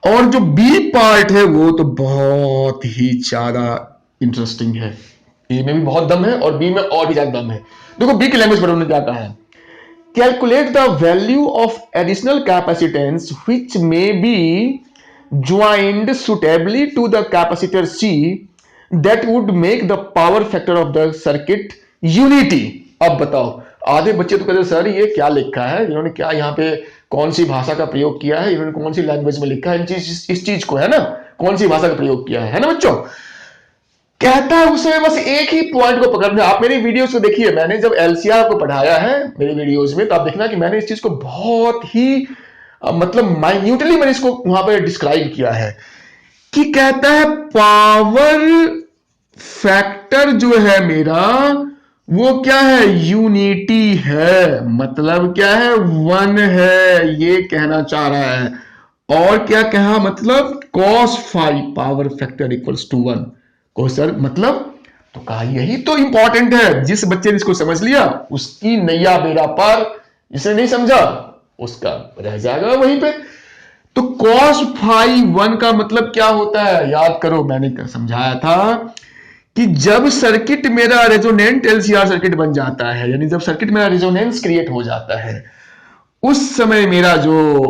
[SPEAKER 1] और जो बी पार्ट है वो तो बहुत ही ज्यादा इंटरेस्टिंग है, ए में भी बहुत दम है और बी में और भी ज्यादा दम है। देखो बी की लैंग्वेज पर उन्होंने क्या कहा है, calculate the value of additional capacitance which may be joined suitably to the capacitor C that would make the power factor of the circuit unity. अब बताओ, आधे बच्चे तो कहते सर ये क्या लिखा है, इन्होंने क्या यहाँ पे कौन सी भाषा का प्रयोग किया है, इन्होंने कौन सी लैंग्वेज में लिखा है इस चीज को, है ना, कौन सी भाषा का प्रयोग किया है ना बच्चों। कहता है उसे बस एक ही पॉइंट को पकड़ना। आप मेरी वीडियोस को देखिए, मैंने जब एलसीआर को पढ़ाया है मेरी वीडियोस में, तो आप देखना कि मैंने इस चीज को बहुत ही मतलब माइन्यूटली मैंने इसको वहां पर डिस्क्राइब किया है कि कहता है पावर फैक्टर जो है मेरा वो क्या है, यूनिटी है, मतलब क्या है, वन है, ये कहना चाह रहा है। और क्या कहा, मतलब cos phi power factor equals to 1 को सर मतलब, तो कहा यही तो इंपॉर्टेंट है। जिस बच्चे ने इसको समझ लिया उसकी नैया बेड़ा पार, जिसने नहीं समझा उसका रह जाएगा वहीं पे। तो cos फाई 1 का मतलब क्या होता है, याद करो मैंने समझाया था कि जब सर्किट मेरा रेजोनेंट एलसीआर सर्किट बन जाता है, यानी जब सर्किट मेरा रेजोनेंस क्रिएट हो जाता है, उस समय मेरा जो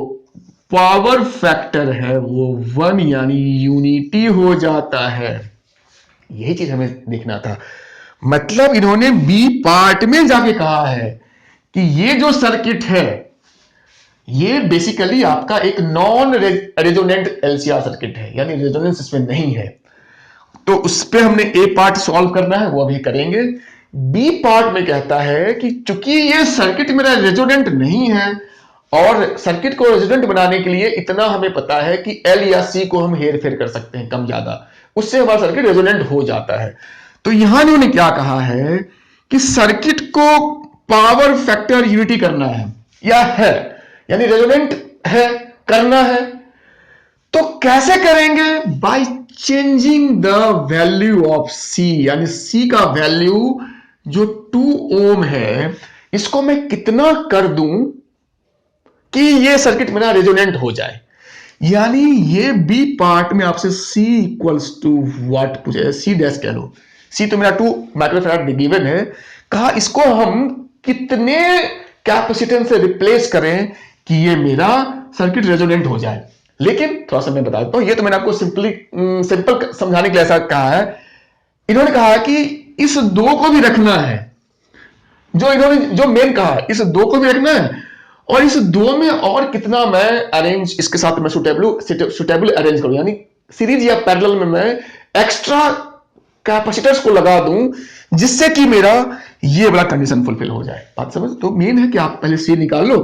[SPEAKER 1] पावर फैक्टर है वो 1 यानी यूनिटी हो जाता है। यही चीज हमें देखना था। मतलब इन्होंने बी पार्ट में जाके कहा है कि ये जो सर्किट है ये बेसिकली आपका एक नॉन रेजोनेंट एलसीआर सर्किट है, यानी रेजोनेंस इसमें नहीं है। तो उस पे हमने ए पार्ट सॉल्व करना है, वो अभी करेंगे। बी पार्ट में कहता है कि चूंकि ये सर्किट मेरा रेजोनेंट नहीं है, और सर्किट को रेजोनेंट बनाने के लिए इतना हमें पता है कि एल या सी को हम हेर फेर कर सकते हैं कम ज्यादा, उससे हमारा सर्किट रेजोनेंट हो जाता है। तो यहां इन्होंने क्या कहा है कि सर्किट को पावर फैक्टर यूनिटी करना है, या है यानी रेजोनेंट है, करना है। तो कैसे करेंगे, by changing the value of C, यानी सी का वैल्यू जो 2 ओम है इसको मैं कितना कर दूं कि ये सर्किट मेरा रेजोनेंट हो जाए। यानी ये बी पार्ट में आपसे C इक्वल्स टू व्हाट पूछे, सी डैश कह लो, C तो मेरा 2 माइक्रोफैराड गिवन है, कहा इसको हम कितने कैपेसिटेंस से रिप्लेस करें कि ये मेरा सर्किट रेजोनेंट हो जाए। लेकिन थोड़ा सा मैं बता देता हूं, ये तो मैंने आपको सिंपल समझाने के लिए ऐसा कहा है। इन्होंने कहा कि इस 2 को भी रखना है, जो इन्होंने जो मेन कहा है इस 2 को भी रखना है, और इस 2 में और कितना मैं अरेंज इसके साथ मैं सुटेबल अरेंज करूं, यानी सीरीज या पैरेलल में मैं एक्स्ट्रा कैपेसिटर्स को लगा दूं जिससे कि मेरा ये बड़ा कंडीशन फुलफिल हो जाए। बात समझ। तो मेन है कि आप पहले सी निकाल लो,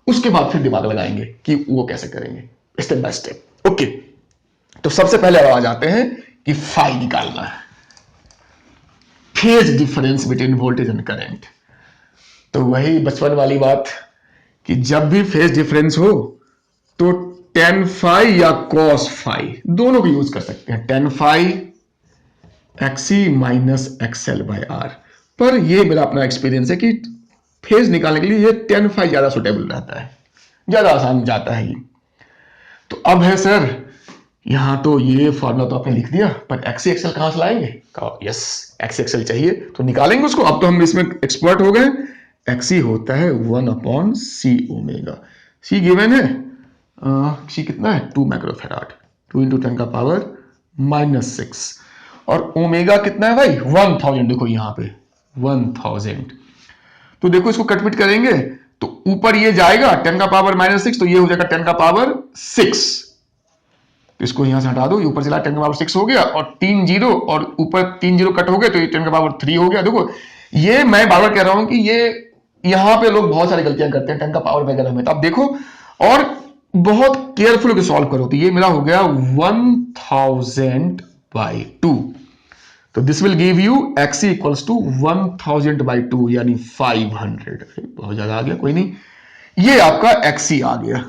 [SPEAKER 1] उसके बाद फिर दिमाग लगाएंगे कि वो कैसे करेंगे, स्टेप बाय स्टेप। ओके, तो सबसे पहले आ जाते हैं कि फाई निकालना है, phase difference between voltage and current. तो वही बचपन वाली बात कि जब भी फेज डिफरेंस हो तो tan फाई या cos फाई दोनों को यूज कर सकते हैं। tan phi XC minus XL by R। पर ये मेरा अपना एक्सपीरियंस है कि फेज निकालने के लिए ये tan फाई ज्यादा सुटेबल रहता है, ज्यादा आसान जाता है ये। तो अब है सर यहां तो ये फॉर्मूला तो आपने लिख दिया, पर XC XL कहां से लाएंगे, यस XC XL चाहिए तो निकालेंगे उसको। अब तो हम इसमें एक्सपर्ट हो गए, एक्सी होता है 1/c ओमेगा। सी गिवन है, सी कितना है 2 माइक्रोफेराड, 2 × 10 का पावर -6, और ओमेगा कितना है भाई 1000, देखो यहां पे 1000। तो देखो इसको कटपिट करेंगे तो ऊपर ये जाएगा 10 का पावर -6, तो ये हो जाएगा 10 का पावर 6। तो इसको यहां से हटा दो, ये ऊपर चला 10 का पावर 6 हो गया, और 3 जीरो और ऊपर 3 जीरो कट हो गए तो ये 10 का पावर 3 हो गया। देखो ये मैं बार बार कह रहा हूं कि ये यहां पे लोग बहुत सारी गलतियां करते हैं 10 का पावर वगैरह में, तो आप देखो और बहुत केयरफुल होकर सॉल्व करो। तो ये मेरा हो गया 1000/2, तो this will give you x equals to 1000/2 यानी 500। बहुत ज्यादा आ गया, कोई नहीं, ये आपका x आ गया,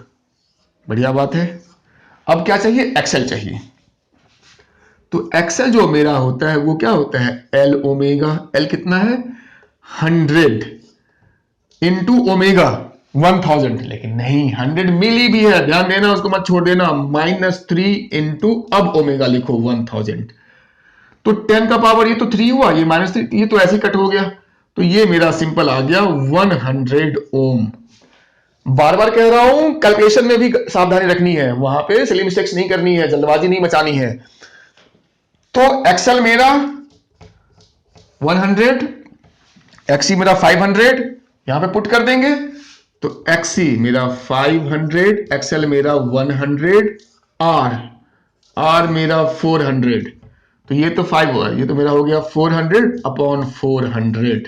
[SPEAKER 1] बढ़िया बात है। अब क्या चाहिए, एक्सेल चाहिए। तो एक्सेल जो मेरा होता है वो क्या होता है L ओमेगा। L कितना है 100 इंटू ओमेगा 1000, लेकिन नहीं 100 मिली भी है, ध्यान देना, उसको मत छोड़ देना। -3 इंटू अब ओमेगा लिखो 1000, तो 10 का पावर ये तो 3 हुआ, ये -3, ये तो ऐसे कट हो गया, तो ये मेरा सिंपल आ गया 100 ओम। बार बार कह रहा हूं कैलकुलेशन में भी सावधानी रखनी है, वहां पे सिली मिस्टेक्स नहीं करनी है, जल्दबाजी नहीं मचानी है। तो एक्सेल मेरा 100, एक्सी मेरा 500, यहां पे पुट कर देंगे, तो एक्सी मेरा 500, एक्सेल मेरा 100, आर मेरा 400, तो ये तो 5 होगा, ये तो मेरा हो गया 400/400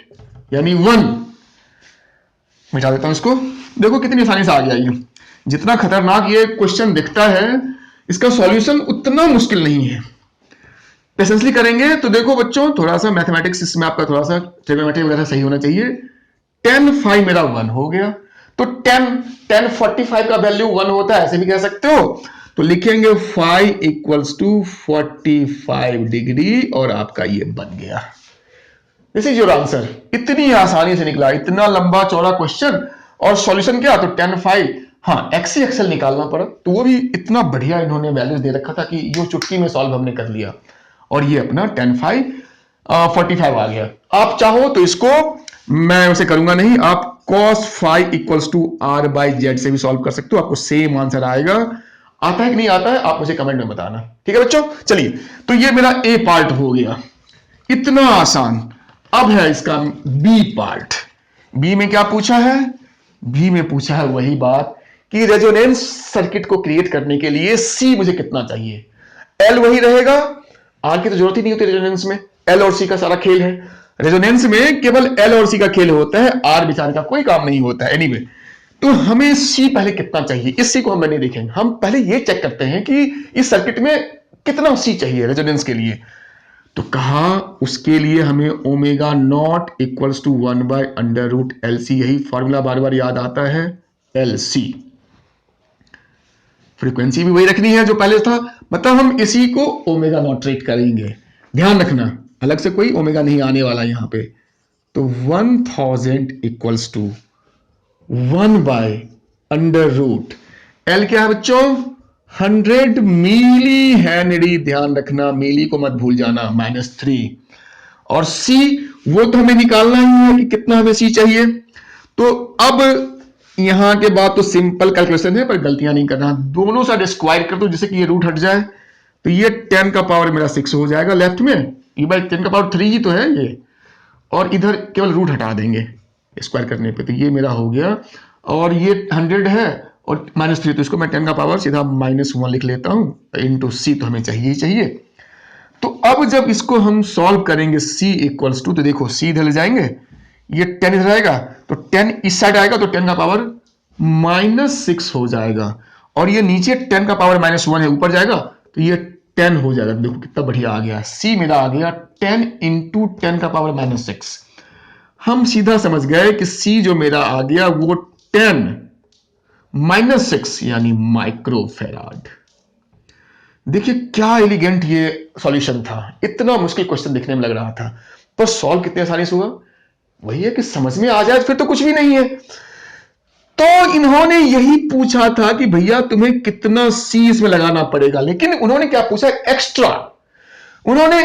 [SPEAKER 1] यानी 1। मिटा देता हूं इसको, देखो कितनी आसानी से आ गया ये। जितना खतरनाक ये क्वेश्चन दिखता है, इसका सॉल्यूशन उतना मुश्किल नहीं है, पेशेंसली करेंगे तो। देखो बच्चों, थोड़ा सा मैथमेटिक्स इसमें आपका थोड़ा सा ट्रिग्नोमेट्री वगैरह सही होना चाहिए। 10 5 मेरा 1 हो गया, तो 10 45 का वैल्यू 1 होता है, ऐसे भी कह सकते हो। तो लिखेंगे 5 = 45 डिग्री, और आपका ये बन गया। This is your answer. इतनी आसानी से निकला, इतना लंबा चौड़ा क्वेश्चन, और सॉल्यूशन क्या, तो 10 5। हाँ, एक्सी एक्सेल निकालना पड़ा, तो वो भी इतना बढ़िया इन्होंने वैल्यूज दे रखा था कि यो चुटकी में सॉल्व हमने कर लिया, और ये अपना 10 5 45 आ गया। आप चाहो तो इसको, मैं उसे करूंगा नहीं, आप cos phi = r/z से भी सॉल्व कर सकते हो, आपको सेम आंसर आएगा। आता है कि नहीं आता है आप मुझे कमेंट में बताना, ठीक है बच्चों। चलिए, तो ये मेरा ए पार्ट हो गया, इतना आसान। अब है इसका बी पार्ट। बी में क्या पूछा है, बी में पूछा है वही बात कि रेजोनेंस सर्किट को क्रिएट करने के लिए सी मुझे कितना चाहिए। एल वही रहेगा, आर की तो जरूरत ही नहीं होती रेजोनेंस में, एल और सी का सारा खेल है। रेजोनेंस में केवल एल और सी का खेल होता है, आर बेचारे का कोई काम नहीं होता है। एनीवे, तो हमें सी पहले कितना चाहिए, इस सी को हम नहीं देखेंगे, हम पहले ये चेक करते हैं कि इस सर्किट में कितना सी चाहिए रेजोनेंस के लिए। तो कहा उसके लिए हमें omega naught equals to 1/√LC, यही फॉर्मूला बार बार याद आता है, LC। फ्रीक्वेंसी भी वही रखनी है जो पहले था, मतलब हम इसी को ओमेगा नॉट ट्रीट करेंगे, ध्यान रखना, अलग से कोई ओमेगा नहीं आने वाला यहां पे। तो 1000 = 1/√L क्या है बच्चों, 100 मिली हेनरी, ध्यान रखना, मिली को मत भूल जाना, -3। और C वो तो हमें निकालना ही है कि कितना हमें C चाहिए। तो अब यहां के बाद तो सिंपल कैलकुलेशन है, पर गलतियां नहीं करना, दोनों साइड स्क्वायर कर दो जिससे कि ये रूट हट जाए। तो ये 10 का पावर मेरा 6 हो जाएगा लेफ्ट में, ये भाई 10 का पावर 3 ही तो है ये, और इधर केवल रूट हटा देंगे स्क्वायर करने पे, तो ये मेरा हो गया। और ये 100 है और -3, तो इसको मैं 10 का पावर सीधा -1 लिख लेता हूं, इंटू सी तो हमें चाहिए ही चाहिए। तो अब जब इसको हम सॉल्व करेंगे C = तो देखो C इधर ले जाएंगे, ये 10 इधर आएगा, तो 10 इस साइड आएगा, तो 10 का पावर -6 हो जाएगा, और ये नीचे 10 का पावर -1 है, ऊपर जाएगा तो ये 10 हो जाएगा। देखो कितना बढ़िया आ गया, C मेरा आ गया 10 × 10 का पावर -6। हम सीधा समझ गए कि C जो मेरा आ गया वो 10 -6 यानी माइक्रोफेराड। देखिए क्या एलिगेंट ये सॉल्यूशन था, इतना मुश्किल क्वेश्चन दिखने में लग रहा था, पर सॉल्व कितने आसानी से हुआ। वही है कि समझ में आ जाए फिर तो कुछ भी नहीं है। तो इन्होंने यही पूछा था कि भैया तुम्हें कितना C इसमें लगाना पड़ेगा, लेकिन उन्होंने क्या पूछा एक्स्ट्रा, उन्होंने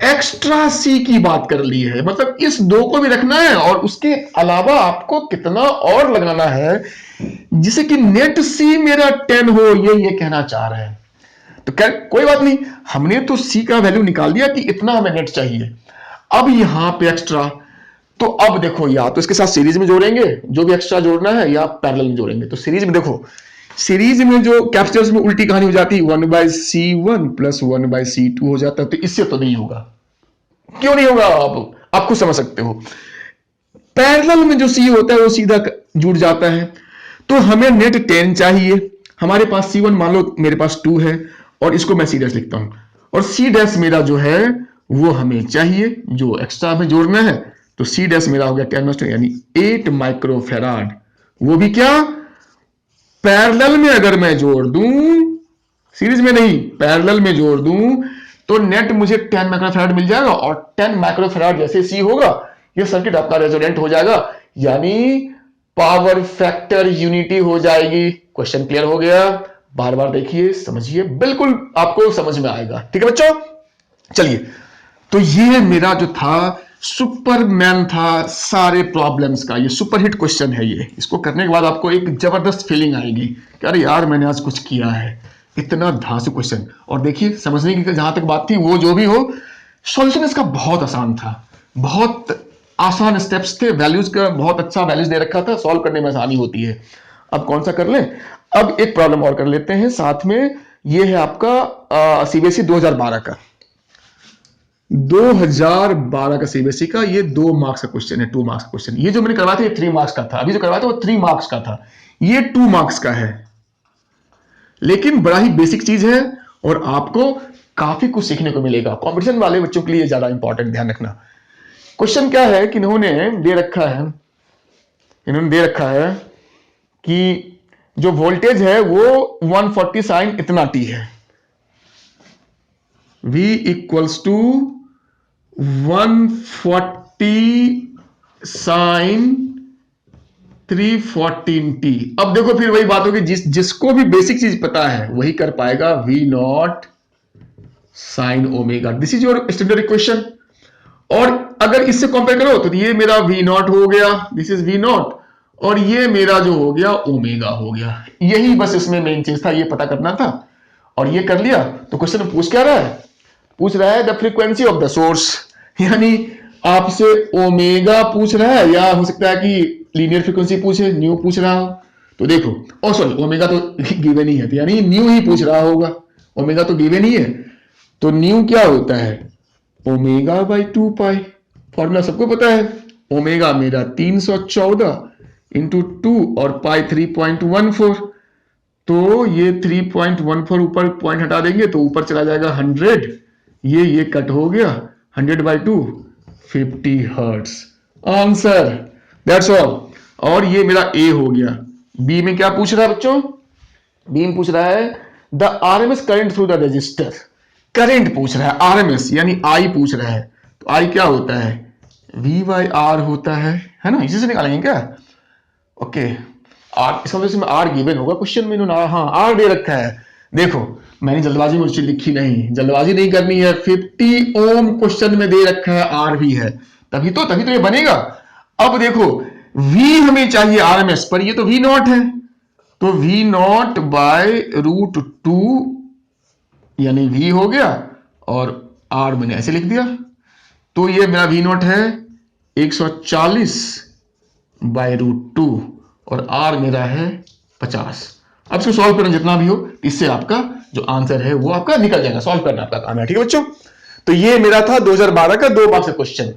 [SPEAKER 1] एक्स्ट्रा सी की बात कर ली है, मतलब इस दो को भी रखना है और उसके अलावा आपको कितना और लगाना है जिसे कि नेट सी मेरा 10 हो, ये कहना चाह रहे हैं। तो क्या, कोई बात नहीं, हमने तो सी का वैल्यू निकाल दिया कि इतना हमें नेट चाहिए। अब यहां पे एक्स्ट्रा, तो अब देखो या तो इसके साथ सीरीज में जोड़ेंगे जो भी एक्स्ट्रा जोड़ना है, या पैरेलल में जोड़ेंगे। तो सीरीज में देखो, सीरीज में जो कैपेसिटर्स में उल्टी कहानी हो जाती है, 1/C1 प्लस 1/C2 हो जाता है, तो इससे तो नहीं होगा। क्यों नहीं होगा, आप खुद समझ सकते हो। पैरेलल में जो सी होता है वो सीधा जुड़ जाता है। तो हमें नेट 10 चाहिए, हमारे पास C1 मान लो मेरे पास 2 है, और इसको मैं C' लिखता हूं, और C' मेरा जो है वो हमें चाहिए, जो एक्स्ट्रा हमें जोड़ना है। तो C' मेरा हो गया 10 यानी 8 माइक्रोफेराड। वो भी क्या, पैरेलल में अगर मैं जोड़ दूं, सीरीज में नहीं, पैरेलल में जोड़ दूं, तो नेट मुझे 10 माइक्रोफेराड मिल जाएगा, और 10 माइक्रोफेराड जैसे सी होगा, ये सर्किट आपका रेजोनेंट हो जाएगा, यानी पावर फैक्टर यूनिटी हो जाएगी। क्वेश्चन क्लियर हो गया? बार बार देखिए, समझिए, बिल्कुल आपको समझ में आएगा। ठीक है बच्चों, चलिए। तो ये मेरा जो था सुपरमैन था सारे प्रॉब्लम्स का, ये सुपरहिट क्वेश्चन है ये। इसको करने के बाद आपको एक जबरदस्त फीलिंग आएगी कि अरे यार मैंने आज कुछ किया है, इतना धांसू क्वेश्चन। और देखिए, समझने की जहां तक बात थी, वो जो भी हो, सॉल्यूशन इसका बहुत आसान था, बहुत आसान स्टेप्स थे, वैल्यूज का बहुत अच्छा वैल्यूज दे रखा था, सॉल्व करने में आसानी होती है। अब कौन सा कर ले, अब एक प्रॉब्लम और कर लेते हैं साथ में। ये है आपका सीबीएसई 2012 का, 2012 का सीबीएसई का, ये 2 मार्क्स का क्वेश्चन है, 2 मार्क्स का क्वेश्चन। ये जो मैंने करवाया था ये 3 मार्क्स का था, अभी जो करवाया था वो 3 मार्क्स का था, ये 2 मार्क्स का है, लेकिन बड़ा ही बेसिक चीज है और आपको काफी कुछ सीखने को मिलेगा। कॉम्पिटिशन वाले बच्चों के लिए ज्यादा इंपॉर्टेंट, ध्यान रखना। क्वेश्चन क्या है कि इन्होंने दे रखा है कि जो वोल्टेज है वो 140 साइन इतना टी है, V equals to 140 sign 314t। अब देखो फिर वही बात होगी, जिसको भी बेसिक चीज पता है वही कर पाएगा, V not sine omega. This is your standard equation. और अगर इससे कंपेयर करो तो ये मेरा V नॉट हो गया, दिस इज V नॉट, और ये मेरा जो हो गया ओमेगा हो गया। यही बस इसमें मेन चीज था, ये पता करना था, और ये कर लिया। तो क्वेश्चन में पूछ क्या रहा है, पूछ रहा है the frequency of the source, यानी आपसे ओमेगा पूछ रहा है, या हो सकता है कि लीनियर फ्रीक्वेंसी पूछे, न्यू पूछ रहा हो। तो देखो, ओ सॉरी, ओमेगा तो गिवन ही है, तो यानी न्यू ही पूछ रहा होगा, ओमेगा तो गिवन ही है। तो न्यू क्या होता है, ओमेगा बाई 2 पाई, फॉर्मूला सबको पता है। ओमेगा मेरा 314 इंटू 2 और पाई 3.14, तो ये 3.14 ऊपर पॉइंट हटा देंगे तो ऊपर चला जाएगा 100, ये कट हो गया 100/2, 50 हर्ट्ज आंसर, दैट्स ऑल। और ये मेरा ए हो गया। बी में क्या पूछ रहा है बच्चों, बी में पूछ रहा है the RMS current through the register, current पूछ रहा है, आरएमएस यानी आई पूछ रहा है। तो आई क्या होता है, V/R होता है ना, इसी से निकालेंगे क्या, ओके। आर, इसका मतलब इसमें आर गिवन होगा क्वेश्चन में, इन्होंने हाँ आर दे रखा है। देखो मैंने जल्दबाजी में लिखी नहीं, जल्दबाजी नहीं करनी है, 50 ओम क्वेश्चन में दे रखा है, आर भी है, तभी तो ये बनेगा। अब देखो V हमें चाहिए आरएमएस पर, ये तो V नॉट है, तो V नॉट बाय √2 यानी V हो गया, और R मैंने ऐसे लिख दिया। तो ये मेरा V नॉट है 140/√2 और R मेरा है 50। अब इसको सॉल्व करना जितना भी हो, इससे आपका जो आंसर है वो आपका निकल जाएगा, सॉल्व करना आपका काम है। ठीक है बच्चों, तो ये मेरा था 2012 का 2 मार्क्स का क्वेश्चन,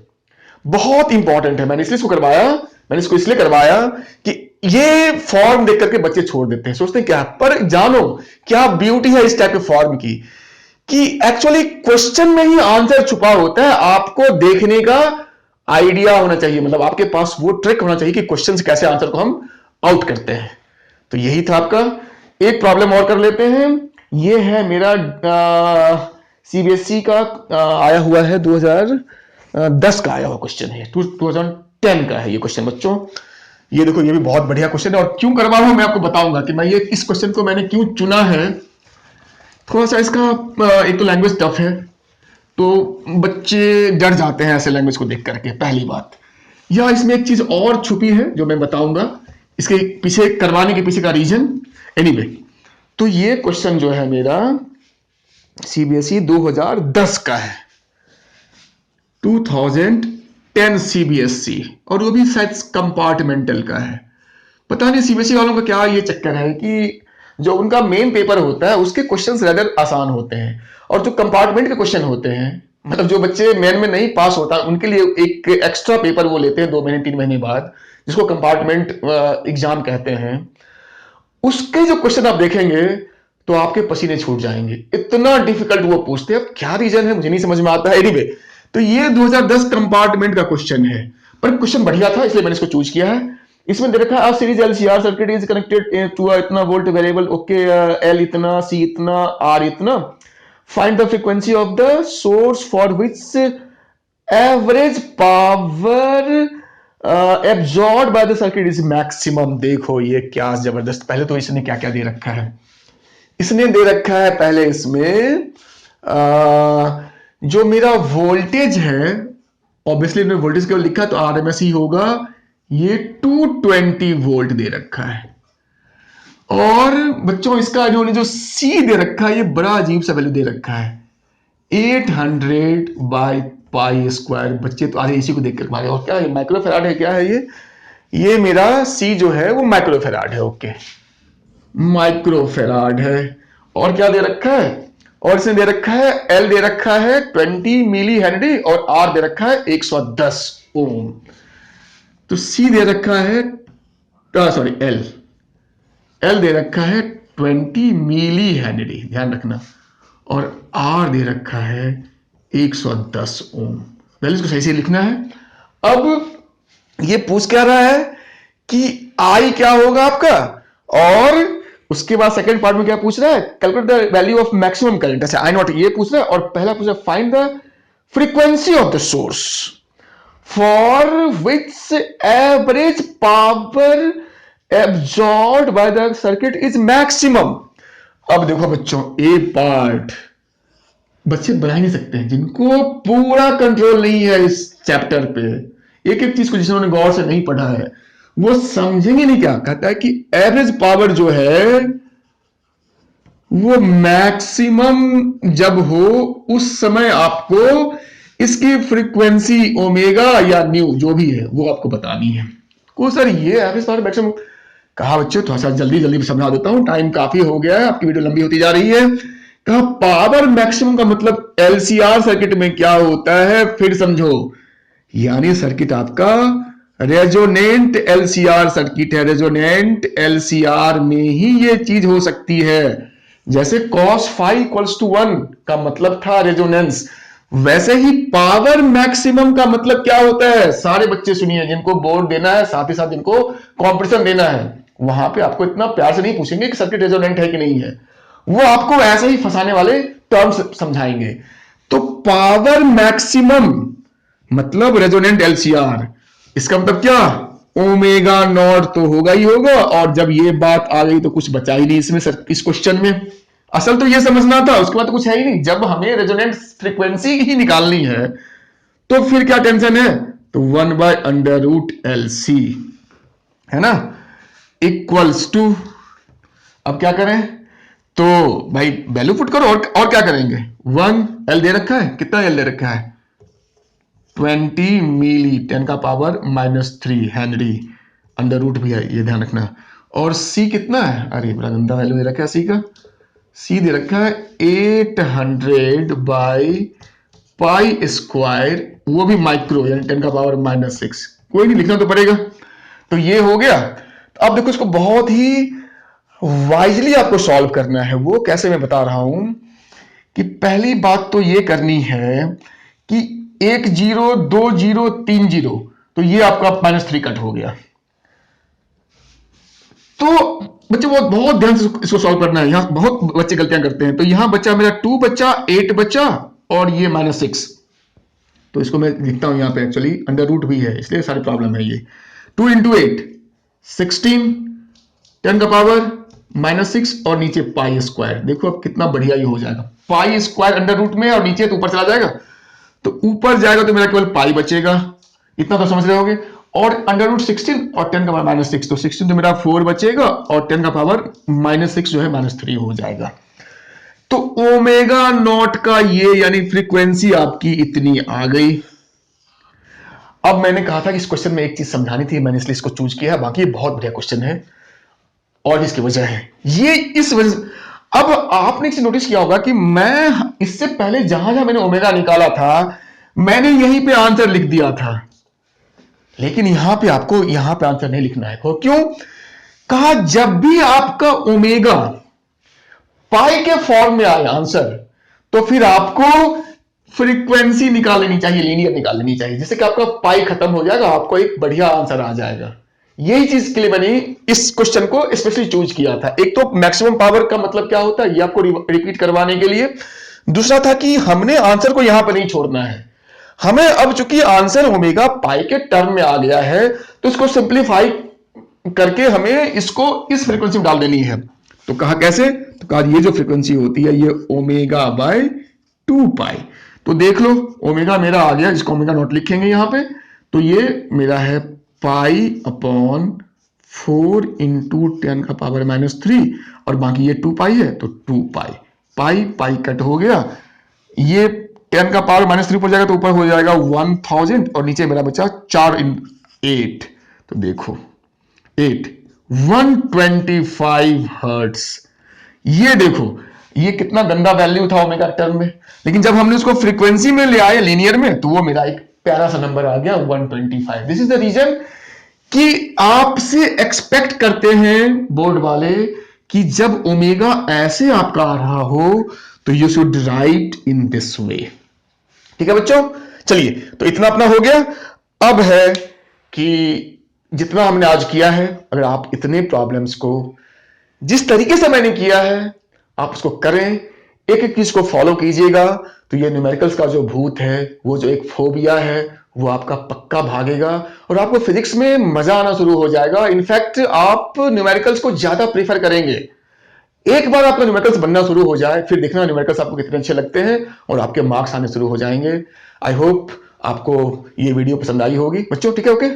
[SPEAKER 1] बहुत इंपॉर्टेंट है। मैंने इसलिए इसको करवाया, मैंने इसको इसलिए करवाया कि ये फॉर्म देख करके बच्चे छोड़ देते हैं, सोचते हैं क्या, पर जानो क्या ब्यूटी है इस टाइप के फॉर्म की, कि एक्चुअली क्वेश्चन में ही आंसर छुपा होता है। आपको देखने का आइडिया होना चाहिए, मतलब आपके पास वो ट्रिक होना चाहिए कि क्वेश्चन से कैसे आंसर को हम आउट करते हैं। तो यही था आपका। एक प्रॉब्लम और कर लेते हैं, ये है मेरा सीबीएसई का आया हुआ है 2010 का आया हुआ क्वेश्चन है, 2010 का है ये क्वेश्चन बच्चों। ये देखो, ये भी बहुत बढ़िया क्वेश्चन है, और क्यों करवा रहा हूं मैं आपको बताऊंगा कि मैं ये इस क्वेश्चन को मैंने क्यों चुना है। थोड़ा सा इसका एक तो लैंग्वेज टफ है, तो बच्चे डर जाते हैं ऐसे लैंग्वेज को देख करके, पहली बात। या इसमें एक चीज और छुपी है जो मैं बताऊंगा, इसके पीछे करवाने के पीछे का रीजन। एनीवे, तो ये क्वेश्चन जो है मेरा सीबीएसई 2010 का है, 2010 सीबीएसई, और वो भी शायद कंपार्टमेंटल का है। पता नहीं सीबीएसई वालों का क्या ये चक्कर है कि जो उनका मेन पेपर होता है उसके क्वेश्चंस ज्यादा आसान होते हैं, और जो कंपार्टमेंट के क्वेश्चन होते हैं, मतलब जो बच्चे मेन में नहीं पास होता उनके लिए एक एक्स्ट्रा पेपर वो लेते हैं 2 महीने 3 महीने बाद, जिसको कंपार्टमेंट एग्जाम कहते हैं। उसके जो क्वेश्चन आप देखेंगे तो आपके पसीने छूट जाएंगे, इतना डिफिकल्ट वो पूछते हैं। अब क्या रीजन है मुझे नहीं समझ में आता है। एनीवे, तो ये 2010 कंपार्टमेंट का क्वेश्चन है, पर क्वेश्चन बढ़िया था इसलिए मैंने इसको चूज किया है। इसमें दे रखा है series LCR circuit is connected to इतना वोल्ट वेरिएबल, ओके, एल इतना, सी इतना, आर इतना, find the frequency of the source for which average power absorb by the circuit is maximum. देखो ये क्या जबरदस्त, पहले तो इसने क्या क्या दे रखा है। इसने दे रखा है पहले इसमें जो मेरा वोल्टेज है, ऑब्वियसली ने वोल्टेज केवल लिखा तो आरएमएस ही होगा, ये 220 वोल्ट दे रखा है। और बच्चों इसका जो सी दे रखा है ये बड़ा अजीब सा वैल्यू दे रखा है, 800 बाई पाई स्क्वायर। बच्चे तो आधे इसी को देख कर मारे, और क्या है माइक्रोफेराड है, क्या है ये मेरा सी जो है वो माइक्रोफेराड है। ओके, माइक्रोफेराड है। और क्या दे रखा है, और इसने दे रखा है एल दे रखा है 20 मिली हेनरी, और आर दे रखा है 110 ओम। तो सी दे रखा है, सॉरी एल दे रखा है 20 मिली हेनरी, ध्यान रखना, और आर दे रखा है 110 ओम। वैल्यूज को सही से लिखना है। अब ये पूछ क्या रहा है कि आई क्या होगा आपका, और उसके बाद सेकंड पार्ट में क्या पूछ रहा है, calculate the value of maximum current. अच्छा, आई नॉट ये पूछ रहा है, और पहला पूछ रहा है find the frequency of the source for which average power absorbed bye the circuit is maximum. अब देखो बच्चों, ए पार्ट बच्चे बना ही नहीं सकते हैं, जिनको पूरा कंट्रोल नहीं है इस चैप्टर पे, एक एक चीज को जिन्होंने गौर से नहीं पढ़ा है वो समझेंगे नहीं। क्या कहता है कि एवरेज पावर जो है वो मैक्सिमम जब हो उस समय आपको इसकी फ्रीक्वेंसी ओमेगा या न्यू जो भी है वो आपको बतानी है। को सर ये एवरेज पावर मैक्सिमम कहा बच्चों, थोड़ा सा जल्दी समझा देता हूं, टाइम काफी हो गया है, आपकी वीडियो लंबी होती जा रही है। कहा पावर मैक्सिमम का मतलब एलसीआर सर्किट में क्या होता है, फिर समझो, यानी सर्किट आपका रेजोनेंट एलसीआर सर्किट है। रेजोनेंट एलसीआर में ही ये चीज हो सकती है। जैसे cos फाई इक्वल्स टू 1 का मतलब था रेजोनेंस, वैसे ही पावर मैक्सिमम का मतलब क्या होता है। सारे बच्चे सुनिए, जिनको बोर्ड देना है साथ ही साथ जिनको कॉम्पिटिशन देना है, वहां पे आपको इतना प्यार से नहीं पूछेंगे कि सर्किट रेजोनेंट है कि नहीं है, वो आपको ऐसे ही फंसाने वाले टर्म्स समझाएंगे। तो पावर मैक्सिमम मतलब रेजोनेंट एलसीआर, इसका मतलब क्या, ओमेगा नॉट तो होगा ही होगा। और जब ये बात आ गई तो कुछ बचा ही नहीं इसमें सर, इस क्वेश्चन में असल तो ये समझना था, उसके बाद तो कुछ है ही नहीं। जब हमें रेजोनेंट फ्रीक्वेंसी ही निकालनी है तो फिर क्या टेंशन है, तो 1/√LC है ना, इक्वल्स टू, अब क्या करें, तो भाई वैल्यू पुट करो, और क्या करेंगे, 1 एल दे रखा है, कितना एल दे रखा है 20 मिली 10 का पावर -3 हेनरी, अंडर रूट भी है ये ध्यान रखना। और सी कितना है, अरे बड़ा गंदा वैल्यू दे रखा है सी का, सी दे रखा है 800 बाई पाई स्क्वायर, वो भी माइक्रो यानी 10 का पावर -6, कोई नहीं लिखना तो पड़ेगा। तो ये हो गया। तो अब देखो इसको बहुत ही वाइजली आपको सॉल्व करना है। वो कैसे मैं बता रहा हूं कि पहली बात तो ये करनी है कि 1 0 2 0 3 0, तो ये आपका -3 कट हो गया। तो बच्चे बहुत ध्यान से इसको सॉल्व करना है, यहां बहुत बच्चे गलतियां करते हैं। तो यहां बच्चा मेरा 2 बच्चा 8 बच्चा और ये -6, तो इसको मैं लिखता हूं यहां पे, एक्चुअली अंडर रूट भी है इसलिए सारी प्रॉब्लम है। ये 2 × 8 16, 10 का पावर -6 और नीचे पाई स्क्वायर। देखो अब कितना बढ़िया ये हो जाएगा, पाई स्क्वायर अंडर रूट में और नीचे तो ऊपर चला जाएगा, तो ऊपर जाएगा तो मेरा केवल पाई बचेगा, इतना तो समझ रहे होगे। और √16 और 10 का पावर -6, तो 16 तो मेरा 4 बचेगा और 10 का पावर -6 जो है -3 हो जाएगा। तो ओमेगा नॉट का ये यानी फ्रीक्वेंसी आपकी इतनी आ गई। अब मैंने कहा था कि इस क्वेश्चन में एक चीज समझानी थी, मैंने इसलिए इसको चूज किया। बाकी बहुत बढ़िया क्वेश्चन है और इसकी वजह है ये, इस वजह। अब आपने एक चीज नोटिस किया होगा कि मैं इससे पहले जहां जहां मैंने ओमेगा निकाला था मैंने यहीं पे आंसर लिख दिया था, लेकिन यहां पे आपको यहां पे आंसर नहीं लिखना है। क्यों? कहा जब भी आपका ओमेगा पाई के फॉर्म में आए आंसर, तो फिर आपको फ्रीक्वेंसी निकाल लेनी चाहिए, लीनियर निकाल लेनी चाहिए, जिससे कि आपका पाई खत्म हो जाएगा, आपको एक बढ़िया आंसर आ जाएगा। यही चीज के लिए मैंने इस क्वेश्चन को स्पेशली चूज किया था। एक तो मैक्सिमम पावर का मतलब क्या होता है ये आपको रिपीट करवाने के लिए, दूसरा था कि हमने आंसर को यहां पर नहीं छोड़ना है, हमें अब चूंकि आंसर ओमेगा पाई के टर्म में आ गया है तो इसको सिंप्लीफाई करके हमें इसको इस फ्रीक्वेंसी में डाल देनी है। तो कहा कैसे? तो कहा ये जो फ्रीक्वेंसी होती है ये ओमेगा बाय 2 पाई। तो देख लो ओमेगा मेरा आ गया, इसको ओमेगा नॉट लिखेंगे यहां पे, तो ये मेरा है पाई अपॉन 4 इंटू 10 का पावर -3 और बाकी ये 2 पाई है तो 2 पाई, पाई पाई कट हो गया, ये 10 का पावर -3 पर जाएगा तो ऊपर हो जाएगा 1000 और नीचे मेरा बचा 4 इन 8, तो देखो 8 125 हर्ट्स। ये देखो ये कितना गंदा वैल्यू था ओमेगा टर्म में, लेकिन जब हमने उसको फ्रीक्वेंसी में ले आए लीनियर में तो वो मेरा एक प्यारा सा नंबर आ गया 125। दिस इज द रीजन कि आपसे एक्सपेक्ट करते हैं बोर्ड वाले कि जब ओमेगा ऐसे आपका आ रहा हो तो you should write in this way. ठीक है बच्चों, चलिए तो इतना अपना हो गया। अब है कि जितना हमने आज किया है, अगर आप इतने प्रॉब्लम्स को जिस तरीके से मैंने किया है आप उसको करें, एक एक चीज को फॉलो कीजिएगा, तो ये न्यूमेरिकल्स का जो भूत है, वो जो एक फोबिया है, वो आपका पक्का भागेगा और आपको फिजिक्स में मजा आना शुरू हो जाएगा। इनफैक्ट आप न्यूमेरिकल्स को ज्यादा प्रीफर करेंगे। एक बार आपका न्यूमेरिकल्स बनना शुरू हो जाए फिर देखना न्यूमेरिकल्स आपको कितने अच्छे लगते हैं और आपके मार्क्स आने शुरू हो जाएंगे। आई होप आपको ये वीडियो पसंद आई होगी बच्चों। ठीक है, ओके।